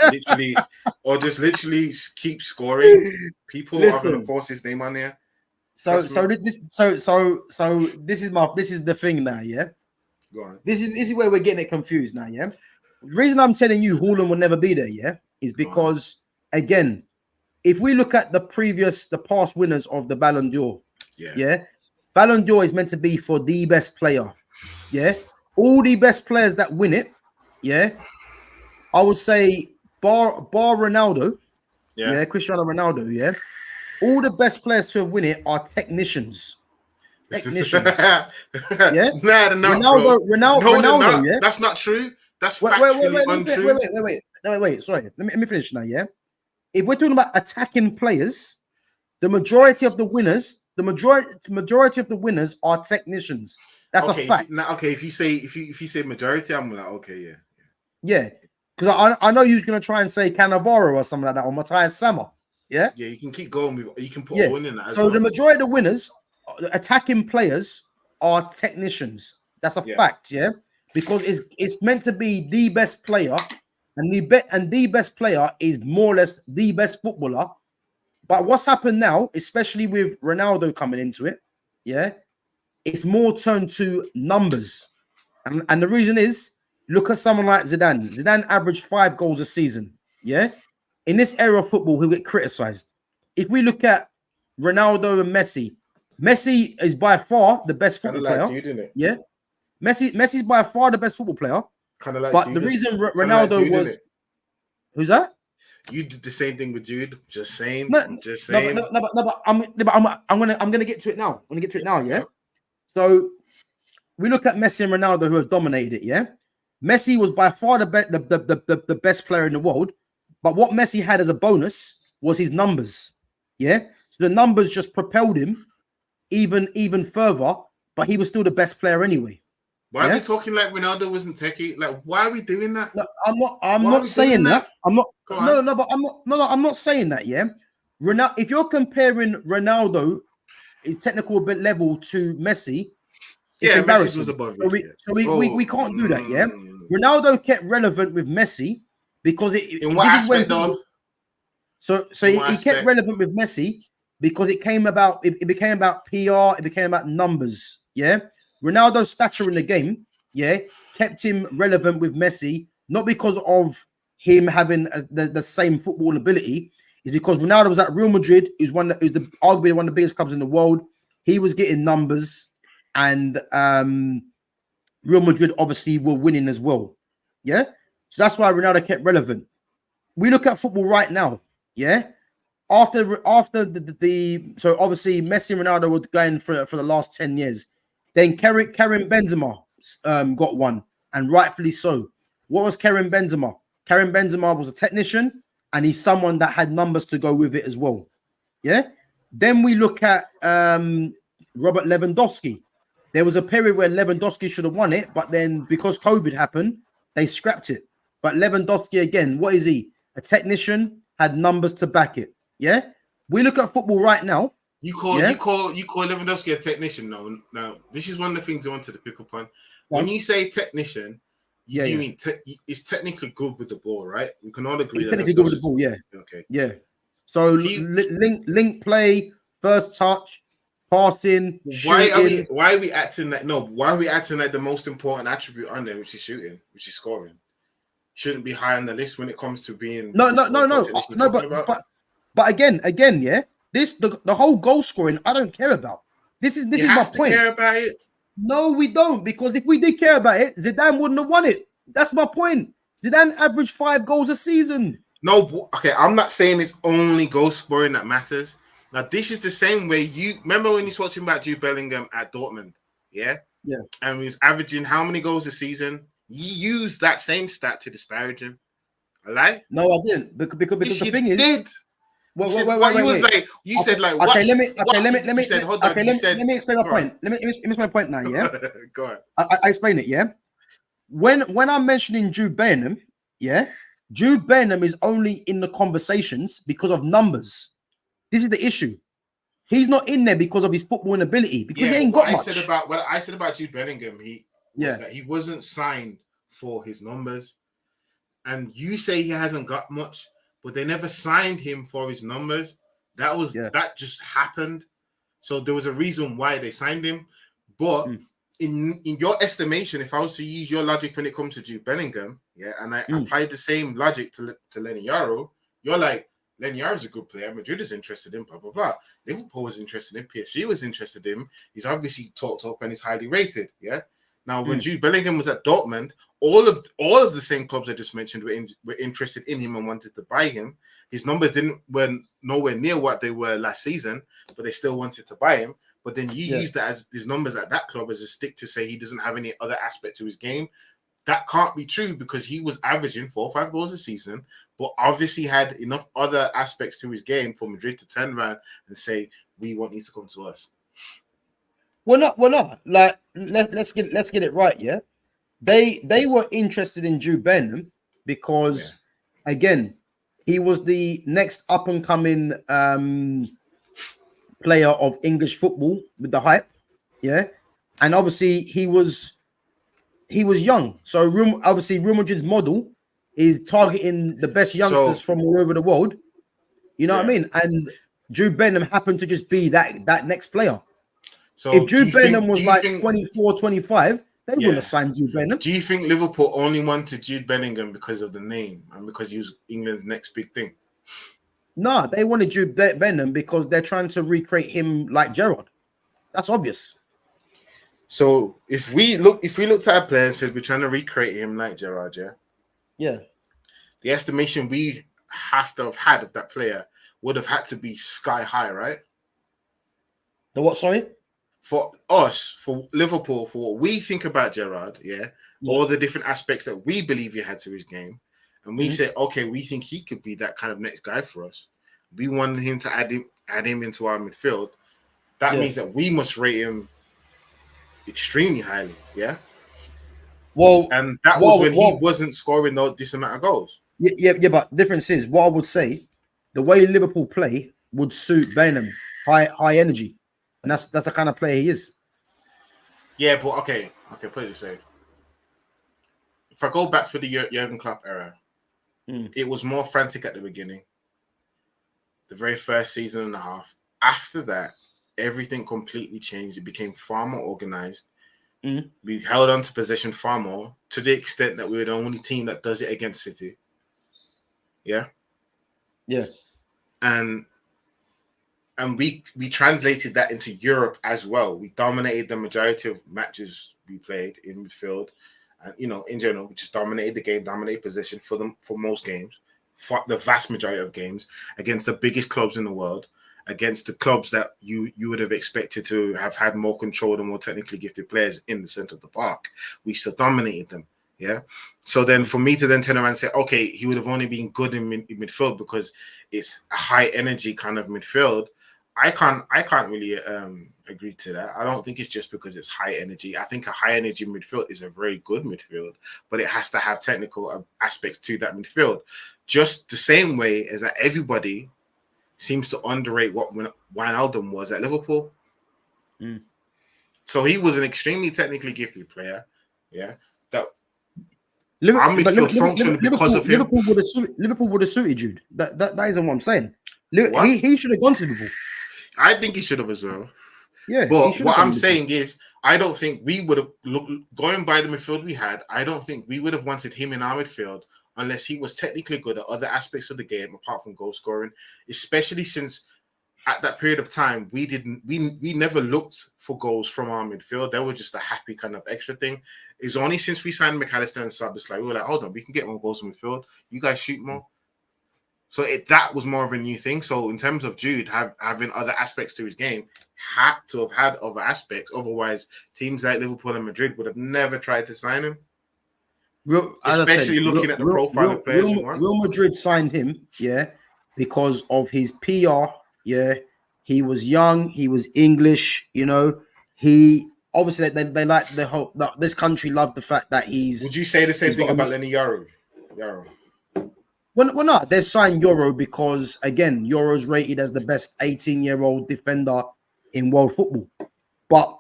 literally keep scoring. People are gonna force his name on there. So this is the thing now, yeah. Go on. This is where we're getting it confused now, yeah. The reason I'm telling you Haaland will never be there, yeah, is because again, if we look at the past winners of the Ballon d'Or, yeah, Ballon d'Or is meant to be for the best player, yeah. All the best players that win it, yeah, I would say bar Ronaldo, yeah, Cristiano Ronaldo, yeah. All the best players to win it are technicians. Yeah? Ronaldo, yeah? That's not true. That's factually untrue. Wait. Sorry. Let me finish now, yeah? If we're talking about attacking players, the majority of the winners are technicians. That's a okay. fact. If you say majority, I'm like, okay, yeah. Because I know you're gonna try and say Cannavaro or something like that, or Matthias Sammer. Yeah. Yeah, you can keep going with. You can put Yeah. Owen in that as So well. the majority of the winners, attacking players, are technicians. That's a fact. Yeah. Because it's meant to be the best player, and the best player is more or less the best footballer. But what's happened now, especially with Ronaldo coming into it, yeah, it's more turned to numbers. And the reason is, look at someone like Zidane. Zidane averaged 5 goals a season. Yeah. In this era of football, he'll get criticized. If we look at Ronaldo and Messi, Messi is by far the best Kind football of like player. Jude, innit? Yeah. Messi's by far the best football player. Kind of like But Jude. the reason Like Ronaldo Jude, was. innit? Who's that? You did the same thing with Jude. Just saying. No, I'm just no, saying. but I'm gonna get to it now. I'm gonna get to it now. Yeah. So we look at Messi and Ronaldo, who have dominated it. Yeah. Messi was by far the best player in the world, but what Messi had as a bonus was his numbers. Yeah. So the numbers just propelled him even further, but he was still the best player anyway. Why are we talking like Ronaldo wasn't techie? Like, why are we doing that? No, I'm not saying that. I'm not. No, but I'm not saying that. Yeah, Ronaldo. If you're comparing Ronaldo, his technical level to Messi, it's embarrassing. Messi was above so we can't do that. Yeah, Ronaldo kept relevant with Messi because in what aspect though? So he kept relevant with Messi because it became about PR. It became about numbers. Yeah. Ronaldo's stature in the game, kept him relevant with Messi, not because of him having the same football ability. It's because Ronaldo was at Real Madrid, who's arguably one of the biggest clubs in the world. He was getting numbers, and Real Madrid obviously were winning as well. Yeah, so that's why Ronaldo kept relevant. We look at football right now. Yeah, after the so obviously Messi and Ronaldo were going for the last 10 years. Then Karim Benzema got one, and rightfully so. What was Karim Benzema? Karim Benzema was a technician, and he's someone that had numbers to go with it as well. Yeah. Then we look at Robert Lewandowski. There was a period where Lewandowski should have won it, but then because COVID happened, they scrapped it. But Lewandowski, again, what is he? A technician, had numbers to back it. Yeah. We look at football right now. You call Lewandowski a technician? No. This is one of the things I wanted to pick up on. When you say technician, do you mean it's technically good with the ball, right? We can all agree. It's technically good with the ball, yeah. Okay. Yeah. So link play, first touch, passing. Why are we acting like Why are we acting like the most important attribute on there, which is shooting, which is scoring, shouldn't be high on the list when it comes to being no. But again, yeah. The whole goal scoring, I don't care about. This is my point. Care about it? No, we don't, because if we did care about it, Zidane wouldn't have won it. That's my point. Zidane averaged 5 goals a season. No, okay, I'm not saying it's only goal scoring that matters. Now, this is the same way you remember when you talked about Jude Bellingham at Dortmund, yeah, and he was averaging how many goals a season? You used that same stat to disparage him. All right? No, I didn't, because yes, the thing is, wait. You said let me explain my point. Let me explain my point now. Yeah, go ahead. I explain it. Yeah, when I'm mentioning Jude Bellingham, Jude Bellingham is only in the conversations because of numbers. This is the issue. He's not in there because of his footballing ability, because he ain't got much. I said about Jude Bellingham, that he wasn't signed for his numbers, and you say he hasn't got much. But they never signed him for his numbers. That just happened. So there was a reason why they signed him. But in your estimation, if I was to use your logic when it comes to Jude Bellingham, and I applied the same logic to Lenny Yaro, you're like, Lenny Yaro's a good player. Madrid is interested in, blah, blah, blah. Liverpool was interested in. PSG was interested in. He's obviously talked up and he's highly rated, yeah? Now, when Jude Bellingham was at Dortmund, all of the same clubs I just mentioned were interested in him and wanted to buy him. His numbers were nowhere near what they were last season, but they still wanted to buy him. But then you use that as his numbers at that club as a stick to say he doesn't have any other aspect to his game. That can't be true, because he was averaging 4 or 5 goals a season, but obviously had enough other aspects to his game for Madrid to turn around and say, we want you to come to us. We're not. Like let's get it right. Yeah, they were interested in Jude Bellingham because, again, he was the next up and coming player of English football with the hype. Yeah, and obviously he was young. So obviously Real Madrid's model is targeting the best youngsters from all over the world. You know what I mean? And Jude Bellingham happened to just be that next player. So if Jude Bellingham was like 24, 25, they wouldn't have signed Jude Bellingham. Do you think Liverpool only wanted Jude Bellingham because of the name and because he was England's next big thing? No, they wanted Jude Bellingham because they're trying to recreate him like Gerrard. That's obvious. So if we looked at our players, we're trying to recreate him like Gerrard, yeah. The estimation we have to have had of that player would have had to be sky high, right? The what? Sorry. For us, for Liverpool, for what we think about Gerrard, all the different aspects that we believe he had to his game, and we say, okay, we think he could be that kind of next guy for us. We wanted him to add him into our midfield. That means that we must rate him extremely highly, Well, and that was when he wasn't scoring this amount of goals. Yeah, but the difference is, what I would say, the way Liverpool play would suit Bellingham, high energy. And that's the kind of player he is. Yeah, but okay, put it this way. If I go back for the Jurgen Klopp era, it was more frantic at the beginning. The very first season and a half. After that, everything completely changed. It became far more organized. We held on to possession far more, to the extent that we were the only team that does it against City. Yeah. And we translated that into Europe as well. We dominated the majority of matches we played in midfield, and in general, we just dominated the game, dominated possession for most games, for the vast majority of games against the biggest clubs in the world, against the clubs that you would have expected to have had more control and more technically gifted players in the center of the park. We still dominated them. Yeah. So then for me to then turn around and say, okay, he would have only been good in midfield because it's a high energy kind of midfield. I can't really agree to that. I don't think it's just because it's high energy. I think a high energy midfield is a very good midfield, but it has to have technical aspects to that midfield. Just the same way as that everybody seems to underrate what Wijnaldum was at Liverpool. So he was an extremely technically gifted player. Yeah. That our midfield functioned because of him. Liverpool would have suited Jude. That isn't what I'm saying. He should have gone to Liverpool. I think he should have as well. Yeah. But what I'm saying is, I don't think we would have going by the midfield we had. I don't think we would have wanted him in our midfield unless he was technically good at other aspects of the game apart from goal scoring. Especially since at that period of time we never looked for goals from our midfield. They were just a happy kind of extra thing. It's only since we signed McAllister and Szoboszlai, we were like, hold on, we can get more goals in midfield. You guys shoot more. So that was more of a new thing. So in terms of Jude having other aspects to his game, had to have had other aspects. Otherwise, teams like Liverpool and Madrid would have never tried to sign him. Especially looking at the profile of players we want. Real Madrid signed him, because of his PR. Yeah, he was young, he was English. He obviously they like the whole. This country loved the fact that he's. Would you say the same thing about Lenny Yaro? Well, no, they've signed Euro because, again, Euro's rated as the best 18-year-old defender in world football. But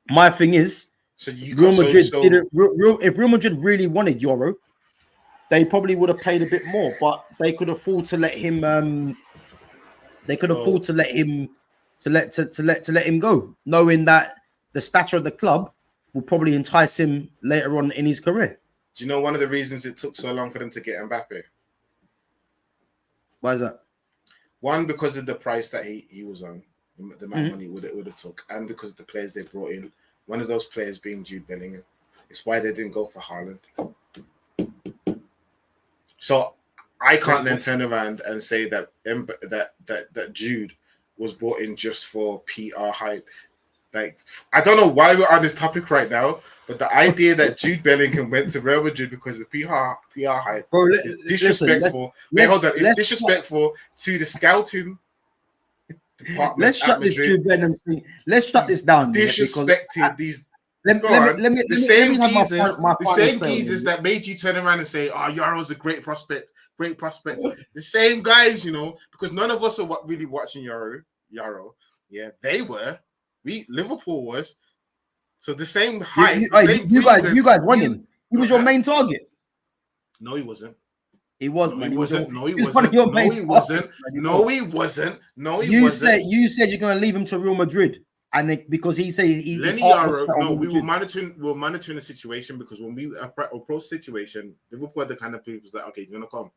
my thing is, if Real Madrid really wanted Euro, they probably would have paid a bit more, but they could afford to let him. They could afford to let him let him go, knowing that the stature of the club will probably entice him later on in his career. Do you know one of the reasons it took so long for them to get Mbappe? Why is that? One, because of the price that he was on, the amount of money it would have took, and because of the players they brought in. One of those players being Jude Bellingham. It's why they didn't go for Haaland. So I can't then turn around and say that Jude was brought in just for PR hype. Like, I don't know why we're on this topic right now, but the idea that Jude Bellingham went to Real Madrid because of PR hype is disrespectful. It's disrespectful to the scouting department Let's at shut this Madrid. Jude Bellingham thing. Let's shut this down. Disrespected these. Let me have my The final same say on geezers them. that made you turn around and say, "Oh, Yaro's a great prospect, great prospect." The same guys, you know, because none of us are really watching Yaro. Yeah, they were. Liverpool was. So the same hype. You guys won him. He was your main target. No, he wasn't. He was, man. He wasn't. No, he wasn't. One of your No, main he wasn't. targets, man. No, he wasn't. No, he wasn't. You said you're going to leave him to Real Madrid, and because he said his Lenny heart was Yaro. set on No, Real we Madrid. were monitoring the situation because when we approach situation, Liverpool are the kind of people that okay, you're gonna come.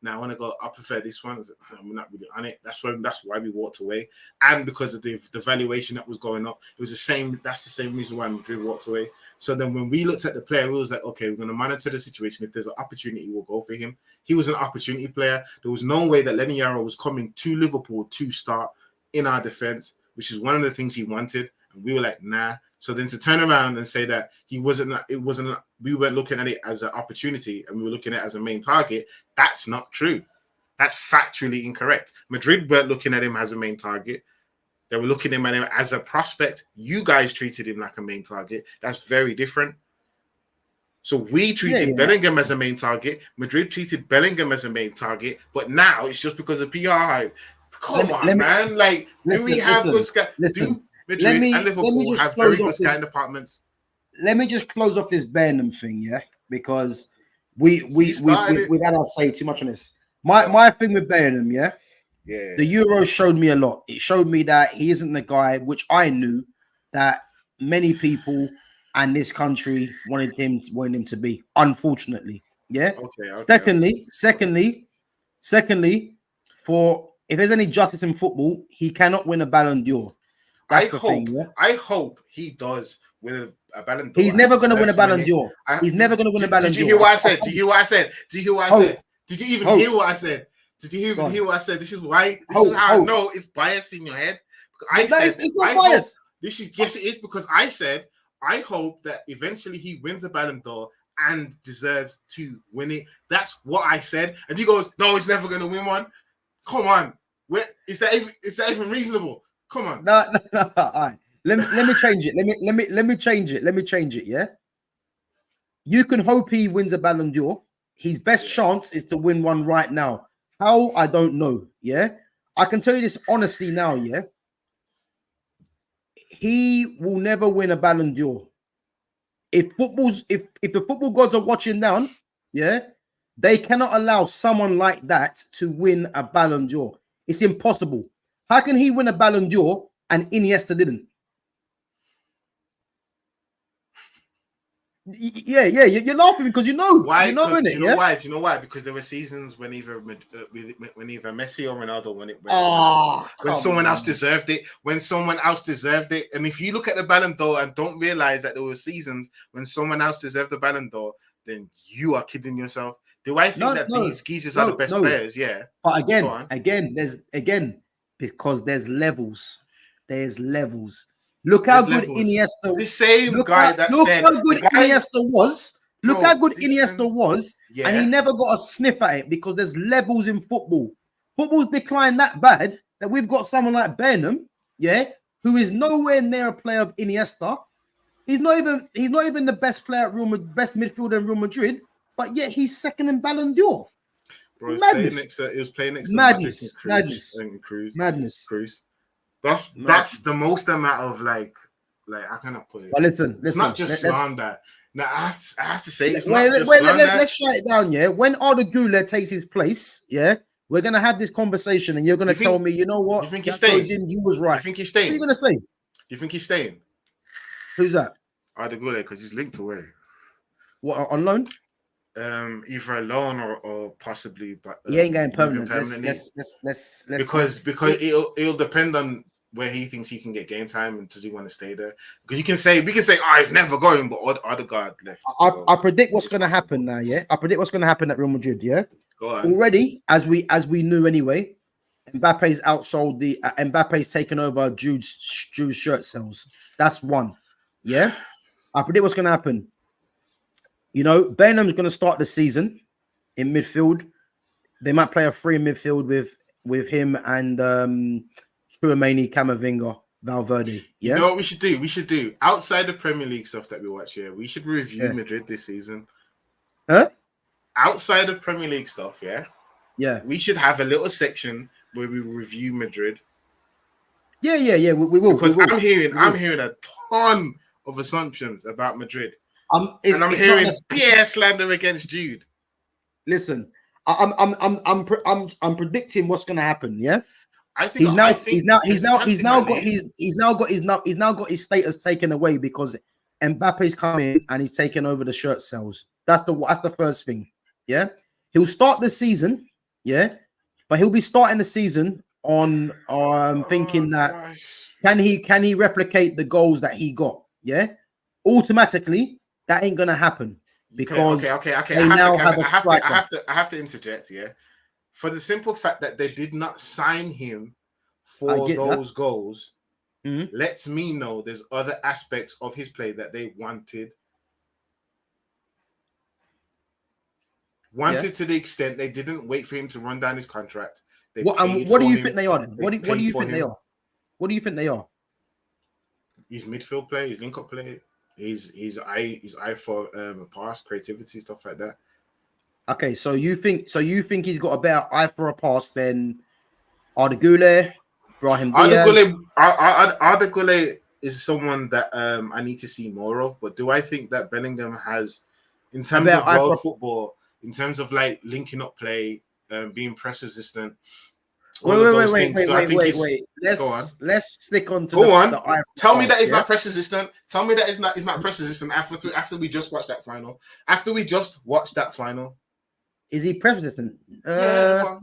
Now I want to go. I prefer this one. I'm not really on it. That's why we walked away, and because of the valuation that was going up, it was the same. That's the same reason why Madrid walked away. So then when we looked at the player, we was like, okay, we're going to monitor the situation. If there's an opportunity, we'll go for him. He was an opportunity player. There was no way that Lenny Yaro was coming to Liverpool to start in our defense, which is one of the things he wanted, and we were like, nah. So then to turn around and say that we weren't looking at it as an opportunity and we were looking at it as a main target, that's not true. That's factually incorrect. Madrid weren't looking at him as a main target. They were looking at him as a prospect. You guys treated him like a main target. That's very different. So we treated Bellingham as a main target. Madrid treated Bellingham as a main target. But now it's just because of PR hype. Come on, man. Like, do we have good scout? Do Madrid and Liverpool have very good scouting departments? Let me just close off this Bellingham thing, yeah? Because we've had our say too much on this. My thing with Bellingham, yeah? Yeah. The Euro showed me a lot. It showed me that he isn't the guy which I knew that many people and this country wanted him to be, unfortunately. Yeah. Okay. Secondly, for if there's any justice in football, he cannot win a Ballon d'Or. I hope he does win a Ballon d'Or. He's never going to win a Ballon d'Or. He's never going to win a Ballon d'Or. Did you hear what I said? Did you hear what I said? Did you even hear what I said? Did you even hear what I said? This is why. This is how I know it's bias in your head. It's not bias. Yes, it is, because I said I hope that eventually he wins a Ballon d'Or and deserves to win it. That's what I said. And he goes, "No, he's never going to win one." Come on, is that even reasonable? Come on. No. All right. Let me change it. Let me change it. Yeah. You can hope he wins a Ballon d'Or. His best chance is to win one right now. How? I don't know. Yeah. I can tell you this honestly now. Yeah. He will never win a Ballon d'Or. If the football gods are watching down, yeah, they cannot allow someone like that to win a Ballon d'Or. It's impossible. How can he win a Ballon d'Or and Iniesta didn't? Yeah, you're laughing because you know why. You know why? Do you know why? Because there were seasons when either Messi or Ronaldo won it. When someone else deserved it. And if you look at the Ballon d'Or and don't realize that there were seasons when someone else deserved the Ballon d'Or, then you are kidding yourself. Do I think these geezers are the best players? Yeah. But because there's levels. There's levels. Look how good Iniesta. The same guy that said. Look how good Iniesta was. Look how good Iniesta was, yeah. And he never got a sniff at it because there's levels in football. Football's declined that bad that we've got someone like Bellingham, yeah, who is nowhere near a player of Iniesta. He's not even the best player at best midfielder in Real Madrid, but yet he's second in Ballon d'Or. Bro, he was playing next to madness. Cruz. That's the most amount of like I cannot put it. But listen, it's not just slander. Now I have to say it's not just slander. Let's shut it down, yeah. When Arda Güler takes his place, yeah, we're gonna have this conversation, and you're gonna tell me, you know what? You think he's staying? You was right. You think he's staying? What are you gonna say? You think he's staying? Who's that? Arda Güler, because he's linked away. What, on loan? Either a loan or possibly, but he ain't going permanent. Let's because it'll depend on where he thinks he can get game time and does he want to stay there? Because we can say, it's never going, but Odegaard left. I predict what's going to happen now. Yeah, I predict what's going to happen at Real Madrid. Yeah, go on. Already, as we knew anyway, Mbappe's outsold Mbappe's taken over Jude's shirt sales. That's one. Yeah, I predict what's going to happen. You know, Bellingham's going to start the season in midfield. They might play a free midfield with him and Tchouaméni, Camavinga, Valverde. You Yeah. know what we should do? We should do outside of Premier League stuff that we watch here. We should review Yeah. Madrid this season. Huh? Outside of Premier League stuff, yeah. Yeah. We should have a little section where we review Madrid. Yeah. We will. Because we will. I'm hearing a ton of assumptions about Madrid. And I'm it's hearing bare slander against Jude. Listen, I'm predicting what's going to happen. Yeah, I think he's now got his status taken away because Mbappe's coming and he's taken over the shirt sales. That's the first thing. Yeah, he'll start the season. Yeah, but he'll be starting the season on thinking that can he replicate the goals that he got? Yeah, automatically that ain't gonna happen. Because okay. I have to interject, yeah. For the simple fact that they did not sign him for those goals, lets me know there's other aspects of his play that they wanted to the extent they didn't wait for him to run down his contract. What do you think they are? What do you think they are? What do you think they are? He's midfield play, he's link up play. He's eye for pass, creativity, stuff like that. Okay, so you think he's got a better eye for a pass than Arda Güler, Brahim Diaz? Arda Güler is someone that I need to see more of. But do I think that Bellingham has, in terms of world football, in terms of like linking up play, being press resistant? Wait. Let's stick on to the eye. Tell me that it's not press resistant. Tell me that it's not press resistant after we just watched that final. After we just watched that final. Is he press resistant? I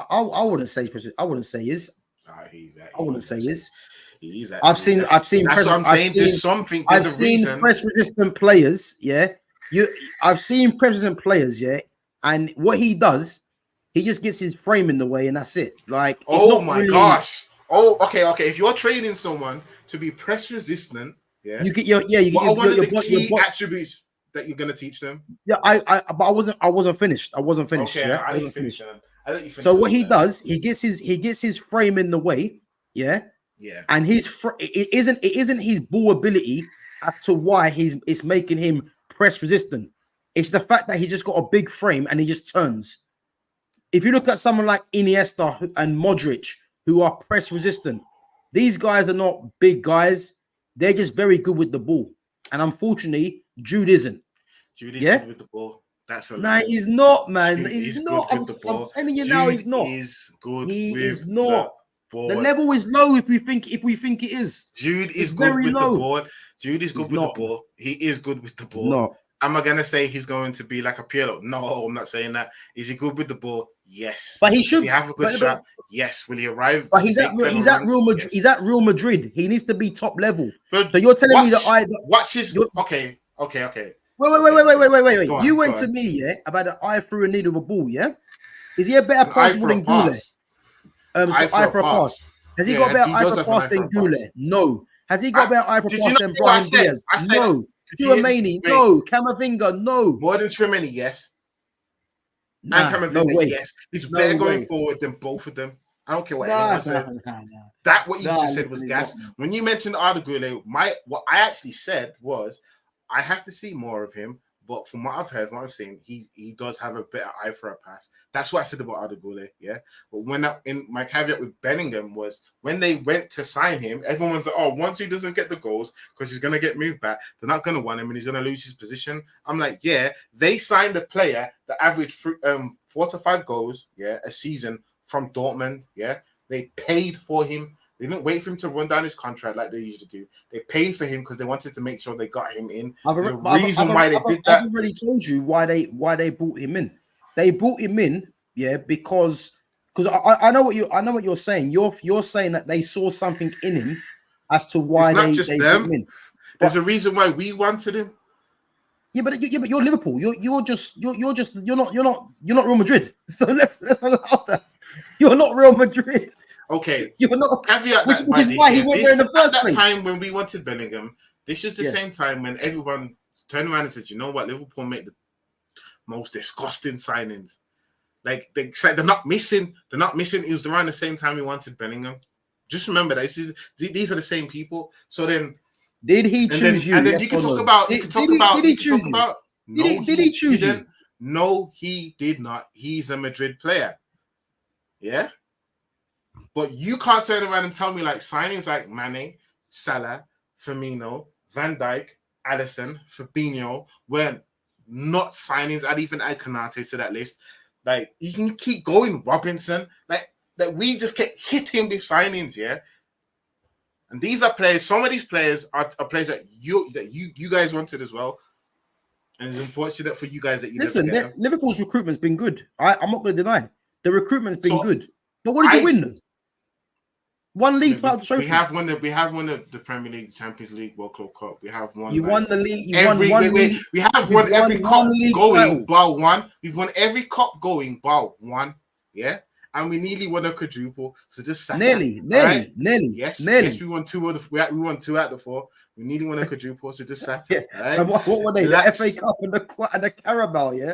wouldn't say press. I wouldn't say is. I wouldn't say is. I've seen. That's what I'm saying. There's something. I've seen press resistant players. Yeah, I've seen press resistant players. Yeah, and what he does. He just gets his frame in the way, and that's it. Like, gosh. Oh, okay. If you're training someone to be press resistant, you get what are one of the key attributes that you're gonna teach them? Yeah, but I wasn't finished. Okay, yeah, I didn't finish. So what he does, he gets his frame in the way. Yeah. And it isn't his ball ability as to why it's making him press resistant. It's the fact that he's just got a big frame and he just turns. If you look at someone like Iniesta and Modric, who are press resistant, these guys are not big guys. They're just very good with the ball. And unfortunately, Jude isn't. Jude is good with the ball. He's not, man. He's not. I'm telling you now, he's not. He is not. The level is low if we think it is. Jude is good with the ball. Jude is good with the ball. He is good with the ball. He's not. Am I gonna say he's going to be like a Pirlo? No, I'm not saying that. Is he good with the ball? Yes. But he should. Does he have a good shot? Yes. Will he arrive? But he's at Real Madrid. Yes. He's at Real Madrid. He needs to be top level. So you're telling me that watch his. Okay. Wait. You went to me, about the eye through a needle of a ball, yeah? Is he a better passer than Güler? Eye for a pass. Has he got a better eye for a pass than Güler? No. Has he got a better eye for a pass than Brahim Diaz? No. Tchouaméni, no. Camavinga, no. More than Tchouaméni, yes. And Camavinga, yes. He's better going forward than both of them. I don't care what anyone says. That what you just said was gas. When you mentioned Arda Güler, what I actually said was I have to see more of him. But from what I've heard, what I've seen, he does have a better eye for a pass. That's what I said about Arda Güler, yeah. But in my caveat with Bellingham was when they went to sign him, everyone was like, "Oh, once he doesn't get the goals because he's gonna get moved back, they're not gonna want him and he's gonna lose his position." I'm like, yeah, they signed a player that averaged 4 to 5 goals, a season from Dortmund, They paid for him. They didn't wait for him to run down his contract like they usually do. They paid for him because they wanted to make sure they got him in. The reason why they did that. I've already told you why they brought him in. They brought him in, because I know what you're saying. You're saying that they saw something in him as to why it's not just them. Him in. There's a reason why we wanted him. Yeah, but you're Liverpool. You're not Real Madrid. So let's allow that. You're not Real Madrid. Okay, you're not caveat which is why he went there in the first place. At that time when we wanted Bellingham, this is the same time when everyone turned around and said, "You know what? Liverpool made the most disgusting signings. Like they're not missing. It was around the same time we wanted Bellingham. Just remember that these are the same people. So then, did he choose you? And then you can talk about. Did he choose you? No, did he choose you? No, he did not. He's a Madrid player. Yeah. But you can't turn around and tell me like signings like Mane, Salah, Firmino, Van Dijk, Alisson, Fabinho were not signings. I'd even add Konate to that list. Like you can keep going, Robinson. Like that we just kept hitting with signings, yeah. And these are players. Some of these players are players that you guys wanted as well. And it's unfortunate for you guys that you listen. Liverpool's recruitment's been good. I'm not going to deny the recruitment's been good. But what did you win? One league title trophy. We have won the Premier League, Champions League, World Club Cup. We have won. You won the league. We have won every cup going bar one. We've won every cup going bar one. Yeah, and we nearly won a quadruple. So just nearly. Yes, we won two out of the four. We nearly won a quadruple. So just sat. Yeah. Right? And what were they? The FA Cup and the Carabao. Yeah.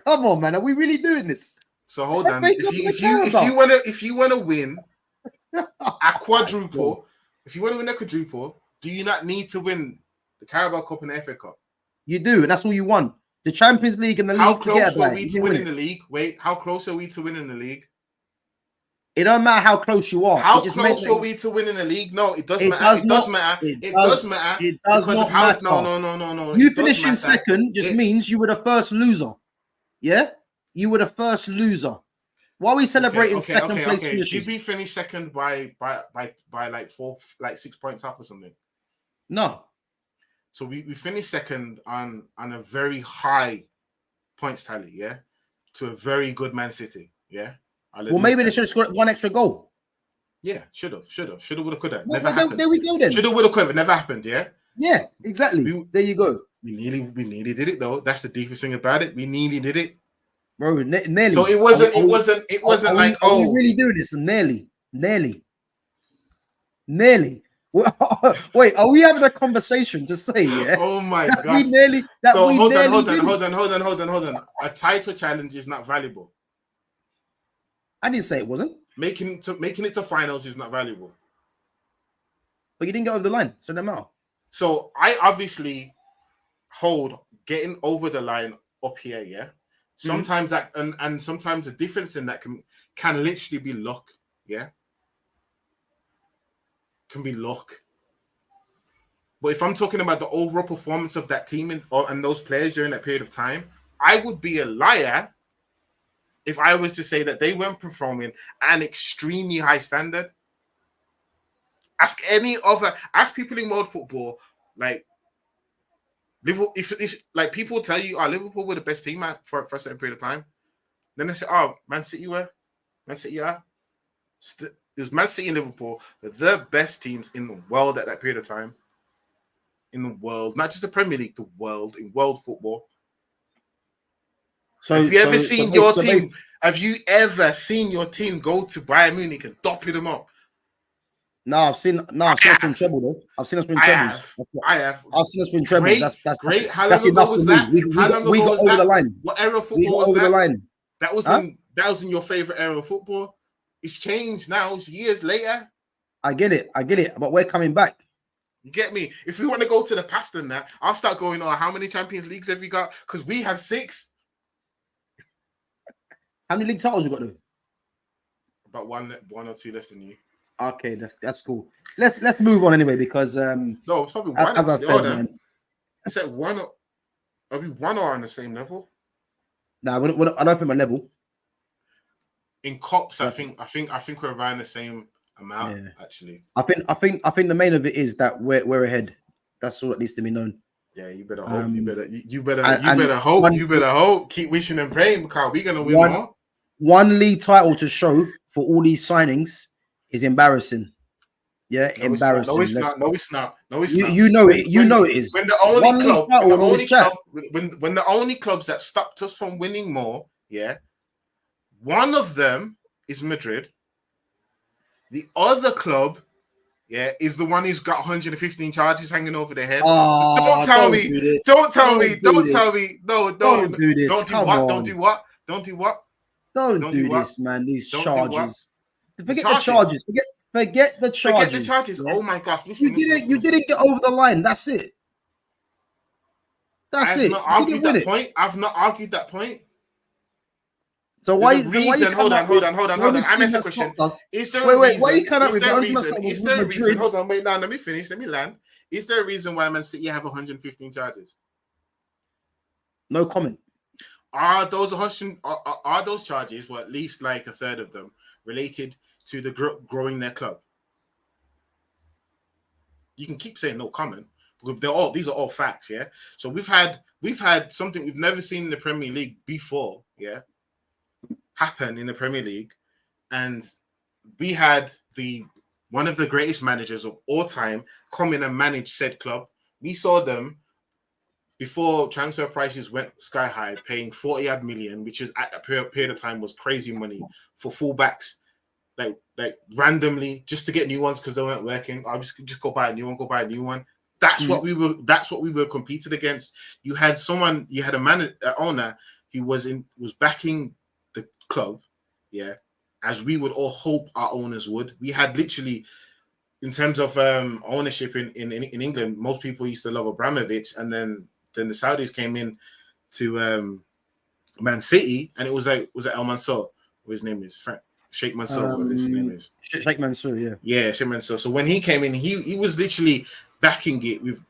Come on, man. Are we really doing this? So hold on. If you want to win a quadruple, if you want to win a quadruple, do you not need to win the Carabao Cup and the FA Cup? You do, and that's all you want. The Champions League and the league. How close are we to winning the league? Wait, how close are we to winning the league? It don't matter how close you are. How close are we to winning the league? No, it doesn't matter. It does matter. It does matter. It does not matter. No. You finishing second just means you were the first loser. Yeah, you were the first loser. Why are we celebrating second place finishes? GB finished second by like 6 points up or something. No. So we finished second on a very high points tally, yeah, to a very good Man City, yeah. Well, maybe they should have scored one extra goal. Yeah, should have, would have, could have. Never happened. There we go then. Should have, would have, could have. Never happened, yeah. Yeah, exactly. There you go. We nearly did it though. That's the deepest thing about it. We nearly did it. Bro, nearly. So it wasn't like, are we really doing this? Nearly. Wait, are we having a conversation to say, yeah? Oh my god. Hold on. A title challenge is not valuable. I didn't say it wasn't. Making it to finals is not valuable. But you didn't get over the line, so no matter. So I obviously hold getting over the line up here, yeah. Sometimes that and sometimes the difference in that can literally be luck, yeah. Can be luck. But if I'm talking about the overall performance of that team and those players during that period of time, I would be a liar if I was to say that they weren't performing at an extremely high standard. Ask people in world football, like Liverpool, if like people tell you, Liverpool were the best team for a certain period of time, then they say, Man City were, Man City are. There's Man City and Liverpool, the best teams in the world at that period of time. In the world, not just the Premier League, the world, in world football. So have you ever seen your team? Have you ever seen your team go to Bayern Munich and dopping them up? No, I've seen us win treble though. I've seen us win trebles. I have. I've seen us win trebles. That's great. How long ago was that? We got over the line. What era of football was that? That was in your favorite era of football. It's changed now. It's years later. I get it. But we're coming back. You get me? If we want to go to the past and that, I'll start going, how many Champions Leagues have you got? Because we have 6. How many league titles you got though? About one or two less than you. Okay, that's cool. Let's move on anyway because no, it's probably one. I said one. Are we one or on the same level? Nah, I don't put my level. In cops, I think we're around the same amount. Yeah. Actually, I think the main of it is that we're ahead. That's all that needs to be known. Yeah, you better hope. You better hope. Keep wishing and praying because we're gonna win more. One league title to show for all these signings is embarrassing. Yeah, no, embarrassing. No, it's not. You know it. You know it is. When the only clubs that stopped us from winning more, yeah, one of them is Madrid. The other club, yeah, is the one who's got 115 charges hanging over their head. Oh, so don't tell me. Don't tell me. No, don't do this. Don't do what? Don't do what? Don't do this, man. These charges. Forget the charges. Forget the charges. Forget the charges. Yeah? Oh my gosh! You didn't get over the line. That's it. I've not argued that point. I've not argued that point. So why? Hold on. I missed a question. Is there a reason? Why you cannot? Is there a reason? Hold on, wait. Now let me finish. Let me land. Is there a reason why Man City have 115 charges? No comment. Are those charges, or at least like a third of them, related to the growing their club? You can keep saying no comment, because these are all facts, yeah. So we've had something we've never seen in the Premier League before, yeah, happen in the Premier League, and we had one of the greatest managers of all time come in and manage said club. We saw them before transfer prices went sky high, paying 40 million, which is at a period of time was crazy money for fullbacks, like randomly just to get new ones because they weren't working. I just go buy a new one. That's what we were competed against. You had a owner who was backing the club, yeah, as we would all hope our owners would. We had literally, in terms of ownership in England, most people used to love Abramovich, and then the Saudis came in to Man City, and was it El Mansour? What his name is? Sheikh Mansour. What his name is? Sheikh Mansour. Yeah. Yeah, Sheikh Mansour. So when he came in, he was literally backing it with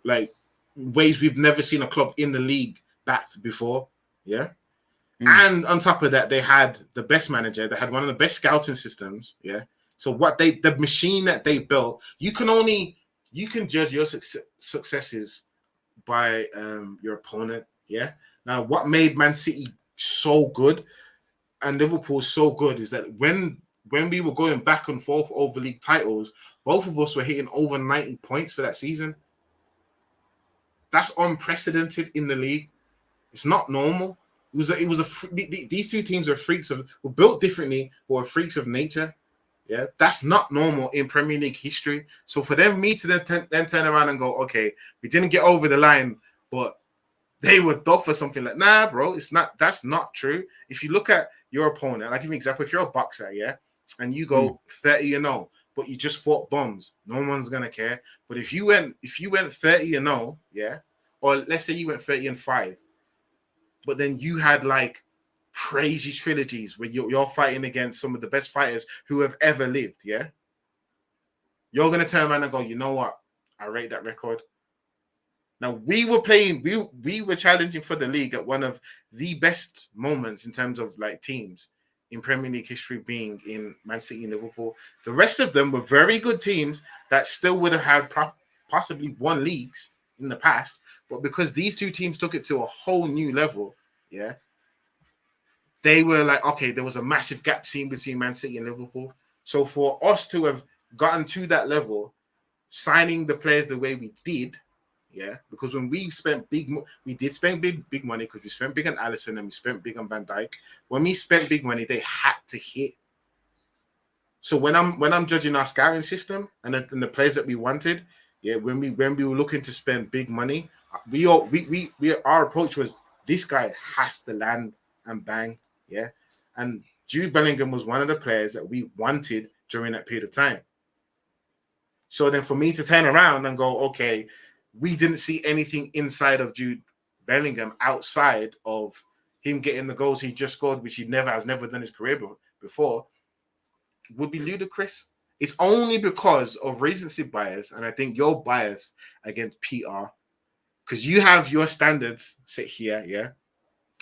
like ways we've never seen a club in the league backed before. Yeah. And on top of that, they had the best manager. They had one of the best scouting systems. Yeah. So the machine that they built, you can judge your successes by your opponent. Yeah. Now, what made Man City so good and Liverpool so good is that when we were going back and forth over league titles, both of us were hitting over 90 points for that season. That's unprecedented in the league. It's not normal. These two teams were built differently, but were freaks of nature. Yeah, that's not normal in Premier League history. So for me to then turn around and go, okay, we didn't get over the line, but they were done for something like, nah, bro, it's not. That's not true. If you look at your opponent, I'll give you an example. If you're a boxer, yeah, and you go 30-0, but you just fought bums, no one's gonna care. But if you went 30-0, yeah, or let's say you went 30-5, but then you had like crazy trilogies where you're fighting against some of the best fighters who have ever lived, yeah, you're gonna turn around and go, you know what? I rate that record. Now we were challenging for the league at one of the best moments in terms of like teams in Premier League history, being in Man City and Liverpool. The rest of them were very good teams that still would have had possibly won leagues in the past, but because these two teams took it to a whole new level, yeah, they were like, okay, there was a massive gap seen between Man City and Liverpool. So for us to have gotten to that level, signing the players the way we did, yeah, because when we spent we did spend big money, because we spent big on Alisson and we spent big on Van Dijk. When we spent big money, they had to hit. So when I'm judging our scouting system and the players that we wanted, yeah, when we were looking to spend big money, our approach was, this guy has to land and bang, yeah. And Jude Bellingham was one of the players that we wanted during that period of time. So then for me to turn around and go, okay, we didn't see anything inside of Jude Bellingham outside of him getting the goals he just scored, which has never done his career before, would be ludicrous. It's only because of recency bias, and I think your bias against PR, because you have your standards sit here, yeah,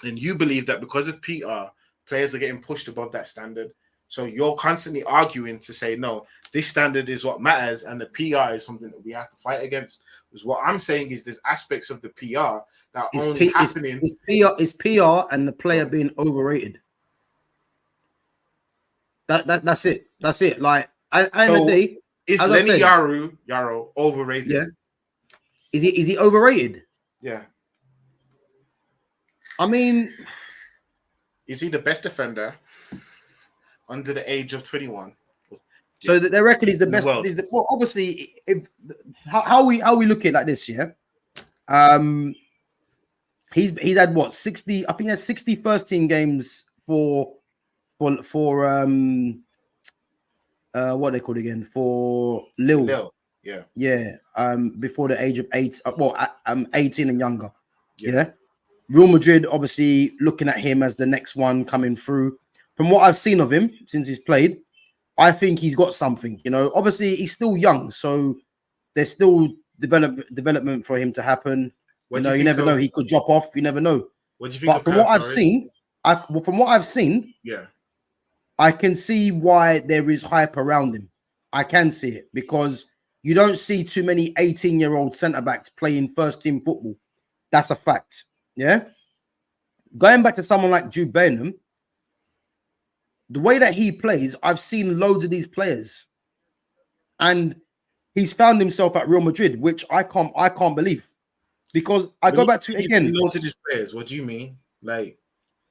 and you believe that because of PR, players are getting pushed above that standard. So you're constantly arguing to say, no, this standard is what matters, and the PR is something that we have to fight against. Because what I'm saying is there's aspects of the PR that are only happening. It's PR and the player being overrated. That's it. That's it. Like, is Lenny Yaro overrated? Yeah. Is he overrated? Yeah. I mean, is he the best defender under the age of 21? So their record is the best. Well, obviously, how we look at it like this, yeah. He's had what, 60? I think he had 60 first team games for what they called again for Lille. Yeah. Yeah. Before the age of 8, 18 and younger. Yeah. Real Madrid obviously looking at him as the next one coming through. From what I've seen of him since he's played, I think he's got something. You know, obviously he's still young, so there's still development for him to happen. You know, you never know. He could drop off. You never know. What do you think? But from what I've seen, yeah, I can see why there is hype around him. I can see it because you don't see too many 18-year-old centre backs playing first team football. That's a fact. Yeah. Going back to someone like Jude Bellingham, the way that he plays, I've seen loads of these players, and he's found himself at Real Madrid, which I can't believe, because I go back to it again. Loads of these players. What do you mean? Like,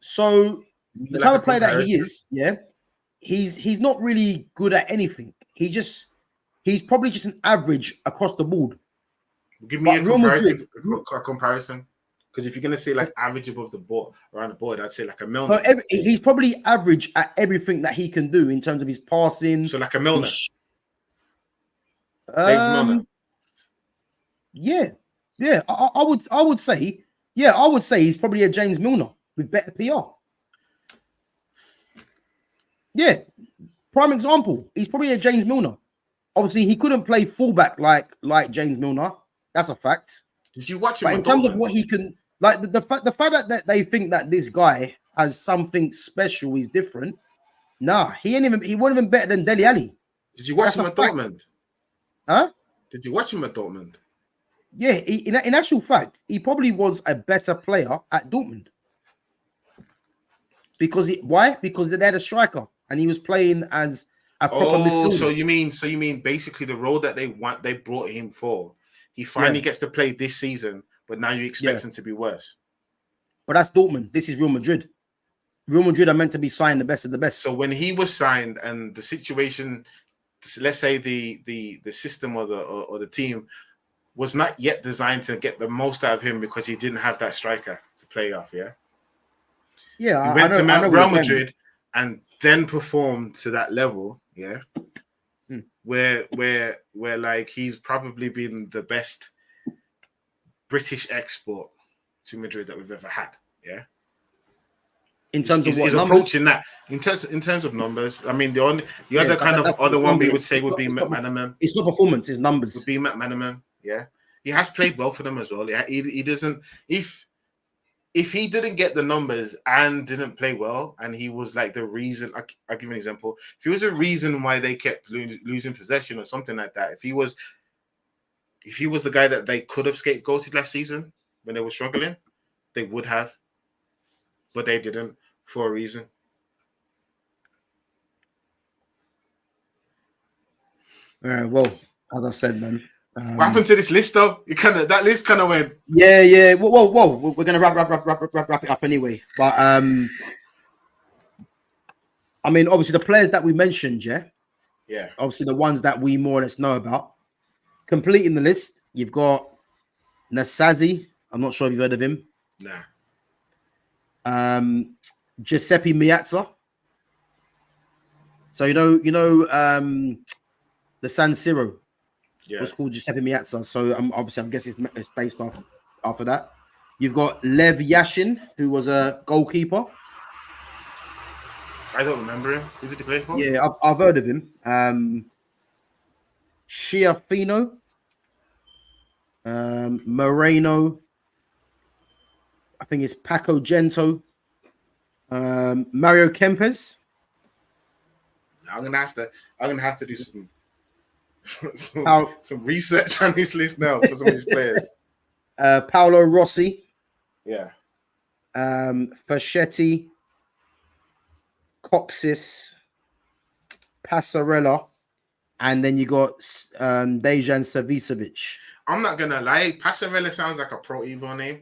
so the type of player that he is, yeah, he's not really good at anything. He's probably just an average across the board. Give me a comparison. Because if you're gonna say like average above the board, around the board, I'd say like a Milner. He's probably average at everything that he can do in terms of his passing. So like a Milner. Yeah. I would say he's probably a James Milner with better PR. Yeah, prime example. He's probably a James Milner. Obviously, he couldn't play fullback like James Milner. That's a fact. Did you watch him? But in terms of what he can, like the fact that they think that this guy has something special, he's different. Nah, he wasn't even better than Dele Alli. Did you watch him at Dortmund? Huh? Did you watch him at Dortmund? Yeah, in actual fact, he probably was a better player at Dortmund. Why? Because they had a striker and he was playing as a proper midfielder. So you mean basically the role that they brought him for, he finally gets to play this season, but now you expect him to be worse. But that's Dortmund. This is Real Madrid. Real Madrid are meant to be signed the best of the best. So when he was signed and the situation, let's say the system or the team was not yet designed to get the most out of him because he didn't have that striker to play off, yeah? Yeah, he went to Real Madrid and then performed to that level, yeah? Where like he's probably been the best British export to Madrid that we've ever had, yeah? In terms of what he's numbers? Approaching that. In terms of numbers, I mean, the other kind of other one we would say would be McManaman. It's not performance, it's numbers. Would be McManaman, yeah. He has played well for them as well. Yeah, he doesn't. If he didn't get the numbers and didn't play well, and he was like the reason, I'll give you an example. If he was a reason why they kept losing possession or something like that, if he was the guy that they could have scapegoated last season when they were struggling, they would have, but they didn't for a reason. Well, as I said, man. What happened to this list, though? That list kind of went. Yeah. Whoa. We're gonna wrap it up anyway. But I mean, obviously the players that we mentioned, yeah. Obviously the ones that we more or less know about. Completing the list, you've got Nasazi. I'm not sure if you've heard of him. Nah. Giuseppe Meazza. So you know the San Siro. Yeah. Was called Giuseppe Meazza. So I'm guessing it's based off after that. You've got Lev Yashin, who was a goalkeeper. I don't remember him. Who did he play for? Yeah, I've heard of him. Schiaffino, Moreno. I think it's Paco Gento. Mario Kempes. I'm gonna have to do some research on this list now for some of these players. Paolo Rossi. Yeah. Fascetti. Coxis. Passarella. And then you got Dejan Savicevic. I'm not gonna lie, Passarella sounds like a Pro Evo name.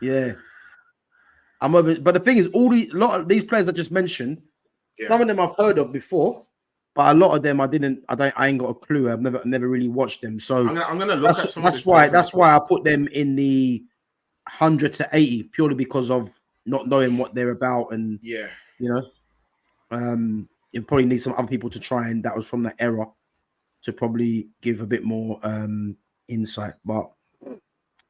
Yeah. I'm over, but the thing is, a lot of these players I just mentioned, some of them I've heard of before, but a lot of them I ain't got a clue. I've never really watched them. So I'm gonna look at some. That's why I put them in the 100 to 80 purely because of not knowing what they're about and you know. You probably need some other people to try, and that was from that era to probably give a bit more insight. But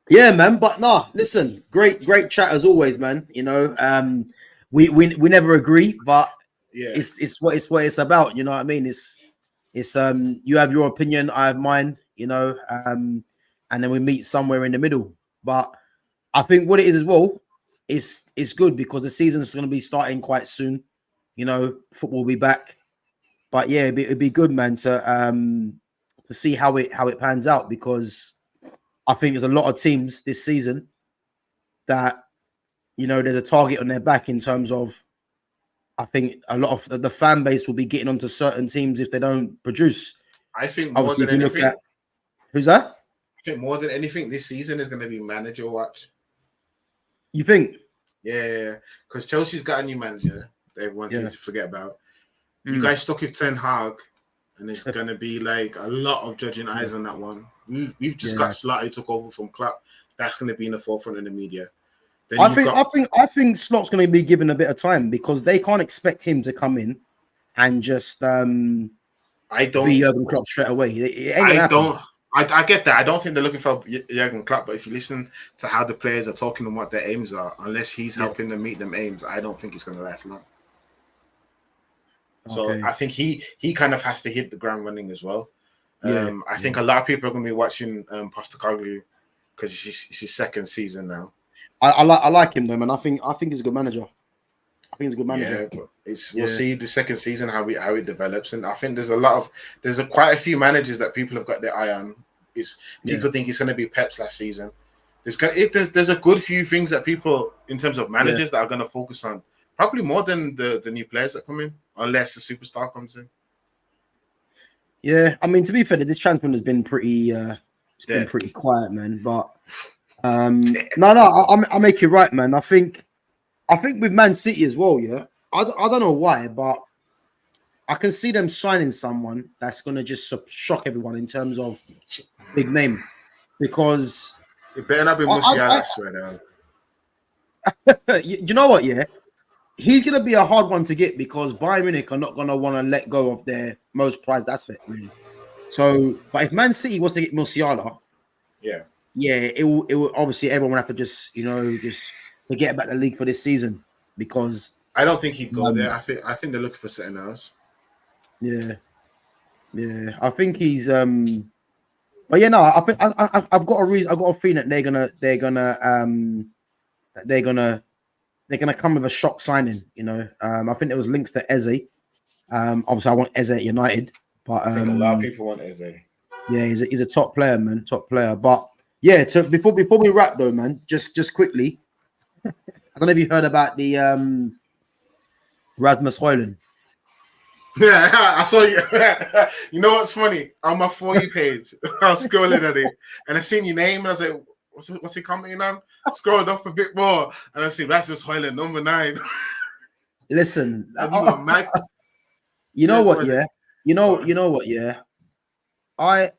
yeah, man. But no, listen, great chat as always, man. You know, we never agree, but it's what it's about. You know what I mean? It's you have your opinion, I have mine. You know, and then we meet somewhere in the middle. But I think what it is as well, it's good because the season's going to be starting quite soon. You know, football will be back. But yeah, it'd be good, man, to see how it pans out, because I think there's a lot of teams this season that, you know, there's a target on their back in terms of, I think a lot of the fan base will be getting onto certain teams if they don't produce. I think more Obviously, than if you anything, look at who's that? I think more than anything, this season is going to be manager watch. You think? Yeah, because Chelsea's got a new manager that everyone seems to forget about. You guys stuck with Ten Hag, and it's going to be like a lot of judging eyes on that one. We've just got Slot who took over from Klopp. That's going to be in the forefront of the media. Then I think Slot's going to be given a bit of time, because they can't expect him to come in and just be Jurgen Klopp straight away. It ain't gonna happen. I get that. I don't think they're looking for Jurgen Klopp, but if you listen to how the players are talking and what their aims are, unless he's helping them meet them aims, I don't think it's going to last long. So I think he kind of has to hit the ground running as well. I think a lot of people are going to be watching Postecoglou because it's his second season now. I like him though, man. I think he's a good manager. I think he's a good manager. Yeah, we'll see the second season how it develops, and I think there's quite a few managers that people have got their eye on. People think it's going to be Pep's last season. There's a good few things that people, in terms of managers, that are going to focus on, probably more than the new players that come in, unless the superstar comes in. Yeah, I mean, to be fair, this transfer has been pretty been pretty quiet, man. But I make you right, man. I think with Man City as well, yeah. I don't know why, but I can see them signing someone that's going to just shock everyone in terms of big name, because it better not be Musiala, I swear down. You know what, yeah? He's going to be a hard one to get, because Bayern Munich are not going to want to let go of their most prized asset, really. So, but if Man City was to get Musiala, it will obviously everyone will have to just forget about the league for this season, because I don't think he'd go there. I think they're looking for something else. Yeah. I think he's but yeah, no, I think I've got a reason. I've got a feeling that they're gonna come with a shock signing. You know, I think there was links to Eze. Obviously, I want Eze at United, but I think a lot of people want Eze. Yeah, he's a top player, man, top player. But yeah, before we wrap though, man, just quickly, I don't know if you heard about the Rasmus Højlund. Yeah, I saw you. You know what's funny? On my For You page, I was scrolling at it, and I seen your name, and I was like, "What's he commenting on?" Scrolled up a bit more, and I see Rasmus Højlund, number 9. Listen, you know what? Yeah, you know what? Yeah, I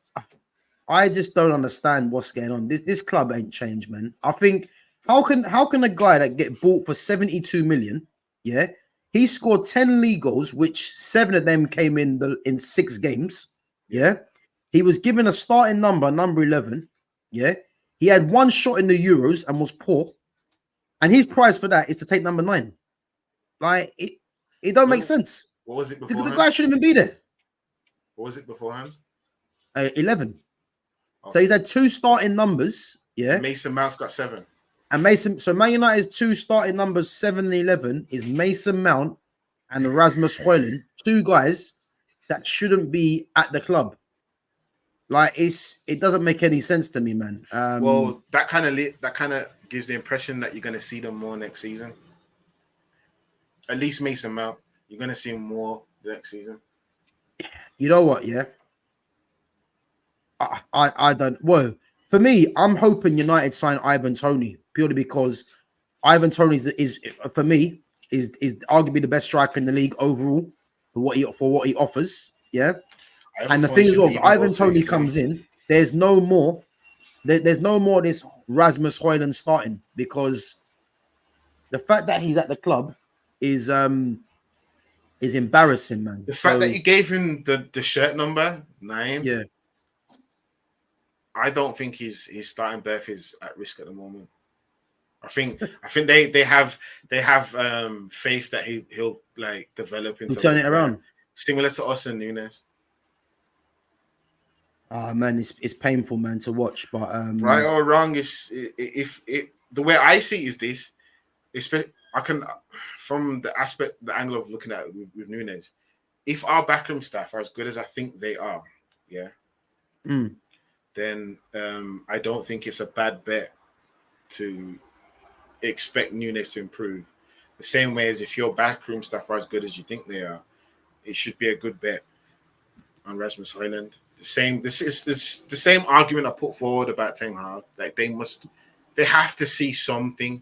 just don't understand what's going on. This club ain't changed, man. I think how can a guy that get bought for 72 million, yeah? He scored 10 league goals, which 7 of them came in 6 games. Yeah. He was given a starting number 11. Yeah. He had 1 shot in the Euros and was poor. And his price for that is to take number 9. Like, it don't make sense. What was it beforehand? The guy shouldn't even be there. What was it beforehand? 11. Okay. So he's had 2 starting numbers. Yeah. Mason Mount's got 7. And Man United's 2 starting numbers, 7 and 11, is Mason Mount and Rasmus Højlund, 2 guys that shouldn't be at the club. Like, it doesn't make any sense to me, man. Well, that kind of gives the impression that you're going to see them more next season. At least Mason Mount, you're going to see him more next season. You know what? Yeah, I don't. Well, for me, I'm hoping United sign Ivan Toney, purely because Ivan Toney is for me is arguably the best striker in the league overall for what he offers. Yeah, and the thing is, if Ivan Toney comes in, there's no more this Rasmus Højlund starting, because the fact that he's at the club is is embarrassing, man. The fact that you gave him the shirt number 9, yeah, I don't think his starting berth is at risk at the moment. I think they have faith that he'll like develop into he'll turn it around, similar to us and Nunes. Man, it's painful, man, to watch. But right or wrong, if the way I see is this, I can from the angle of looking at it with Nunes, if our backroom staff are as good as I think they are, yeah, then I don't think it's a bad bet to expect Nunes to improve. The same way as if your backroom staff are as good as you think they are, it should be a good bet on Rasmus Højlund. This is the same argument I put forward about Ten Hag. Like they have to see something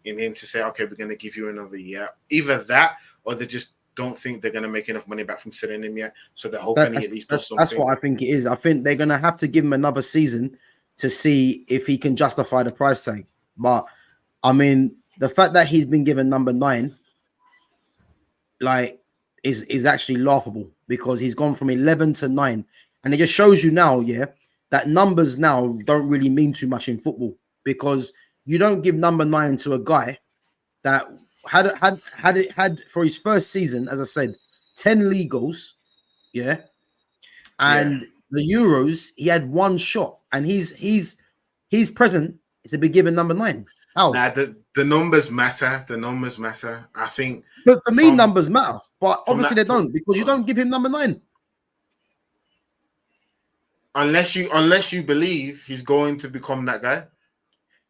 in him to say, okay, we're going to give you another year. Either that, or they just don't think they're going to make enough money back from selling him yet. So they're hoping he at least does something. That's what I think it is. I think they're going to have to give him another season to see if he can justify the price tag. But I mean, the fact that he's been given number 9, like, is actually laughable, because he's gone from 11 to 9, and it just shows you now, yeah, that numbers now don't really mean too much in football, because you don't give number 9 to a guy that had for his first season, as I said, 10 league goals, yeah, and the Euros he had 1 shot, and he's present to be given number 9. How? Nah, the numbers matter. The numbers matter. I think. But for me, numbers matter. But obviously they don't, because you don't give him number 9. Unless you believe he's going to become that guy.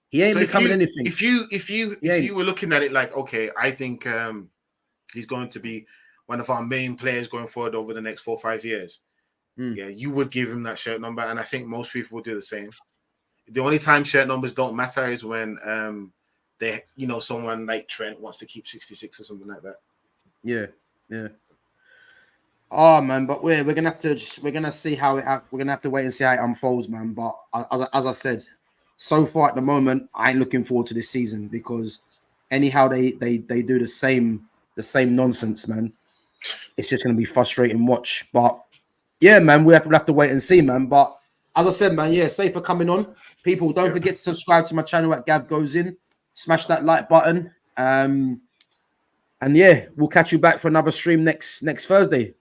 He ain't becoming anything. If you were looking at it like, okay, I think he's going to be one of our main players going forward over the next 4 or 5 years. Yeah, you would give him that shirt number, and I think most people would do the same. The only time shirt numbers don't matter is when someone like Trent wants to keep 66 or something like that. Yeah. Oh man, but we're gonna see how we're gonna have to wait and see how it unfolds, man. But as I said, so far at the moment, I ain't looking forward to this season, because anyhow they do the same nonsense, man. It's just gonna be frustrating watch. But yeah, man, we'll have to wait and see, man. But as I said, man, yeah, safe for coming on. People, don't forget to subscribe to my channel at GavGoesIn. Smash that like button. And yeah, we'll catch you back for another stream next Thursday.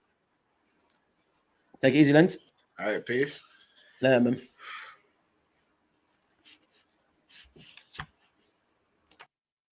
Take it easy, Lens. All right, peace. Later, man.